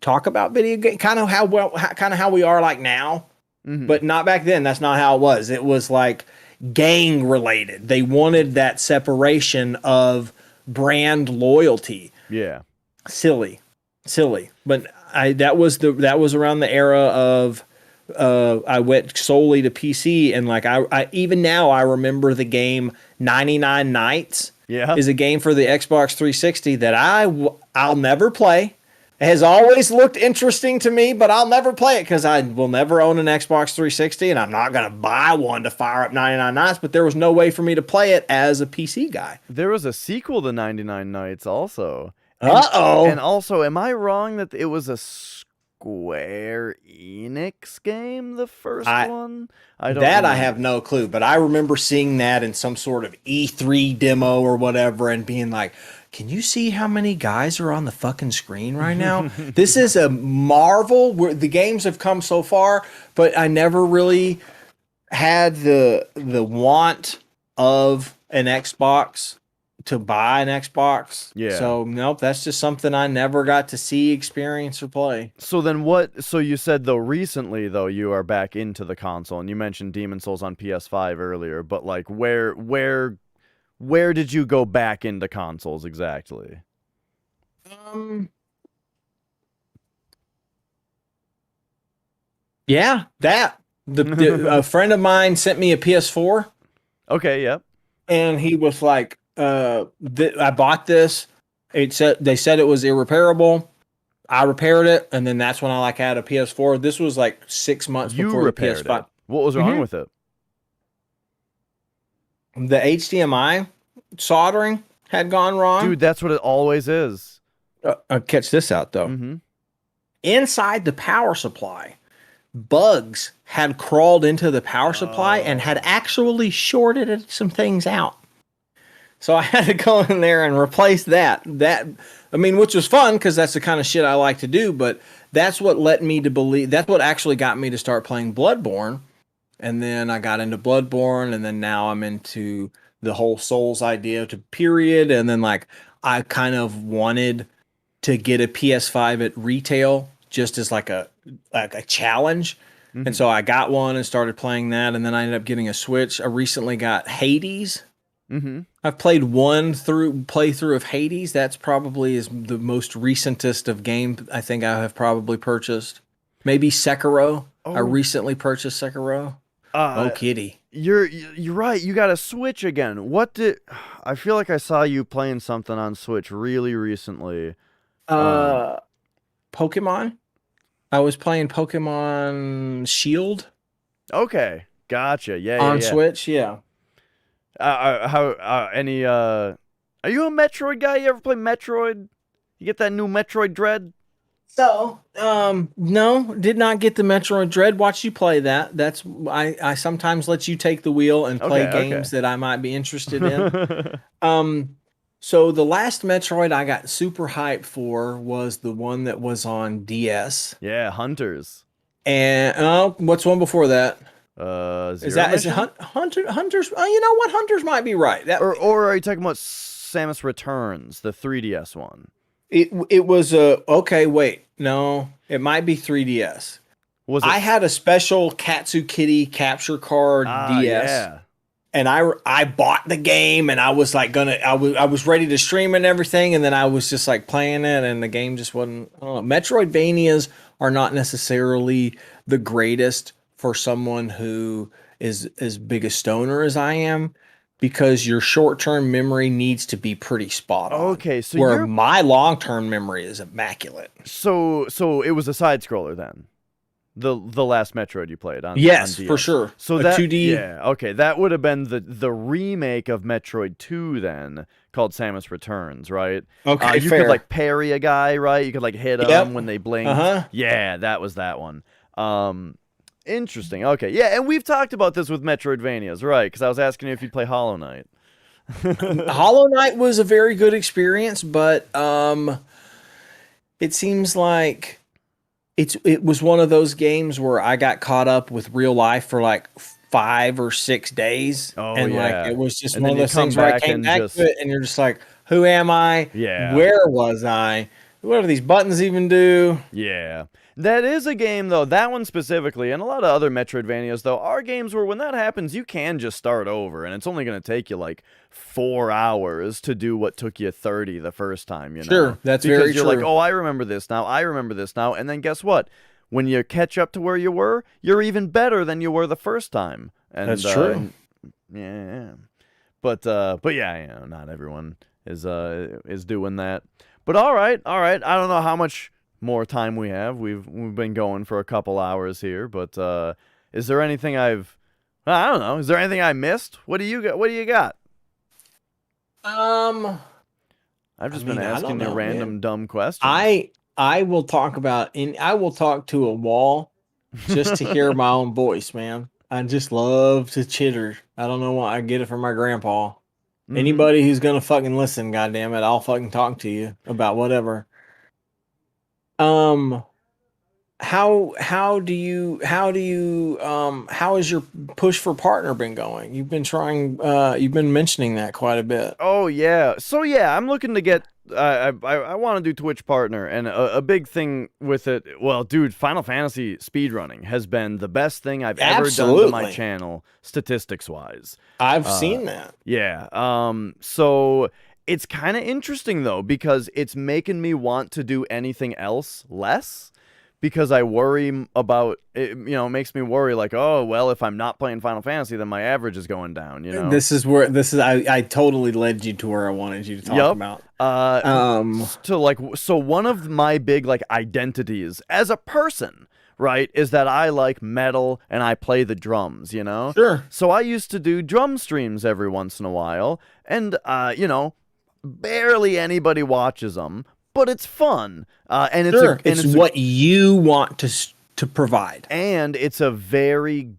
S2: talk about video game? Kind of how we are like now, but not back then. That's not how it was. It was like gang related. They wanted that separation of brand loyalty.
S1: Yeah.
S2: Silly. But that was around the era of I went solely to PC, and like I even now I remember the game 99 Nights.
S1: Yeah.
S2: Is a game for the Xbox 360 that I'll never play. It has always looked interesting to me, but I'll never play it because I will never own an Xbox 360, and I'm not going to buy one to fire up 99 Nights, but there was no way for me to play it as a PC guy.
S1: There was a sequel to 99 Nights also.
S2: Uh-oh.
S1: And also, am I wrong that it was a Square Enix game, the first one? I have
S2: no clue, but I remember seeing that in some sort of E3 demo or whatever and being like, can you see how many guys are on the fucking screen right now? This is a marvel. The games have come so far, but I never really had the want of an Xbox to buy an Xbox.
S1: Yeah.
S2: So nope, that's just something I never got to see, experience, or play.
S1: So then so you said though recently though you are back into the console, and you mentioned Demon Souls on PS5 earlier, but like where did you go back into consoles exactly?
S2: Yeah, a friend of mine sent me a PS4.
S1: Okay, yep.
S2: And he was like, I bought this. They said it was irreparable. I repaired it, and then that's when I had a PS4. This was like 6 months before the PS5.
S1: It. What was wrong with it?
S2: The HDMI soldering had gone wrong.
S1: Dude, that's what it always is.
S2: Catch this out though. Inside the power supply, bugs had crawled into the power supply and had actually shorted some things out. So I had to go in there and replace that. Which was fun because that's the kind of shit I like to do, but that's what led me to believe, that's what actually got me to start playing Bloodborne. And then I got into Bloodborne, and then now I'm into the whole Souls idea to period. And then I kind of wanted to get a PS5 at retail just as like a challenge. And so I got one and started playing that, and then I ended up getting a Switch. I recently got Hades. I've played one playthrough of Hades. That's probably is the most recentest of game I think I have probably purchased. Maybe Sekiro. I recently purchased Sekiro. Kitty.
S1: You're right. You got a Switch again. I feel like I saw you playing something on Switch really recently.
S2: Pokemon. I was playing Pokemon Shield.
S1: Okay, gotcha. Yeah,
S2: on Switch. Yeah.
S1: Are you a Metroid guy? You ever play Metroid? You get that new Metroid Dread?
S2: So, no, did not get the Metroid Dread. Watch you play that. That's I sometimes let you take the wheel and play games that I might be interested in. So the last Metroid I got super hyped for was the one that was on DS.
S1: Yeah, Hunters.
S2: And what's one before that? Is it Hunters? Oh, you know what? Hunters might be right.
S1: Or are you talking about Samus Returns, the 3DS one?
S2: It was okay. Wait, no, it might be 3DS. I had a special Katsu Kitty capture card DS.
S1: Yeah.
S2: And I bought the game, and I was like I was ready to stream and everything, and then I was just like playing it, and the game just wasn't. I don't know. Metroidvanias are not necessarily the greatest for someone who is as big a stoner as I am, because your short-term memory needs to be pretty spot on.
S1: Okay, so
S2: where my long-term memory is immaculate.
S1: So it was a side scroller then. The last Metroid you played on
S2: yes,
S1: on DS.
S2: For sure.
S1: So
S2: a
S1: that
S2: 2D.
S1: Yeah, okay, that would have been the remake of Metroid 2 then, called Samus Returns, right?
S2: Okay,
S1: you could like parry a guy, right? You could like hit them when they blinked. Yeah, that was that one. Interesting. Okay, yeah, and we've talked about this with Metroidvanias, right? Because I was asking you if you'd play Hollow Knight.
S2: Hollow Knight was a very good experience, but it seems like it was one of those games where I got caught up with real life for like 5 or 6 days. And like it was just one of those things where I came back to it and you're just like, who am I?
S1: Yeah.
S2: Where was I? What do these buttons even do?
S1: Yeah. That is a game, though, that one specifically, and a lot of other Metroidvanias, though, are games where when that happens, you can just start over, and it's only going to take you, like, 4 hours to do what took you 30 the first time, you know?
S2: Sure, that's very true.
S1: Because you're like, oh, I remember this now, and then guess what? When you catch up to where you were, you're even better than you were the first time. And,
S2: that's true.
S1: Yeah. But yeah, not everyone is doing that. But all right. I don't know how much more time we have. We've been going for a couple hours here, but is there anything I don't know. Is there anything I missed? What do you got? I've just been asking you random dumb questions.
S2: I will talk to a wall just to hear my own voice, man. I just love to chitter. I don't know why. I get it from my grandpa. Mm-hmm. Anybody who's gonna fucking listen, goddamn it, I'll fucking talk to you about whatever. How has your push for partner been going? You've been mentioning that quite a bit.
S1: Oh yeah. So yeah, I'm looking to get I want to do Twitch partner, and a big thing with it, well, dude, Final Fantasy speedrunning has been the best thing I've ever done to my channel, statistics wise.
S2: I've seen that.
S1: Yeah. So it's kind of interesting, though, because it's making me want to do anything else less, because I worry about it. You know, it makes me worry, like, oh, well, if I'm not playing Final Fantasy, then my average is going down, you know?
S2: I totally led you to where I wanted you to talk about.
S1: So one of my big, like, identities as a person, right, is that I like metal and I play the drums, you know?
S2: Sure.
S1: So I used to do drum streams every once in a while, and, you know, barely anybody watches them, but it's fun. And it's
S2: what you want to provide.
S1: And it's a very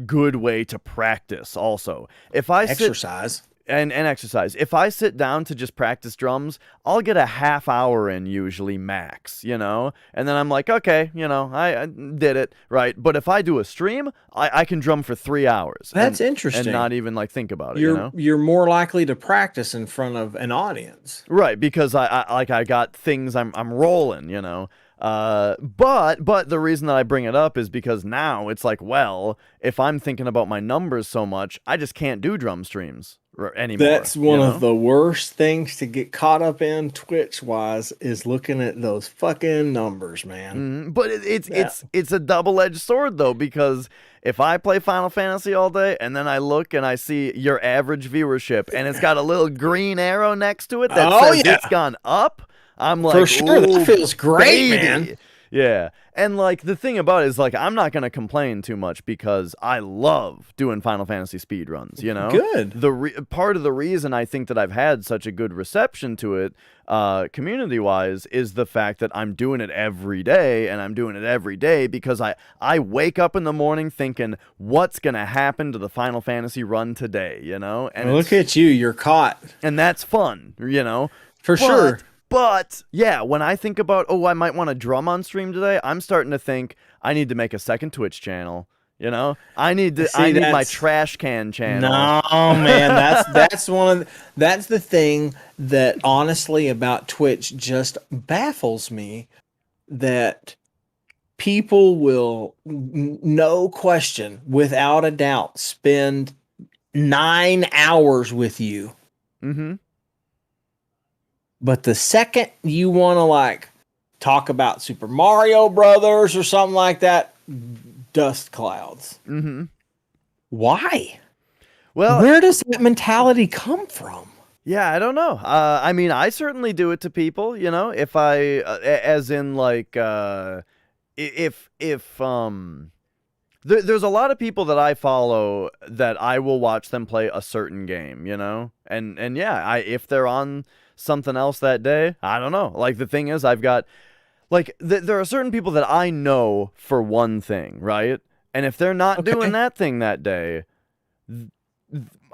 S1: good way to practice also. If I
S2: exercise.
S1: And exercise. If I sit down to just practice drums, I'll get a half hour in usually max, you know? And then I'm like, okay, you know, I did it, right? But if I do a stream, I can drum for 3 hours.
S2: That's interesting.
S1: And not even like think about it, you know?
S2: You're more likely to practice in front of an audience.
S1: Right, because I got things I'm rolling, you know? But the reason that I bring it up is because now it's like, well, if I'm thinking about my numbers so much, I just can't do drum streams anymore.
S2: That's one of the worst things to get caught up in Twitch wise, is looking at those fucking numbers, man.
S1: But it's a double-edged sword, though, because if I play Final Fantasy all day and then I look and I see your average viewership and it's got a little green arrow next to it that says it's gone up, I'm like,
S2: for sure, that feels great, man.
S1: Yeah. And like the thing about it is like I'm not going to complain too much because I love doing Final Fantasy speedruns, you know?
S2: Good.
S1: Part of the reason I think that I've had such a good reception to it community-wise is the fact that I'm doing it every day, and I'm doing it every day because I wake up in the morning thinking what's going to happen to the Final Fantasy run today, you know? And
S2: Look at you, you're caught.
S1: and that's fun, you know?
S2: For sure.
S1: But yeah, when I think about, oh, I might want to drum on stream today, I'm starting to think I need to make a second Twitch channel. You know, I need my trash can channel.
S2: No, man, that's the thing that honestly about Twitch just baffles me, that people will no question, without a doubt, spend 9 hours with you.
S1: Mm-hmm.
S2: But the second you want to like talk about Super Mario Brothers or something like that, dust clouds.
S1: Mm-hmm.
S2: Why?
S1: Well,
S2: where does that mentality come from?
S1: Yeah, I don't know. I mean, I certainly do it to people, you know, if I, as in like, if there's a lot of people that I follow that I will watch them play a certain game, you know, and yeah, if they're on something else that day, I don't know. Like the thing is, I've got like there are certain people that I know for one thing, right? And if they're not doing that thing that day,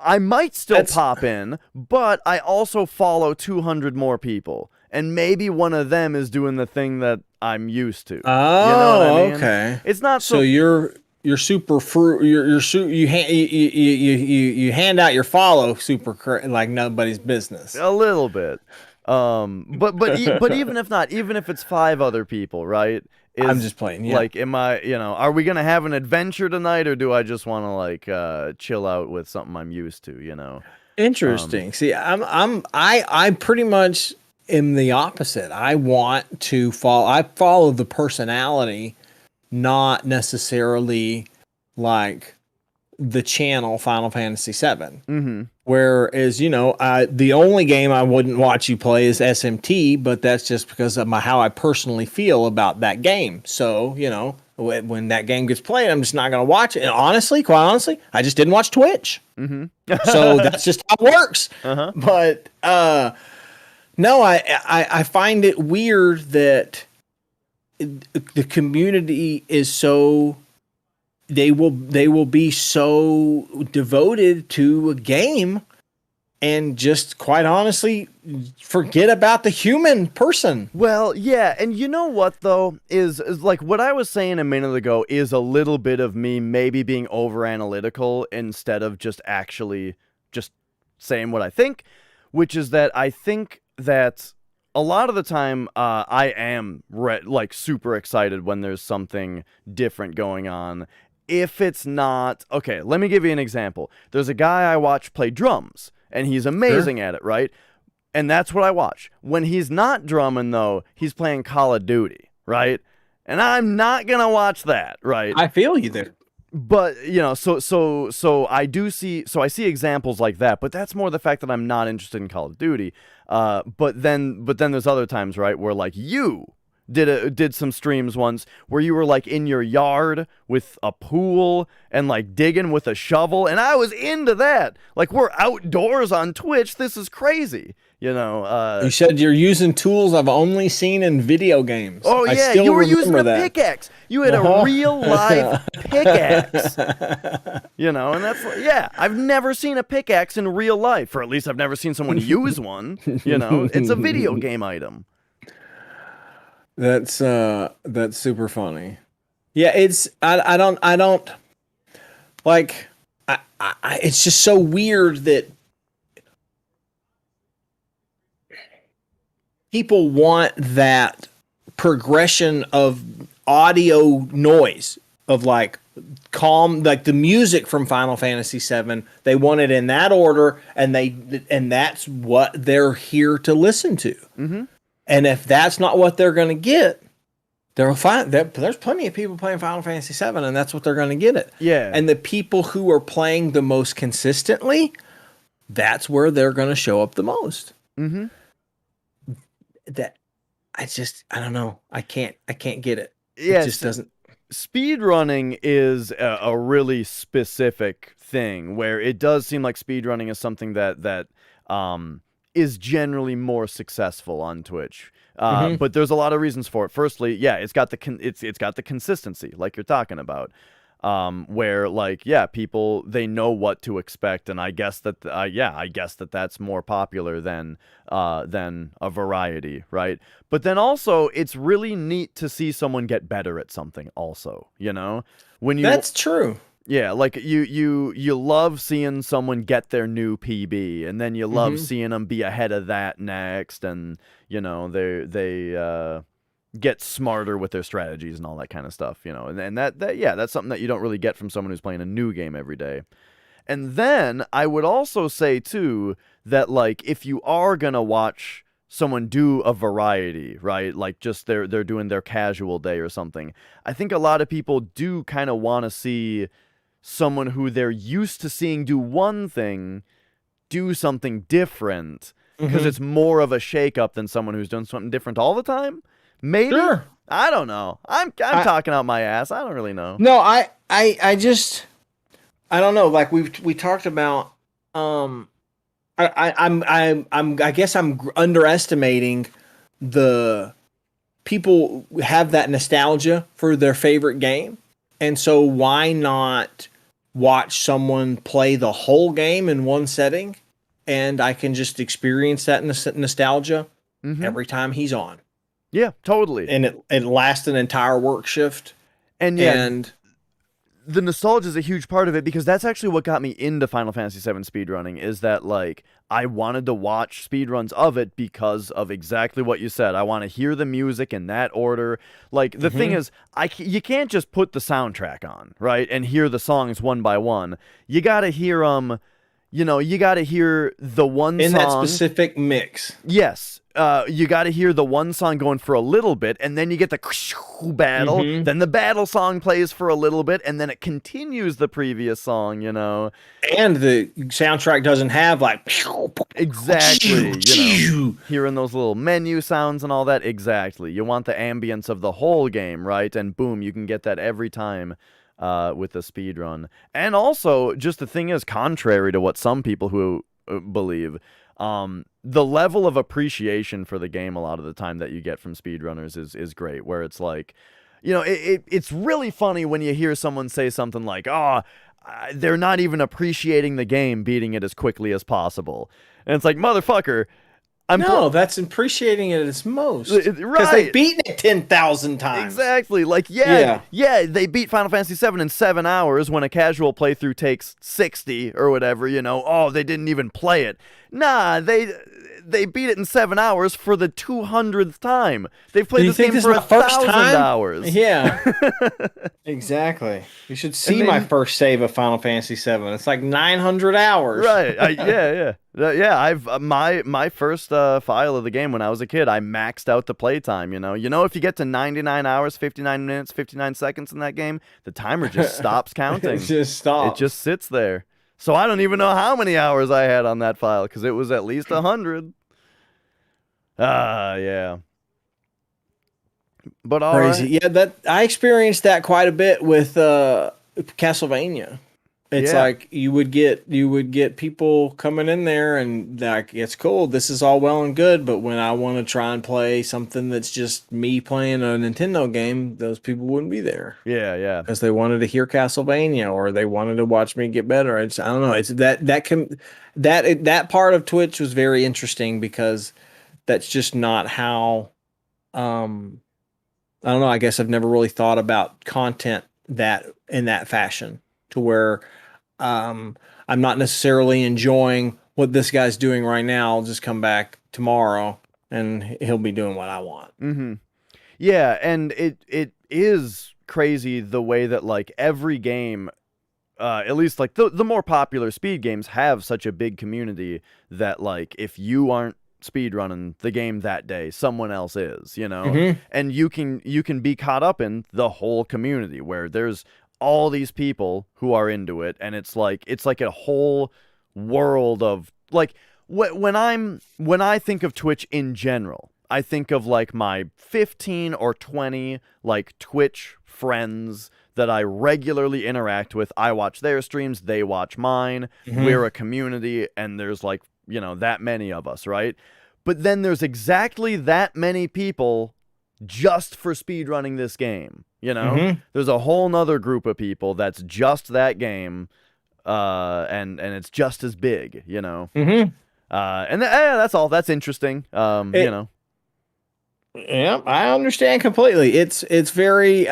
S1: I might still pop in, but I also follow 200 more people, and maybe one of them is doing the thing that I'm used to.
S2: Oh,
S1: you know what I mean?
S2: Okay.
S1: It's not
S2: so you're super fruit. You hand out your follow super like nobody's business.
S1: A little bit. But even if not, even if it's 5 other people, right?
S2: I'm just playing. Yeah.
S1: Like, am I? You know, are we gonna have an adventure tonight, or do I just want to like chill out with something I'm used to? You know.
S2: Interesting. See, I pretty much am the opposite. I want to follow. I follow the personality, not necessarily like the channel Final Fantasy VII.
S1: Mm-hmm.
S2: Whereas, you know, the only game I wouldn't watch you play is SMT, but that's just because of how I personally feel about that game. So, you know, when that game gets played, I'm just not going to watch it. And honestly, quite honestly, I just didn't watch Twitch.
S1: Mm-hmm.
S2: So that's just how it works.
S1: Uh-huh.
S2: But no, I find it weird that the community is so... They will be so devoted to a game and just quite honestly forget about the human person.
S1: Well, yeah, and you know what though is like what I was saying a minute ago is a little bit of me maybe being over analytical instead of just actually just saying what I think, which is that I think that a lot of the time I am like super excited when there's something different going on. If it's not, okay, let me give you an example. There's a guy I watch play drums, and he's amazing at it, right? And that's what I watch. When he's not drumming, though, he's playing Call of Duty, right? And I'm not gonna watch that, right?
S2: I feel you there.
S1: But, you know, so I see examples like that, but that's more the fact that I'm not interested in Call of Duty. But then there's other times, right, where like you did some streams once where you were like in your yard with a pool and like digging with a shovel, and I was into that. Like, we're outdoors on Twitch. This is crazy, you know.
S2: You said you're using tools I've only seen in video games.
S1: Oh yeah, you were using a pickaxe. You had a real live pickaxe. You know, and that's yeah. I've never seen a pickaxe in real life, or at least I've never seen someone use one. You know, it's a video game item.
S2: That's super funny. Yeah, it's I don't like it's just so weird that people want that progression of audio noise of like calm, like the music from Final Fantasy VII. They want it in that order, and that's what they're here to listen to.
S1: Mm-hmm.
S2: And if that's not what they're going to get, they'll find that there's plenty of people playing Final Fantasy VII, and that's what they're going to get it.
S1: Yeah.
S2: And the people who are playing the most consistently, that's where they're going to show up the most.
S1: Mm-hmm.
S2: I don't know. I can't get it. It just
S1: Yes,
S2: doesn't.
S1: speedrunning is a really specific thing where it does seem like speedrunning is something that is generally more successful on Twitch.
S2: Hmm.
S1: But there's a lot of reasons for it. Firstly, yeah, it's got it's got the consistency, like you're talking about, where like yeah, people they know what to expect, and I guess that I guess that that's more popular than a variety, right? But then also, it's really neat to see someone get better at something. Also, you know, when you
S2: That's true.
S1: yeah, like you love seeing someone get their new PB, and then you love
S2: Hmm.
S1: seeing them be ahead of that next, and you know they get smarter with their strategies and all that kind of stuff, you know, and that yeah, that's something that you don't really get from someone who's playing a new game every day. And then I would also say too that like if you are gonna watch someone do a variety, right? Like just they're doing their casual day or something. I think a lot of people do kind of want to see someone who they're used to seeing do one thing do something different because
S2: Hmm.
S1: it's more of a shakeup than someone who's doing something different all the time. Maybe
S2: Sure.
S1: I don't know. I'm
S2: I
S1: talking out my ass. I don't really know.
S2: no. I just I don't know. Like we talked about. Um. I guess I'm underestimating the people have that nostalgia for their favorite game. And so why not watch someone play the whole game in one setting and I can just experience that nostalgia
S1: Mm-hmm.
S2: every time he's on.
S1: Yeah, totally.
S2: And it lasts an entire work shift.
S1: And yeah,
S2: And
S1: the nostalgia is a huge part of it because that's actually what got me into Final Fantasy VII speedrunning is that like I wanted to watch speedruns of it because of exactly what you said. I want to hear the music in that order. Like the thing
S2: mhm.
S1: is you can't just put the soundtrack on, right? And hear the songs one by one. You got to hear them, you know, you got to hear the one
S2: In that
S1: song.
S2: specific mix.
S1: Yes. You got to hear the one song going for a little bit, and then you get the battle.
S2: Hmm.
S1: Then the battle song plays for a little bit, and then it continues the previous song, you know.
S2: And the soundtrack doesn't have like
S1: Exactly, you know. Hearing those little menu sounds and all that. Exactly. You want the ambience of the whole game, right? And boom, you can get that every time with the speed run. And also, just the thing is, contrary to what some people who believe, the level of appreciation for the game a lot of the time that you get from speedrunners is great, where it's like, you know, it's really funny when you hear someone say something like, oh, they're not even appreciating the game, beating it as quickly as possible. And it's like, motherfucker,
S2: No, that's appreciating it at its most because they've
S1: right.
S2: beaten it 10,000 times.
S1: Exactly. Like,
S2: Yeah.
S1: yeah, they beat Final Fantasy VII in 7 hours when a casual playthrough takes 60 or whatever, you know. Oh, they didn't even play it. Nah, they beat it in 7 hours for the 200th time. They've
S2: Do
S1: played
S2: you
S1: this
S2: think
S1: game
S2: this is
S1: for
S2: my first
S1: 1,000
S2: time?
S1: hours.
S2: Yeah, exactly. You should see
S1: And
S2: my
S1: then,
S2: first save of Final Fantasy VII. It's like 900 hours.
S1: right. Yeah, I've my first file of the game when I was a kid, I maxed out the playtime, you know. You know, if you get to 99 hours, 59 minutes, 59 seconds in that game, the timer just stops counting.
S2: It just
S1: It
S2: stops.
S1: just sits there. So I don't even know how many hours I had on that file because it was at least 100. Yeah. But all
S2: Crazy.
S1: right.
S2: Yeah, that I experienced that quite a bit with Castlevania. It's
S1: Yeah.
S2: like you would get people coming in there and like it's cool. This is all well and good, but when I want to try and play something that's just me playing a Nintendo game, those people wouldn't be there
S1: Yeah.
S2: because they wanted to hear Castlevania or they wanted to watch me get better. I don't know. It's that part of Twitch was very interesting because that's just not how I don't know. I guess I've never really thought about content that in that fashion to where I'm not necessarily enjoying what this guy's doing right now. I'll just come back tomorrow and he'll be doing what I want.
S1: Mm-hmm. Yeah, and it is crazy the way that like every game at least like the more popular speed games have such a big community that like if you aren't speedrunning the game that day, someone else is, you know.
S2: Mm-hmm.
S1: And you can be caught up in the whole community where there's all these people who are into it, and it's like a whole world of like when I think of Twitch in general, I think of like my 15 or 20 like Twitch friends that I regularly interact with. I watch their streams, they watch mine. We're a community, and there's like, you know, that many of us, right? But then there's exactly that many people just for speedrunning this game, you know? There's a whole nother group of people that's just that game, and it's just as big, you know? That's all. That's interesting, you know?
S2: Yeah, I understand completely. It's very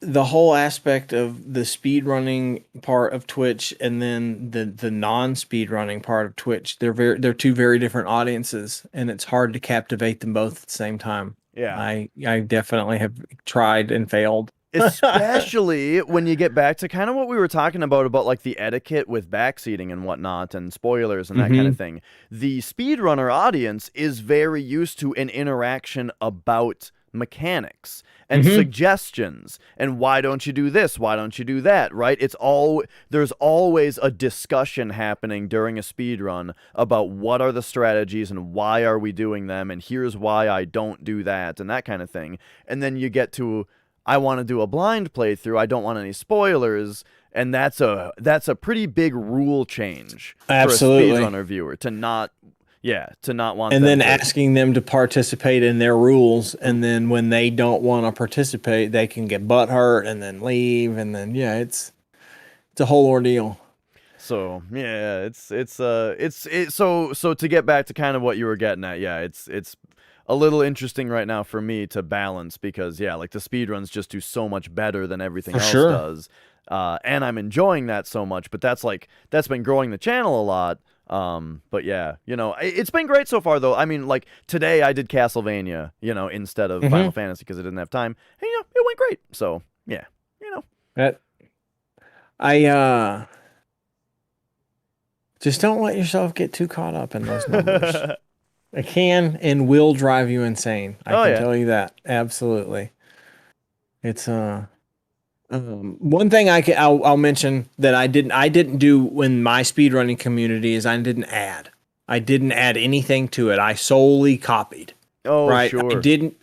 S2: the whole aspect of the speedrunning part of Twitch and then the non-speedrunning part of Twitch. They're two very different audiences, and it's hard to captivate them both at the same time.
S1: Yeah.
S2: I definitely have tried and failed.
S1: Especially when you get back to kind of what we were talking about like the etiquette with backseating and whatnot and spoilers and that kind of thing. The speedrunner audience is very used to an interaction about mechanics and suggestions and why don't you do this, why don't you do that, right? There's always a discussion happening during a speed run about what are the strategies and why are we doing them, and here's why I don't do that, and that kind of thing. And then you get to, I want to do a blind playthrough, I don't want any spoilers, and that's a pretty big rule change for a speedrunner viewer to not want.
S2: And then asking them to participate in their rules, and then when they don't want to participate, they can get butthurt and then leave, and then it's a whole ordeal.
S1: So yeah, so to get back to kind of what you were getting at, yeah, it's a little interesting right now for me to balance, because yeah, like the speedruns just do so much better than everything else does, and I'm enjoying that so much. But that's been growing the channel a lot. But yeah, you know, it's been great so far though. I mean, like today I did Castlevania, you know, instead of Final Fantasy because I didn't have time, and you know, it went great. So yeah, you know,
S2: I just don't let yourself get too caught up in those numbers. It can and will drive you insane. I can tell you that. Absolutely. It's one thing I'll mention that I didn't do in my speedrunning community is I didn't add anything to it. I solely copied.
S1: Oh,
S2: right.
S1: Sure.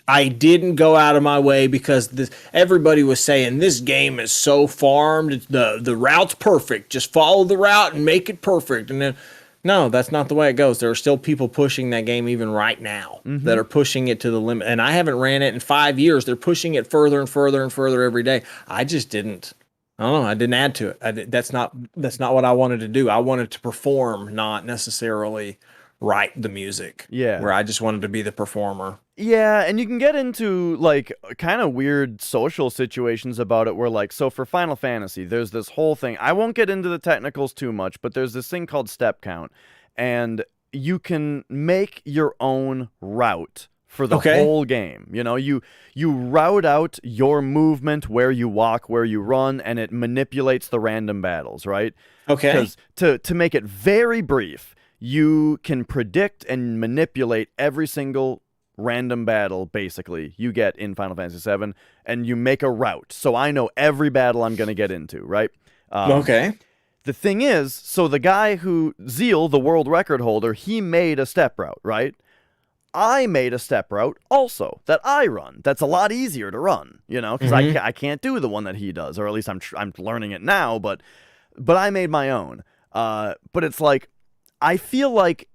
S2: I didn't go out of my way because everybody was saying this game is so farmed. The route's perfect. Just follow the route and make it perfect. And then, no, that's not the way it goes. There are still people pushing that game even right now that are pushing it to the limit. And I haven't ran it in 5 years. They're pushing it further and further and further every day. I just didn't. I don't know. I didn't add to it. That's not what I wanted to do. I wanted to perform, not necessarily write the music.
S1: Yeah.
S2: Where I just wanted to be the performer.
S1: Yeah, and you can get into like kind of weird social situations about it where like, so for Final Fantasy, there's this whole thing. I won't get into the technicals too much, but there's this thing called step count, and you can make your own route for the whole game. You know, you route out your movement, where you walk, where you run, and it manipulates the random battles, right?
S2: Okay.
S1: Because to make it very brief, you can predict and manipulate every single random battle, basically, you get in Final Fantasy VII, and you make a route. So I know every battle I'm going to get into, right?
S2: Okay.
S1: The thing is, so the guy Zeal, the world record holder, he made a step route, right? I made a step route also that I run. That's a lot easier to run, you know, because I can't do the one that he does, or at least I'm learning it now, but I made my own. But it's like, I feel like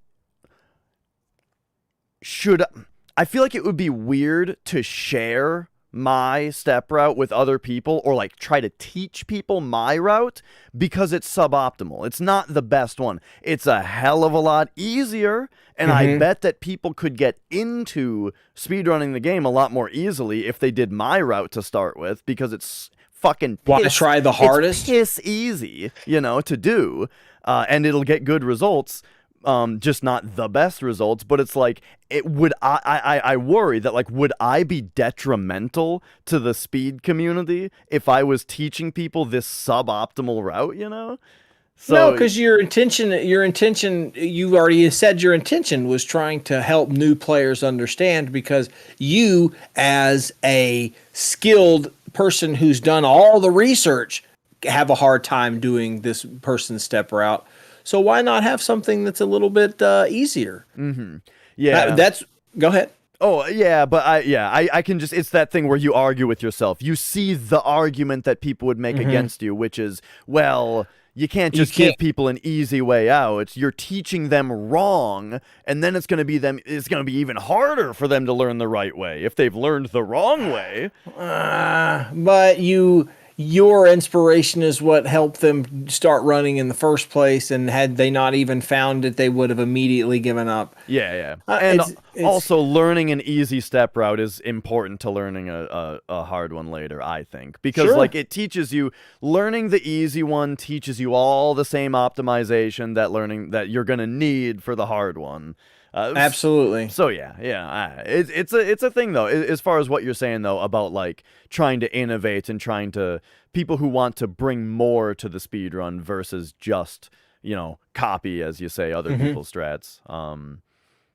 S1: it would be weird to share my step route with other people, or like try to teach people my route, because it's suboptimal. It's not the best one. It's a hell of a lot easier, and I bet that people could get into speedrunning the game a lot more easily if they did my route to start with, because it's fucking
S2: Want to try the hardest?
S1: It's piss easy, you know, to do, and it'll get good results. Just not the best results, but it's like, I worry that, like, would I be detrimental to the speed community if I was teaching people this suboptimal route, you know? So,
S2: no, because your intention, you already said your intention was trying to help new players understand, because you, as a skilled person who's done all the research, have a hard time doing this person's step route. So why not have something that's a little bit easier?
S1: Yeah,
S2: that's Go ahead.
S1: Oh, yeah, but I can just, it's that thing where you argue with yourself. You see the argument that people would make against you, which is, well, you can't just give people an easy way out. You're teaching them wrong, and then it's going to be even harder for them to learn the right way if they've learned the wrong way.
S2: But your inspiration is what helped them start running in the first place, and had they not even found it, they would have immediately given up.
S1: Yeah. And also, learning an easy step route is important to learning a hard one later, I think. Because, like, it teaches you, learning the easy one teaches you all the same optimization that you're going to need for the hard one.
S2: Absolutely.
S1: So it's a thing though. As far as what you're saying though about like trying to innovate and trying to people who want to bring more to the speed run versus just copy, as you say, other people's strats.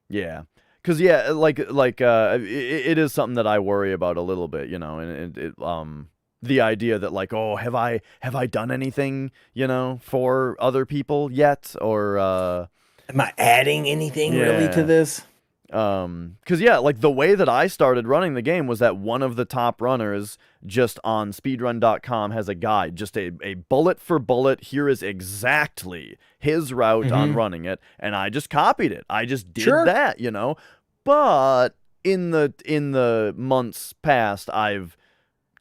S1: Because it is something that I worry about a little bit, and the idea that like, oh, have I done anything for other people yet, or
S2: am I adding anything really to this?
S1: Because like the way that I started running the game was that one of the top runners just on speedrun.com has a guide, just a bullet for bullet. Here is exactly his route on running it, and I just copied it. I just did that, But in the months past, I've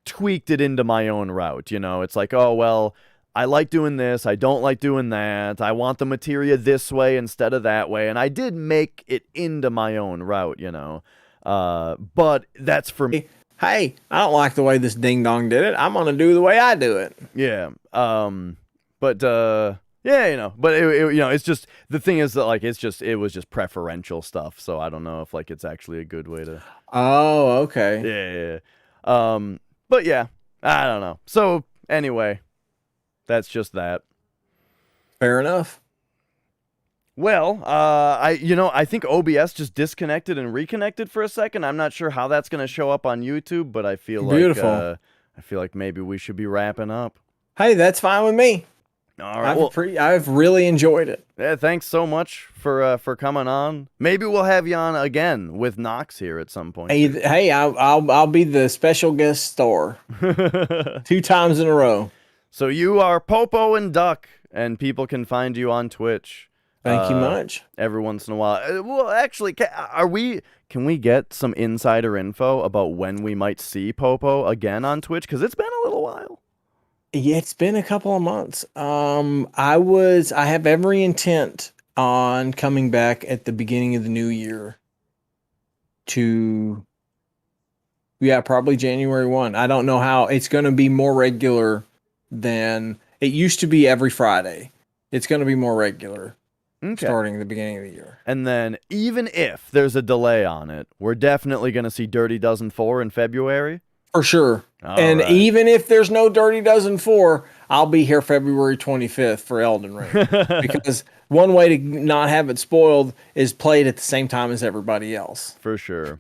S1: tweaked it into my own route. It's like, oh well, I like doing this, I don't like doing that, I want the materia this way instead of that way, and I did make it into my own route, but that's for me.
S2: Hey, I don't like the way this ding-dong did it, I'm gonna do the way I do it.
S1: Yeah, but it's just, the thing is that, like, it was just preferential stuff, so I don't know if, like, it's actually a good way to...
S2: Oh, okay.
S1: Yeah. But yeah, I don't know. So, anyway... That's just that.
S2: Fair enough.
S1: Well, I think OBS just disconnected and reconnected for a second. I'm not sure how that's going to show up on YouTube, but I feel like maybe we should be wrapping up.
S2: Hey, that's fine with me.
S1: All right.
S2: I've really enjoyed it.
S1: Yeah, thanks so much for coming on. Maybe we'll have you on again with Knox here at some point.
S2: Hey, I'll be the special guest star 2 times in a row.
S1: So you are Popo and Duck, and people can find you on Twitch.
S2: Thank you much.
S1: Every once in a while. Well, actually, can we get some insider info about when we might see Popo again on Twitch? Because it's been a little while.
S2: Yeah, it's been a couple of months. I have every intent on coming back at the beginning of the new year probably January 1. I don't know how it's going to be more regular than it used to be every Friday. It's going to be more regular starting the beginning of the year.
S1: And then even if there's a delay on it, we're definitely going to see Dirty Dozen 4 in February.
S2: For sure. All right. Even if there's no Dirty Dozen 4, I'll be here February 25th for Elden Ring. Because one way to not have it spoiled is play it at the same time as everybody else.
S1: For sure.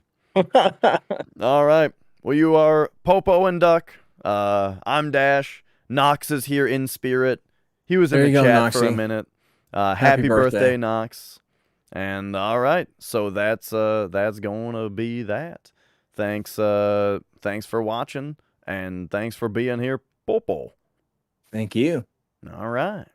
S1: All right. Well, you are Popo and Duck. I'm Dash. Knox is here in spirit. He was in the chat for a minute. Happy birthday, Knox. And all right, so that's going to be that. Thanks for watching, and thanks for being here, Popo.
S2: Thank you.
S1: All right.